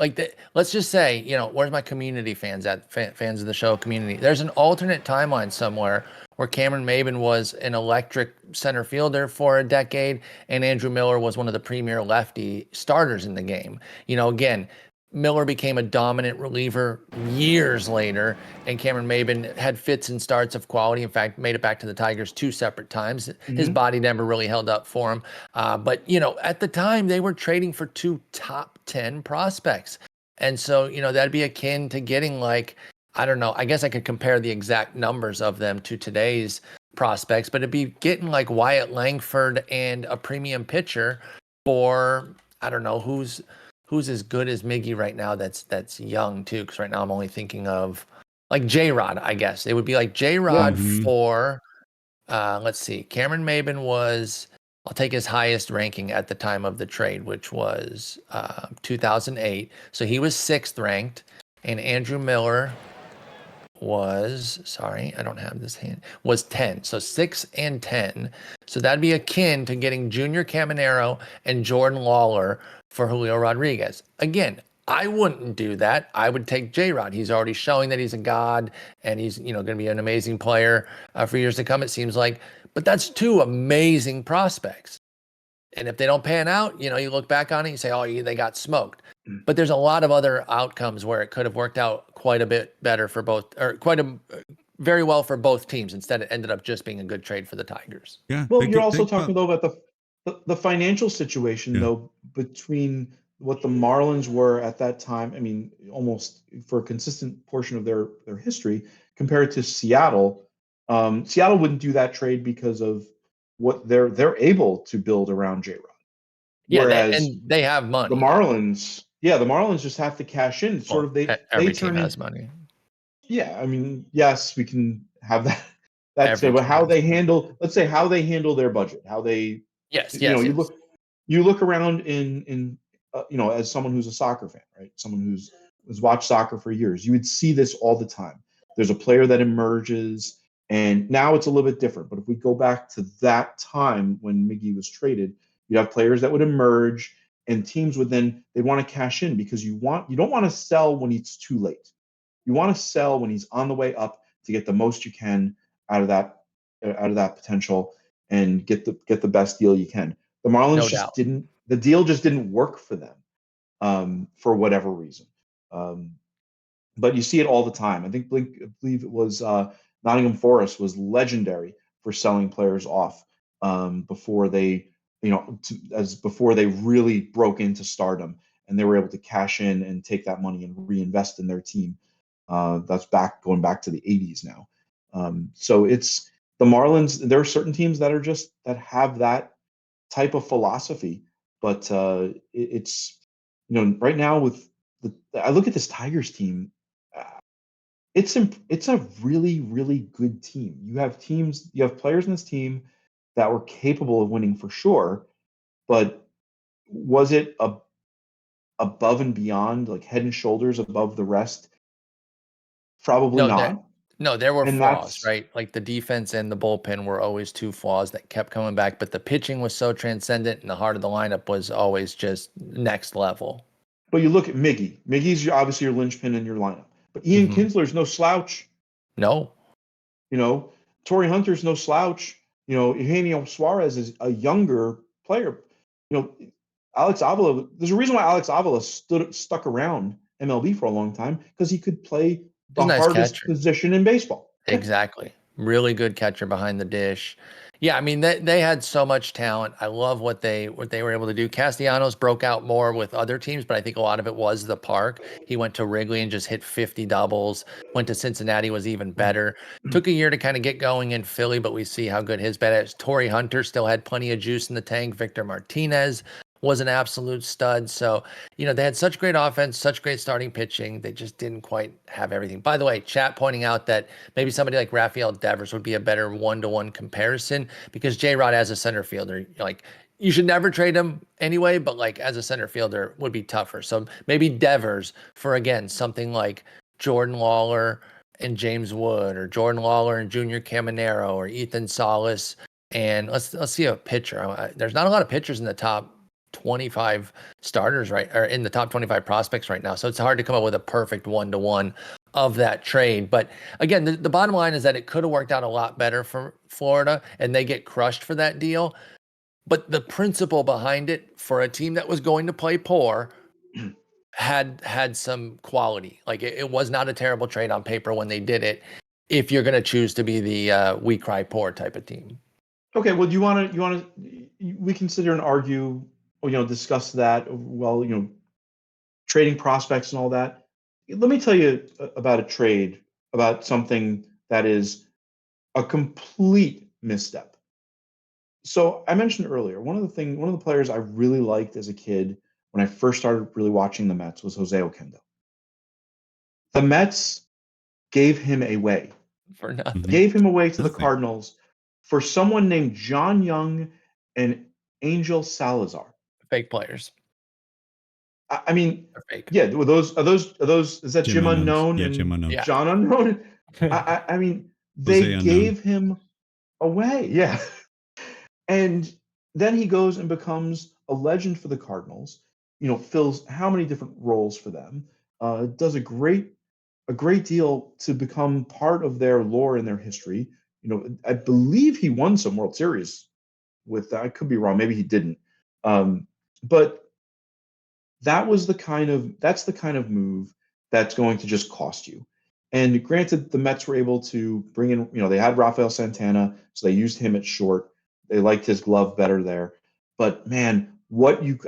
let's just say, where's my community fans at? Fans of the show community. There's an alternate timeline somewhere where Cameron Maybin was an electric center fielder for a decade, and Andrew Miller was one of the premier lefty starters in the game. Again, Miller became a dominant reliever years later, and Cameron Maybin had fits and starts of quality. In fact, made it back to the Tigers 2 separate times. Mm-hmm. His body never really held up for him. But, at the time, they were trading for 2 top 10 prospects. And so, that'd be akin to getting I don't know, I guess I could compare the exact numbers of them to today's prospects, but it'd be getting Wyatt Langford and a premium pitcher for, I don't know, who's as good as Miggy right now that's young too, because right now I'm only thinking of J-Rod, I guess. It would be J-Rod for, let's see, Cameron Maybin was, I'll take his highest ranking at the time of the trade, which was 2008. So he was 6th ranked, and Andrew Miller was, sorry, I don't have this hand, was 10. So 6 and 10. So that'd be akin to getting Junior Caminero and Jordan Lawler for Julio Rodriguez. Again, I wouldn't do that. I would take J-Rod. He's already showing that he's a god and he's, going to be an amazing player for years to come, it seems like. But that's 2 amazing prospects. And if they don't pan out, you look back on it and you say, oh, they got smoked. But there's a lot of other outcomes where it could have worked out quite a bit better for both, or very well for both teams. Instead, it ended up just being a good trade for the Tigers. Yeah. Well, you're also talking though about the financial situation though, between what the Marlins were at that time. I mean, almost for a consistent portion of their history compared to Seattle. Seattle wouldn't do that trade because of what they're able to build around J-Rod. Yeah, Whereas and they have money. the Marlins just have to cash in. Sort of every team has money. Yeah, I mean, yes, we can have that. That's but how they handle, let's say, how they handle their budget, how they, you look around in as someone who's a soccer fan, right? Someone who's watched soccer for years, you would see this all the time. There's a player that emerges, and now it's a little bit different. But if we go back to that time when Miggy was traded, you have players that would emerge, and teams would then they want to cash in because you don't want to sell when it's too late. You want to sell when he's on the way up to get the most you can out of that potential and get the best deal you can. The Marlins the deal just didn't work for them for whatever reason. But you see it all the time. I believe it was Nottingham Forest was legendary for selling players off before they before they really broke into stardom, and they were able to cash in and take that money and reinvest in their team. That's going back to the 80s now. So it's the Marlins. There are certain teams that have that type of philosophy, but it's right now I look at this Tigers team. It's a really, really good team. You have players in this team that were capable of winning for sure, but was it above and beyond, like head and shoulders above the rest? Probably not. No, there were flaws, right? Like the defense and the bullpen were always 2 flaws that kept coming back, but the pitching was so transcendent and the heart of the lineup was always just next level. But you look at Miggy. Miggy's obviously your linchpin in your lineup. But Ian Kinsler's no slouch. No. Torrey Hunter's no slouch. Eugenio Suarez is a younger player. Alex Avila, there's a reason why Alex Avila stuck around MLB for a long time, because he could play the hardest position in baseball. Exactly. Really good catcher behind the dish. Yeah, I mean, they had so much talent. I love what they were able to do. Castellanos broke out more with other teams, but I think a lot of it was the park. He went to Wrigley and just hit 50 doubles. Went to Cincinnati, was even better. Took a year to kind of get going in Philly, but we see how good his bat is. Torrey Hunter still had plenty of juice in the tank. Victor Martinez was an absolute stud. So, they had such great offense, such great starting pitching. They just didn't quite have everything. By the way, chat pointing out that maybe somebody like Rafael Devers would be a better 1-to-1 comparison, because J-Rod as a center fielder, you should never trade him anyway, but as a center fielder would be tougher. So maybe Devers for, again, something like Jordan Lawler and James Wood, or Jordan Lawler and Junior Caminero, or Ethan Salas. And let's see a pitcher. There's not a lot of pitchers in the top 25 starters, right, or in the top 25 prospects right now. So it's hard to come up with a perfect 1-to-1 of that trade. But again, the bottom line is that it could have worked out a lot better for Florida, and they get crushed for that deal. But the principle behind it, for a team that was going to play poor, had some quality. It was not a terrible trade on paper when they did it, if you're going to choose to be the we cry poor type of team. Okay, well, we can sit here and argue, discuss that, trading prospects and all that. Let me tell you about a trade, about something that is a complete misstep. So I mentioned earlier, one of the players I really liked as a kid when I first started really watching the Mets was Jose Oquendo. The Mets gave him away. For nothing. Gave him away to the Cardinals for someone named John Young and Angel Salazar. Fake players. I mean, yeah, are those is that Jim Unknown and Jim Unknown. John Unknown? I mean, Jose they Unknown. gave him away. Yeah. And then he goes and becomes a legend for the Cardinals, fills how many different roles for them, does a great deal to become part of their lore and their history. I believe he won some World Series with that. I could be wrong. Maybe he didn't. But that's the kind of move that's going to just cost you. And granted, the Mets were able to bring in, they had Rafael Santana, so they used him at short. They liked his glove better there. But man,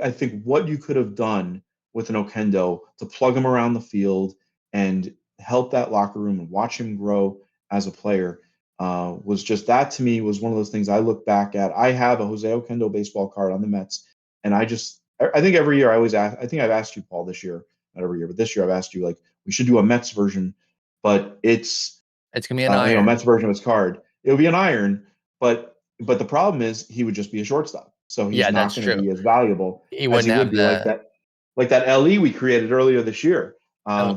I think what you could have done with an Okendo to plug him around the field and help that locker room and watch him grow as a player was just, that to me was one of those things I look back at. I have a Jose Okendo baseball card on the Mets, and I think every year I think I've asked you, Paul, this year, not every year, but this year I've asked you, like, we should do a Mets version, but it's gonna be an iron. Mets version of his card. It'll be an iron, but the problem is he would just be a shortstop, so he's not going to be as valuable He as wouldn't he would have be the. like that LE we created earlier this year. I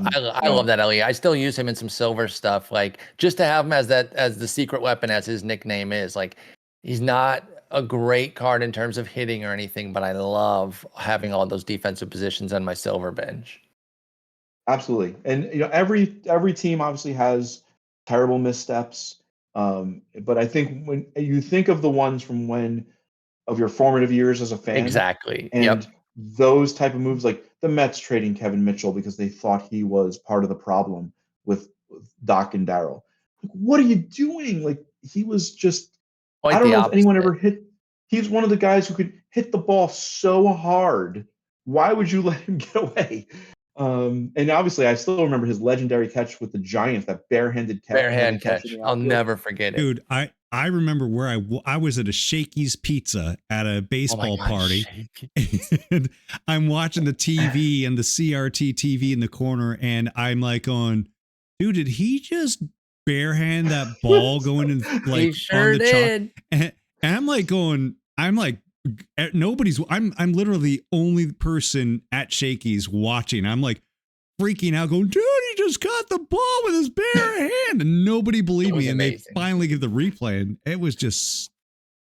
love that LE. I still use him in some silver stuff, like just to have him as the secret weapon, as his nickname is. Like, he's not a great card in terms of hitting or anything, but I love having all those defensive positions on my silver bench. Absolutely, and every team obviously has terrible missteps, but I think when you think of the ones from of your formative years as a fan, exactly, and those type of moves, like the Mets trading Kevin Mitchell because they thought he was part of the problem with Doc and Darryl. Like, what are you doing? Like, he was just, quite I don't the know if anyone opposite. ever hit. He's one of the guys who could hit the ball so hard. Why would you let him get away? And obviously, I still remember his legendary catch with the Giants, that barehanded Bare hand catch catch. in the I'll outfield. never forget it. Dude, I remember where I was at a Shakey's Pizza at a baseball party. And I'm watching the TV and the CRT TV in the corner, and I'm like going, dude, did he just barehand that ball going in, like, He sure on the did. chalk? And I'm like going, I'm literally the only person at Shakey's watching. I'm like freaking out, going, dude, he just caught the ball with his bare hand, and nobody believed me. And amazing. They finally give the replay, and it was just,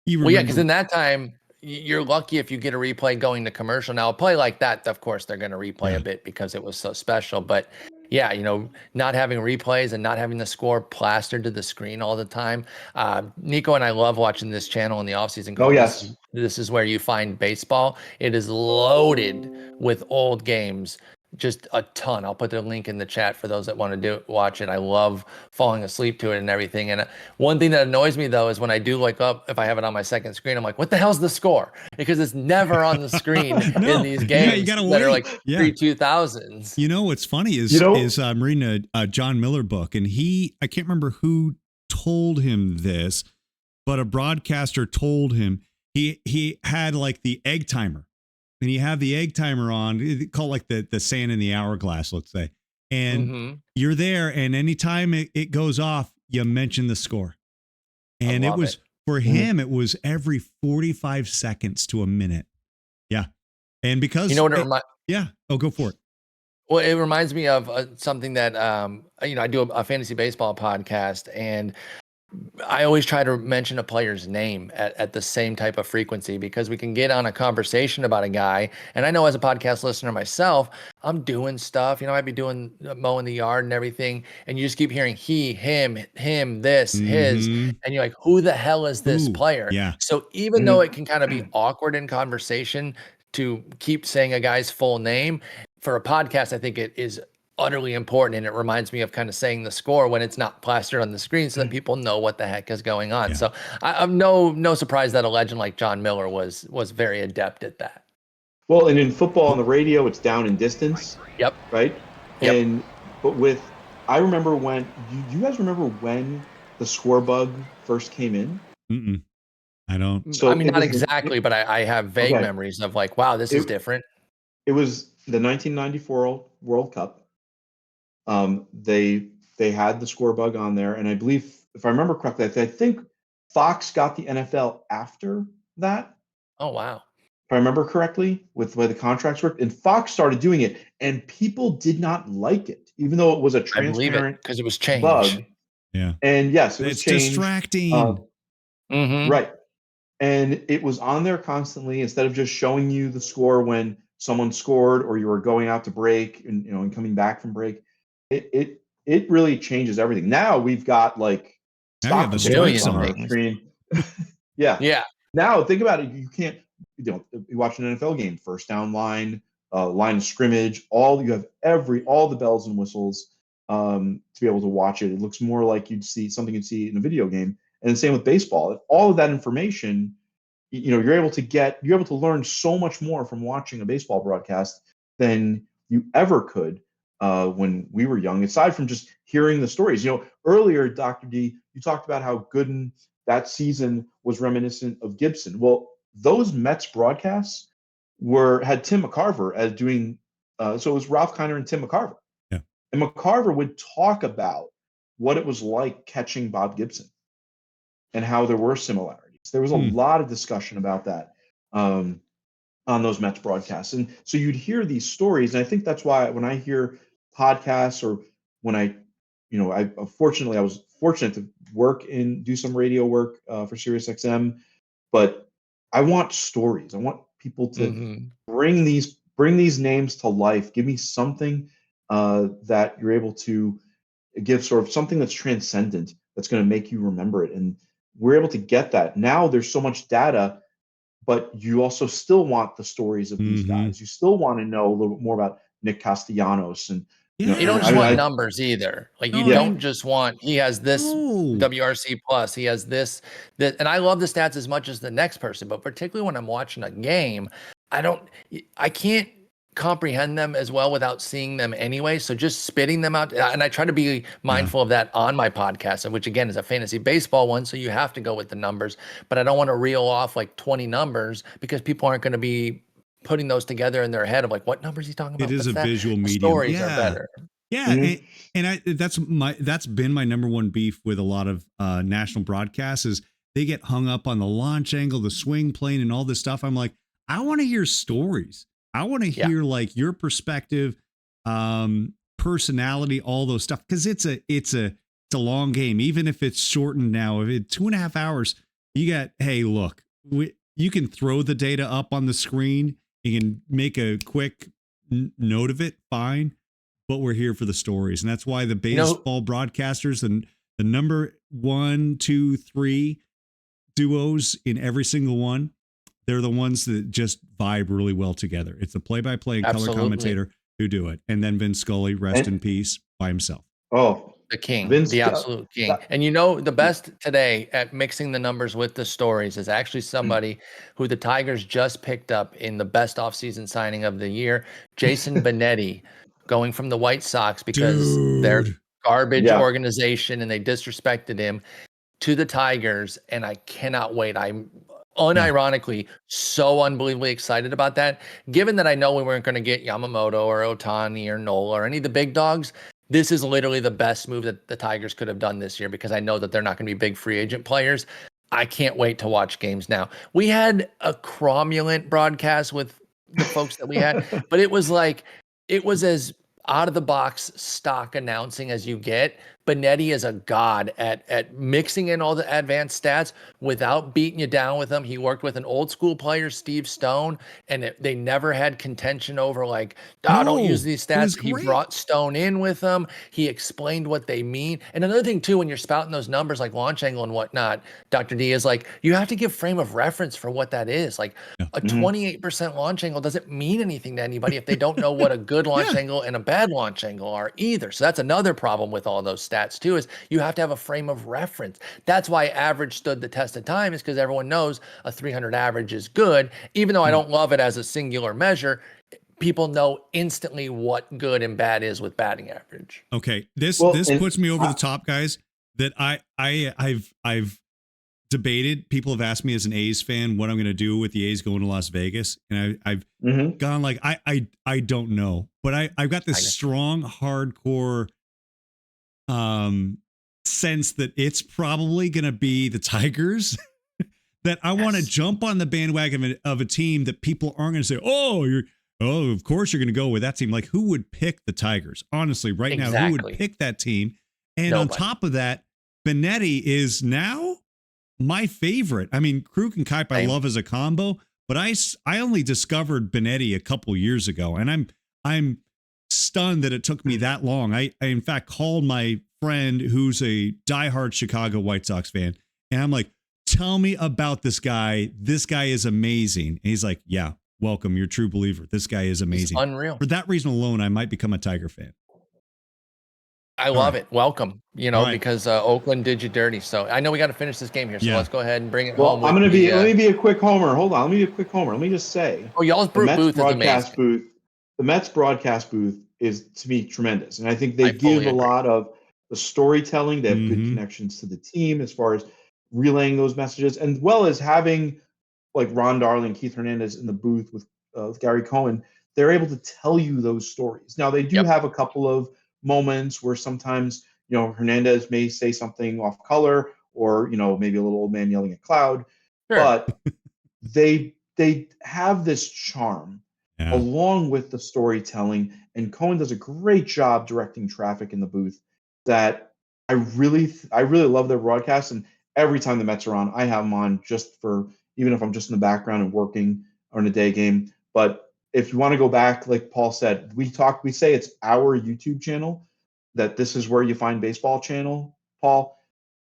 Well, yeah, because in that time, you're lucky if you get a replay going to commercial. Now, a play like that, of course, they're going to replay a bit because it was so special. But yeah, not having replays and not having the score plastered to the screen all the time. Nico and I love watching this channel in the offseason. Oh, yes. This is where you find baseball. It is loaded with old games. Just a ton. I'll put the link in the chat for those that want to watch it. I love falling asleep to it and everything. And one thing that annoys me, though, is when I do look up, if I have it on my second screen, I'm like, what the hell's the score? Because it's never on the screen in these games you gotta that wait. are like pre-2000s. You know what's funny is I'm reading a John Miller book, and I can't remember who told him this, but a broadcaster told him he had like the egg timer. And you have the egg timer on, called like the sand in the hourglass, let's say. And you're there, and anytime it goes off, you mention the score. And it was for him, it was every 45 seconds to a minute. Yeah. And because what it reminds. Yeah. Oh, go for it. Well, it reminds me of something that I do a fantasy baseball podcast, and I always try to mention a player's name at the same type of frequency, because we can get on a conversation about a guy. And I know, as a podcast listener myself, I'm doing stuff, I'd be doing mowing the yard and everything. And you just keep hearing he, him, this, his, and you're like, who the hell is this player? Yeah. So even though it can kind of be awkward in conversation to keep saying a guy's full name, for a podcast, I think it is utterly important, and it reminds me of kind of saying the score when it's not plastered on the screen, so that people know what the heck is going on. So I'm no surprise that a legend like John Miller was very adept at that. Well, and in football on the radio, it's down in distance. Yep. Right. Yep. I remember when you guys remember when the score bug first came in? I don't. So not exactly, but I have vague memories of like, wow, this is different. It was the 1994 World Cup. They had the score bug on there, and I believe, if I remember correctly, I think Fox got the NFL after that. Oh, wow. If I remember correctly, with the way the contracts worked, and Fox started doing it, and people did not like it, even though it was a transparent because it was changed bug. Yeah. And yes, it was It's changed. distracting. Right. And it was on there constantly instead of just showing you the score when someone scored or you were going out to break and and coming back from break. It really changes everything. Now we've got like Now you have stock the tickers strikes on on the it. screen. Yeah. Yeah. Now think about it. You can't, you watch an NFL game, first down line, line of scrimmage, you have all the bells and whistles to be able to watch it. It looks more like something you'd see in a video game. And the same with baseball. All of that information, you're able to learn so much more from watching a baseball broadcast than you ever could when we were young, aside from just hearing the stories. Earlier, Dr. D, you talked about how Gooden that season was reminiscent of Gibson. Well, those Mets broadcasts had Tim McCarver as doing, so it was Ralph Kiner and Tim McCarver. Yeah. And McCarver would talk about what it was like catching Bob Gibson and how there were similarities. There was a lot of discussion about that on those Mets broadcasts. And so you'd hear these stories. And I think that's why when I hear podcasts or when I was fortunate to do some radio work for SiriusXM, but I want stories. I want people to bring these names to life. Give me something that you're able to give, sort of something that's transcendent, that's going to make you remember it. And we're able to get that. Now there's so much data, but you also still want the stories of these guys. You still want to know a little bit more about Nick Castellanos. And you don't just want numbers either. Like you don't just want, he has this WRC plus, he has this, and I love the stats as much as the next person, but particularly when I'm watching a game, I can't comprehend them as well without seeing them anyway. So just spitting them out, and I try to be mindful of that on my podcast, which again is a fantasy baseball one, so you have to go with the numbers, but I don't want to reel off like 20 numbers because people aren't going to be putting those together in their head of like, what numbers he's talking about. It is a visual medium. Stories are better. Yeah. And that's been my number one beef with a lot of national broadcasts is they get hung up on the launch angle, the swing plane, and all this stuff. I'm like, I want to hear stories. I want to hear like your perspective, personality, all those stuff. Cause it's a long game. Even if it's shortened now, if it's 2.5 hours, hey, look, you can throw the data up on the screen. You can make a quick note of it. Fine. But we're here for the stories. And that's why the baseball broadcasters and the number 1, 2, 3 duos in every single one, they're the ones that just vibe really well together. It's the play-by-play and color commentator who do it. And then Vince Scully, rest in peace, by himself. Oh, the king, the absolute king. And the best today at mixing the numbers with the stories is actually somebody who the Tigers just picked up in the best offseason signing of the year, Jason Benetti, going from the White Sox because they're garbage organization and they disrespected him to the Tigers. And I cannot wait. I'm unironically so unbelievably excited about that. Given that I know we weren't going to get Yamamoto or Ohtani or Nola or any of the big dogs, this is literally the best move that the Tigers could have done this year because I know that they're not going to be big free agent players. I can't wait to watch games now. We had a cromulent broadcast with the folks that we had, but it was as out of the box stock announcing as you get. Benetti is a god at mixing in all the advanced stats without beating you down with them. He worked with an old school player, Steve Stone, and they never had contention over don't use these stats. He brought Stone in with them. He explained what they mean. And another thing too, when you're spouting those numbers like launch angle and whatnot, Dr. D, is you have to give frame of reference for what that is. A 28% launch angle doesn't mean anything to anybody if they don't know what a good launch angle and a bad launch angle are either. So that's another problem with all those stats too, is you have to have a frame of reference. That's why average stood the test of time, is because everyone knows a 300 average is good. Even though I don't love it as a singular measure, people know instantly what good and bad is with batting average. Okay. This puts me over the top, guys, that I've debated. People have asked me as an A's fan what I'm going to do with the A's going to Las Vegas. And I've gone I don't know, but I've got this strong, hardcore sense that it's probably going to be the Tigers. That I want to jump on the bandwagon of a team that people aren't going to say, of course you're going to go with that team. Like, who would pick the Tigers? Honestly, right now, who would pick that team? And on top of that, Benetti is now my favorite. I mean, Kruk and Kuip I love as a combo, but I only discovered Benetti a couple years ago, and I'm stunned that it took me that long. I in fact called my friend who's a diehard Chicago White Sox fan, and I'm like, tell me about this guy. This guy is amazing. And he's like, yeah, welcome. You're a true believer. This guy is amazing. He's unreal. For that reason alone, I might become a Tiger fan. I love it. Welcome, Right. because Oakland did you dirty. So I know we got to finish this game here. So let's go ahead and bring it home. Well, let me be a quick homer. Hold on. Let me be a quick homer. Let me just say. Oh, y'all's booth is amazing. The Mets broadcast booth is, to me, tremendous. And I think they give a lot of the storytelling. They have good connections to the team as far as relaying those messages, as well as having like Ron Darling, Keith Hernandez in the booth with Gary Cohen. They're able to tell you those stories. Now, they do have a couple of moments where sometimes, Hernandez may say something off color or, maybe a little old man yelling at cloud, but they have this charm along with the storytelling, and Cohen does a great job directing traffic in the booth that I really love their broadcast. And every time the Mets are on, I have them on just for, even if I'm just in the background and working on a day game. But if you want to go back, like Paul said, we say it's our YouTube channel, that this is where you find baseball channel, Paul.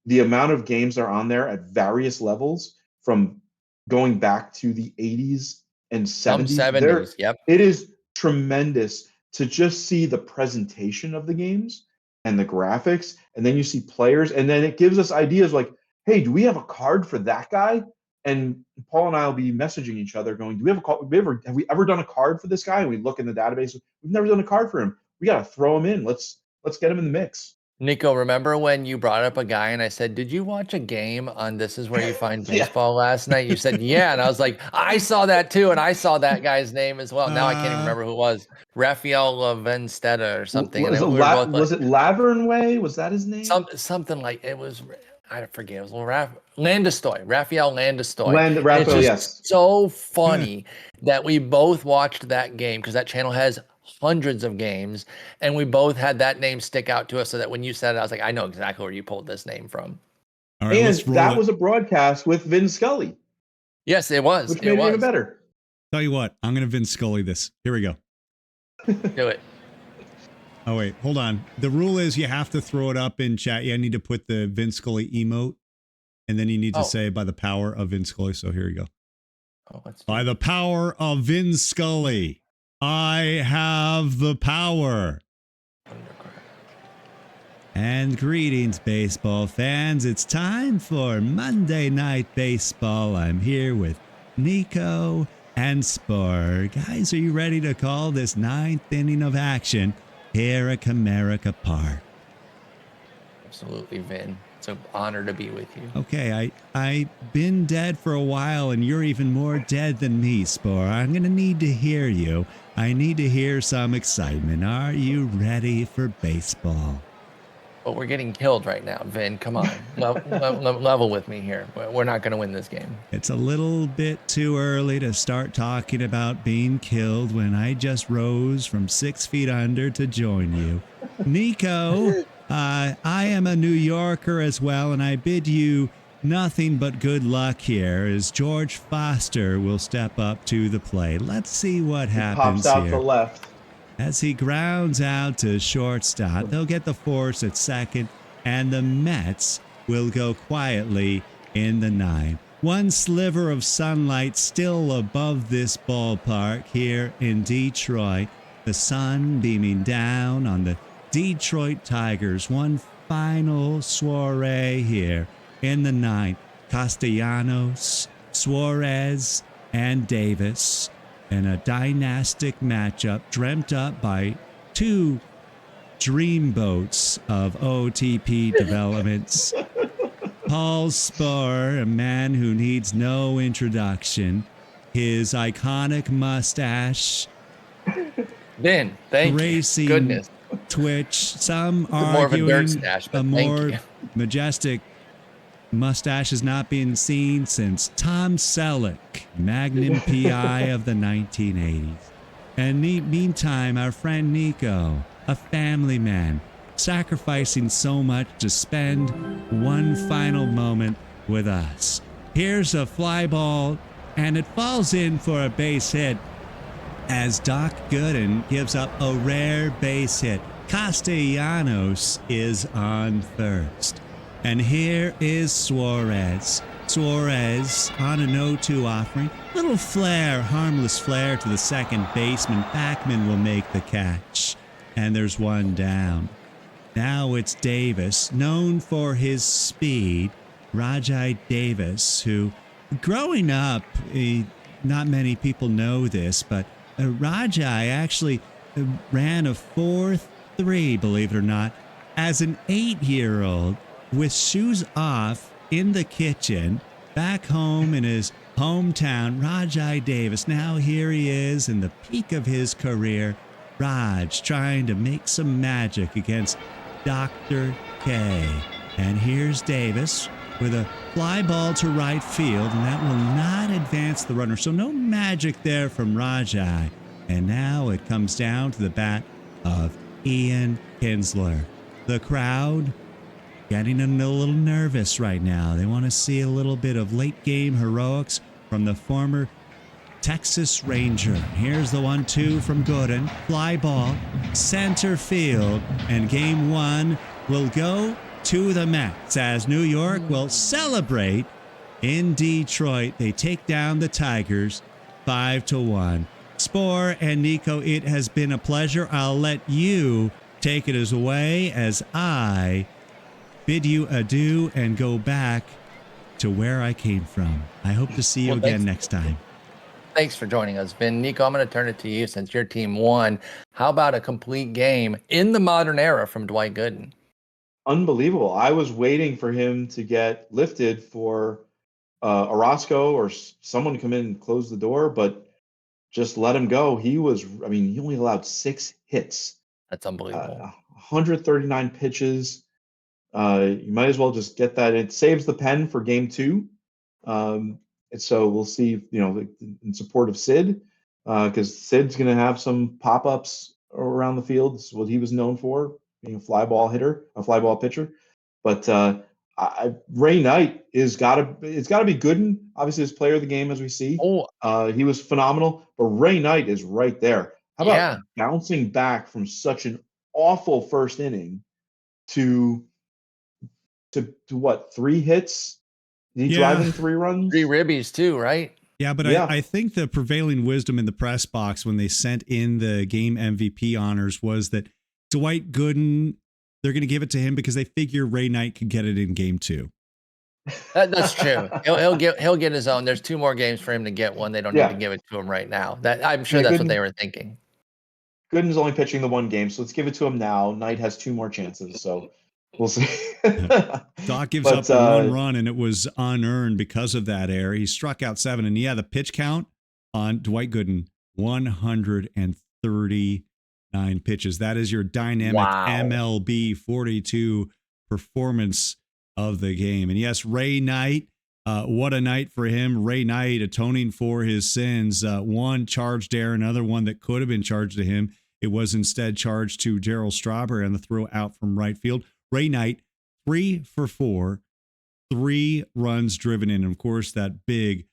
The amount of games that are on there at various levels, from going back to the 80s and 70s. It is tremendous to just see the presentation of the games and the graphics, and then you see players, and then it gives us ideas like, hey, do we have a card for that guy? And Paul and I will be messaging each other going, do we have a card? Have we ever done a card for this guy? And we look in the database. We've never done a card for him. We got to throw him in. Let's get him in the mix. Nico, remember when you brought up a guy and I said, did you watch a game on This Is Where You Find Baseball last night? You said, yeah. And I was like, I saw that too. And I saw that guy's name as well. Now I can't even remember who it was. Rafael Lavenstetta or something. Was it Lavernway? Was that his name? Something like it was. I forget. It was Landistoi, Rafael Landistoi. Rafael, yes. So funny that we both watched that game, because that channel has hundreds of games, and we both had that name stick out to us, so that when you said it, I was like, I know exactly where you pulled this name from. All right, and that was a broadcast with Vin Scully. Yes, it was. Which made it even better. Tell you what, I'm going to Vin Scully this. Here we go. Do it. Oh, wait, hold on. The rule is you have to throw it up in chat. Yeah, I need to put the Vin Scully emote, and then you need to say by the power of Vin Scully. So here you go. By the power of Vin Scully, I have the power. And greetings, baseball fans. It's time for Monday Night Baseball. I'm here with Nico and Spur. Guys, are you ready to call this 9th inning of action here at Comerica Park? Absolutely, Vin. It's an honor to be with you. Okay, I've been dead for a while, and you're even more dead than me, Spore. I'm going to need to hear you. I need to hear some excitement. Are you ready for baseball? But we're getting killed right now, Vin. Come on. Level with me here. We're not going to win this game. It's a little bit too early to start talking about being killed when I just rose from 6 feet under to join you. Nico, I am a New Yorker as well, and I bid you nothing but good luck here as George Foster will step up to the plate. Let's see what happens pops out here. to left. As he grounds out to shortstop, they'll get the force at second, and the Mets will go quietly in the 9th. One sliver of sunlight still above this ballpark here in Detroit. The sun beaming down on the Detroit Tigers. One final soiree here in the 9th. Castellanos, Suarez, and Davis. And a dynastic matchup dreamt up by two dreamboats of OOTP developments. Paul Spur, a man who needs no introduction. His iconic mustache. Vin, thank racing you. Goodness. Twitch. Some more of a dirt arguing stash, but a thank more you. majestic mustache has not been seen since Tom Selleck, Magnum PI of the 1980s. And meantime, our friend Nico, a family man, sacrificing so much to spend one final moment with us. Here's a fly ball, and it falls in for a base hit as Doc Gooden gives up a rare base hit. Castellanos is on first. And here is Suarez. Suarez on an 0-2 offering. Little flare, harmless flare to the second baseman. Backman will make the catch. And there's one down. Now it's Davis, known for his speed. Rajai Davis, who growing up, not many people know this, but Rajai actually ran a 4.3, believe it or not, as an 8-year-old with shoes off in the kitchen back home in his hometown. Rajai Davis, now here he is in the peak of his career. Raj trying to make some magic against Dr. K. And here's Davis with a fly ball to right field, and that will not advance the runner. So no magic there from Rajai. And now it comes down to the bat of Ian Kinsler. The crowd getting a little nervous right now. They want to see a little bit of late game heroics from the former Texas Ranger. Here's the 1-2 from Gooden. Fly ball, center field, and game one will go to the Mets as New York will celebrate in Detroit. They take down the Tigers 5-1. Spore and Nico, it has been a pleasure. I'll let you take it away as I bid you adieu and go back to where I came from. I hope to see you again next time. Thanks for joining us, Vin. Nico, I'm going to turn it to you since your team won. How about a complete game in the modern era from Dwight Gooden? Unbelievable. I was waiting for him to get lifted for Orozco or someone to come in and close the door, but just let him go. He only allowed 6 hits. That's unbelievable. 139 pitches. You might as well just get that. It saves the pen for game 2. And so we'll see, in support of Sid, because Sid's going to have some pop-ups around the field. This is what he was known for, being a fly ball pitcher. But Ray Knight it's got to be Gooden, obviously his player of the game, as we see. He was phenomenal, but Ray Knight is right there. How about bouncing back from such an awful first inning to what, 3 hits? Did he drive in 3 runs? 3 ribbies too, right? Yeah, but I think the prevailing wisdom in the press box when they sent in the game MVP honors was that Dwight Gooden, they're going to give it to him because they figure Ray Knight could get it in game 2. That's true. He'll get his own. There's 2 more games for him to get one. They don't need to give it to him right now. I'm sure that's what they were thinking. Gooden's only pitching the 1 game, so let's give it to him now. Knight has 2 more chances, so we'll see. Doc gives up 1 run, and it was unearned because of that error. He struck out 7, and the pitch count on Dwight Gooden, 139 pitches. That is your dynamic MLB 42 performance of the game. And yes, Ray Knight, what a night for him. Ray Knight atoning for his sins. One charged error, another one that could have been charged to him. It was instead charged to Darryl Strawberry on the throw out from right field. Ray Knight, 3 for 4, 3 runs driven in. And of course, that big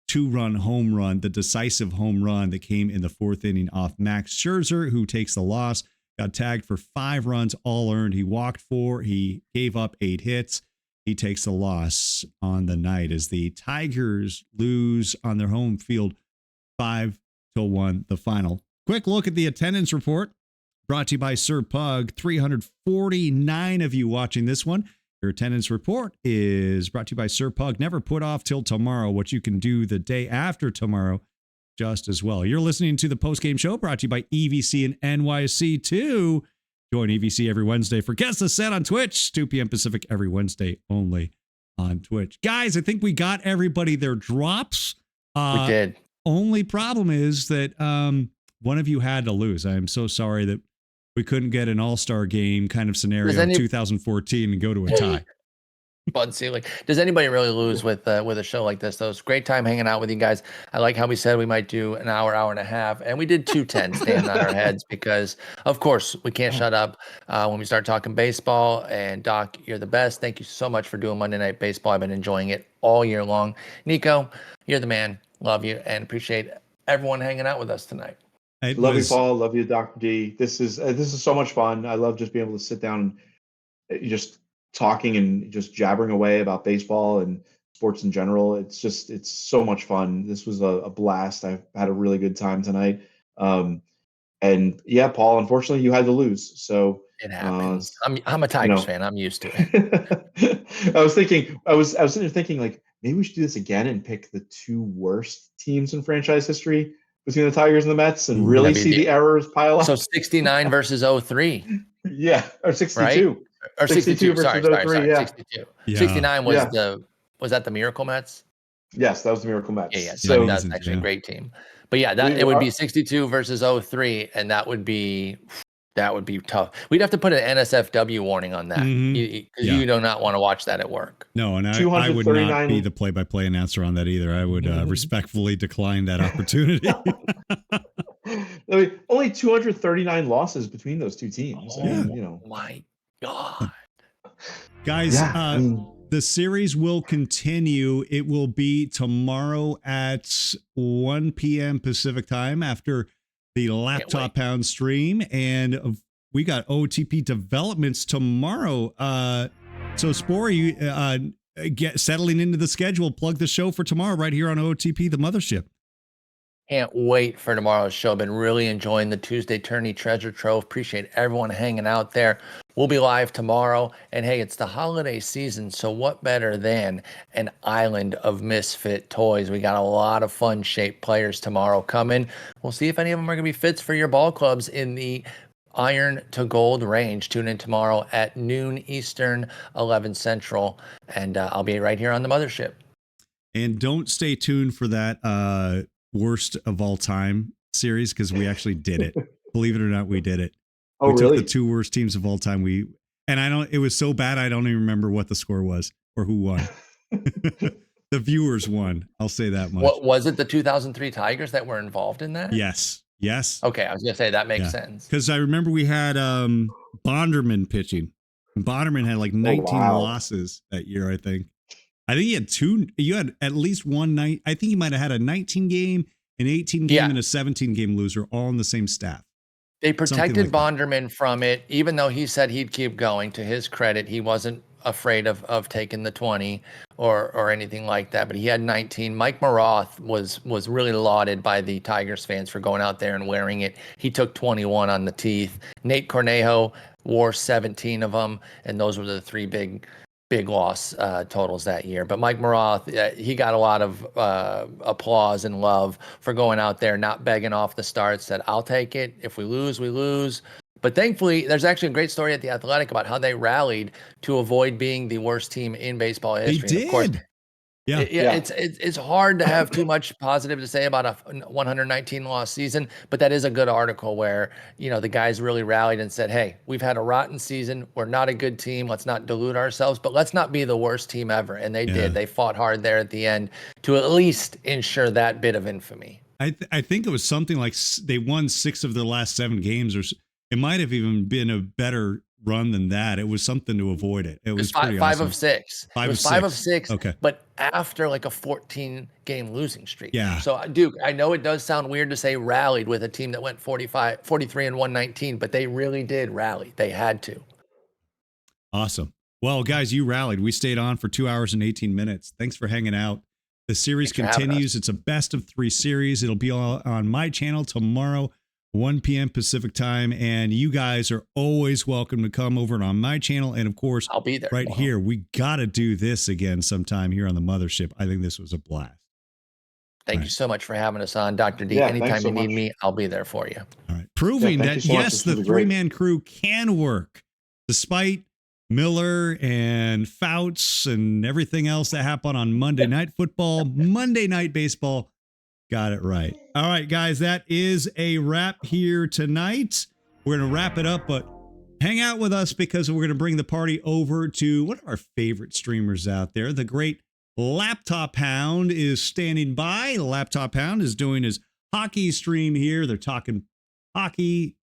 2-run home run, the decisive home run that came in the 4th inning off Max Scherzer, who takes the loss, got tagged for 5 runs, all earned. He walked 4. He gave up 8 hits. He takes the loss on the night as the Tigers lose on their home field 5-1, the final. Quick look at the attendance report brought to you by Sir Pug. 349 of you watching this one. Your attendance report is brought to you by Sir Pug. Never put off till tomorrow what you can do the day after tomorrow just as well. You're listening to the postgame show brought to you by EVC and NYC2. Join EVC every Wednesday for Guess the Set on Twitch, 2 p.m. Pacific every Wednesday only on Twitch. Guys, I think we got everybody their drops. We did. Only problem is that one of you had to lose. I am so sorry that we couldn't get an all-star game kind of scenario in 2014 and go to a tie. Bud Selig. Does anybody really lose with a show like this? Though it's a great time hanging out with you guys. I like how we said we might do an hour, hour and a half, and we did 2:10 standing on our heads because, of course, we can't shut up when we start talking baseball. And Doc, you're the best. Thank you so much for doing Monday Night Baseball. I've been enjoying it all year long. Nico, you're the man. Love you and appreciate everyone hanging out with us tonight. Love you, Paul. Love you, Dr. D. This is so much fun. I love just being able to sit down and just talking and just jabbering away about baseball and sports in general. It's so much fun. This was a blast. I've had a really good time tonight. And yeah, Paul, unfortunately you had to lose. So it happens. I'm a Tigers fan. I'm used to it. I was sitting there thinking like maybe we should do this again and pick the two worst teams in franchise history between the Tigers and the Mets and really see the errors pile up. So 69 versus 03. Yeah, or 62. Right? Or 62 versus sorry, 03, yeah. 62. Yeah. 69 was that the Miracle Mets? Yes, that was the Miracle Mets. Yeah. So that's actually a great team. But yeah, it would be 62 versus 03, and that would be tough. We'd have to put an NSFW warning on that because you do not want to watch that at work. No, and I would not be the play-by-play announcer on that either. I would respectfully decline that opportunity. I mean, only 239 losses between those two teams. Yeah. My God. Guys, the series will continue. It will be tomorrow at 1 p.m. Pacific time after the Laptop Pound stream. And we got OOTP developments tomorrow. So Spore, you get settling into the schedule. Plug the show for tomorrow right here on OOTP, the mothership. Can't wait for tomorrow's show. Been really enjoying the Tuesday Tourney Treasure Trove. Appreciate everyone hanging out there. We'll be live tomorrow. And hey, it's the holiday season, so what better than an island of misfit toys? We got a lot of fun shaped players tomorrow coming. We'll see if any of them are going to be fits for your ball clubs in the Iron to Gold range. Tune in tomorrow at noon Eastern, 11 Central. And I'll be right here on the mothership. And don't stay tuned for that worst of all time series because we actually did it. Believe it or not, we did it. Oh, we really? took the two worst teams of all time. It was so bad I don't even remember what the score was or who won. The viewers won. I'll say that much. What was it? The 2003 Tigers that were involved in that? Yes. Okay, I was gonna say that makes sense because I remember we had Bonderman pitching. Bonderman had like 19 losses that year. I think he had two. You had at least one night. I think he might have had a 19 game, an 18 game, and a 17 game loser all on the same staff. They protected Bonderman from it, even though he said he'd keep going. To his credit, he wasn't afraid of taking the 20 or anything like that. But he had 19. Mike Maroth was really lauded by the Tigers fans for going out there and wearing it. He took 21 on the teeth. Nate Cornejo wore 17 of them, and those were the three big loss totals that year. But Mike Maroth, he got a lot of applause and love for going out there, not begging off the start, said, I'll take it. If we lose, we lose. But thankfully, there's actually a great story at The Athletic about how they rallied to avoid being the worst team in baseball history. They did. Of course, yeah. It's hard to have too much positive to say about a 119 loss season, but that is a good article where, the guys really rallied and said, hey, we've had a rotten season. We're not a good team. Let's not delude ourselves, but let's not be the worst team ever. And they did. They fought hard there at the end to at least ensure that bit of infamy. I think it was something like they won 6 of their last 7 games, or it might have even been a better run than that. It was something to avoid it. It was pretty five awesome. of six. It was 5 of 6. Okay. But after like a 14 game losing streak. Yeah. So Duke, I know it does sound weird to say rallied with a team that went 43 and 119, but they really did rally. They had to. Awesome. Well, guys, you rallied. We stayed on for 2 hours and 18 minutes. Thanks for hanging out. The series continues. It's a best of 3 series. It'll be on my channel tomorrow, 1 p.m. Pacific time. And you guys are always welcome to come over on my channel. And of course, I'll be there right here. We got to do this again sometime here on the mothership. I think this was a blast. Thank you so much for having us on, Dr. D. Yeah, anytime so you need much. me, I'll be there for you. All right. Proving that, yes, the 3-man crew can work despite Miller and Fouts and everything else that happened on Monday Night Football, Monday Night Baseball. Got it right. All right, guys, that is a wrap here tonight. We're going to wrap it up, but hang out with us because we're going to bring the party over to one of our favorite streamers out there. The great Laptop Hound is standing by. Laptop Hound is doing his hockey stream here. They're talking hockey.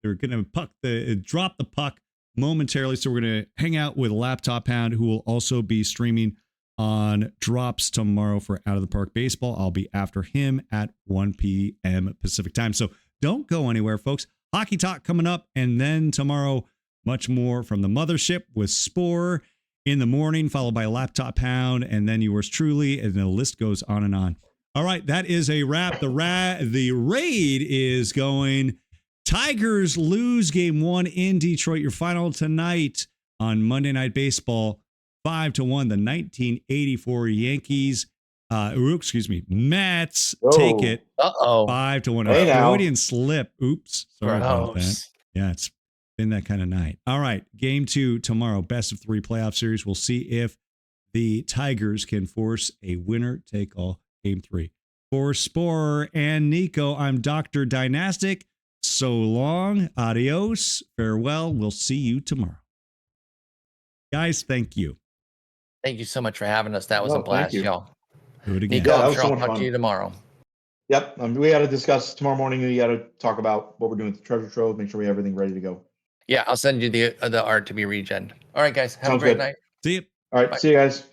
They're going to drop the puck momentarily. So we're going to hang out with Laptop Hound, who will also be streaming on Drops tomorrow for Out of the Park Baseball. I'll be after him at 1 p.m. Pacific time. So don't go anywhere, folks. Hockey talk coming up. And then tomorrow, much more from the mothership with Spore in the morning, followed by Laptop Hound, and then yours truly. And the list goes on and on. All right, that is a wrap. The raid is going. Tigers lose game 1 in Detroit. Your final tonight on Monday Night Baseball, 5-1. The 1984 Yankees, Mets take it. 5-1. Hey, A now. Freudian slip. Oops. Sorry about that. Yeah, it's been that kind of night. All right, game 2 tomorrow. Best of 3 playoff series. We'll see if the Tigers can force a winner take all game 3. For Spore and Nico, I'm Dr. Dynastic. So long. Adios. Farewell. We'll see you tomorrow. Guys, thank you. Thank you so much for having us. That was No, a blast, thank you. y'all. Do it again. Nico, Yeah, that I'm was sure so I'll much talk to fun. you tomorrow. Yep. We got to discuss tomorrow morning. We got to talk about what we're doing with the treasure trove. Make sure we have everything ready to go. Yeah, I'll send you the art to be regened. All right, guys. Have Sounds a great good. night. See you. All right. Bye. See you guys.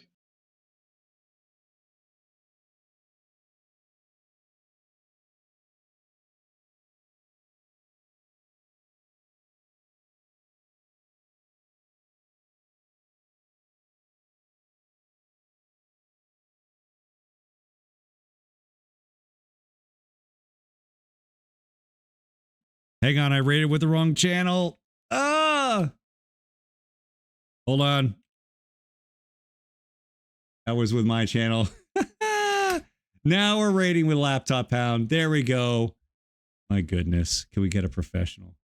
Hang on, I rated with the wrong channel. Hold on. That was with my channel. Now we're rating with Laptop Hound. There we go. My goodness. Can we get a professional?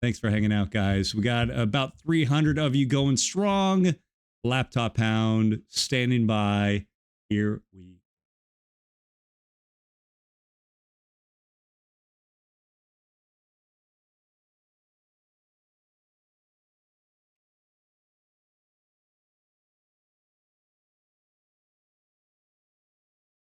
Thanks for hanging out, guys. We got about 300 of you going strong. Laptop Hound standing by. Here we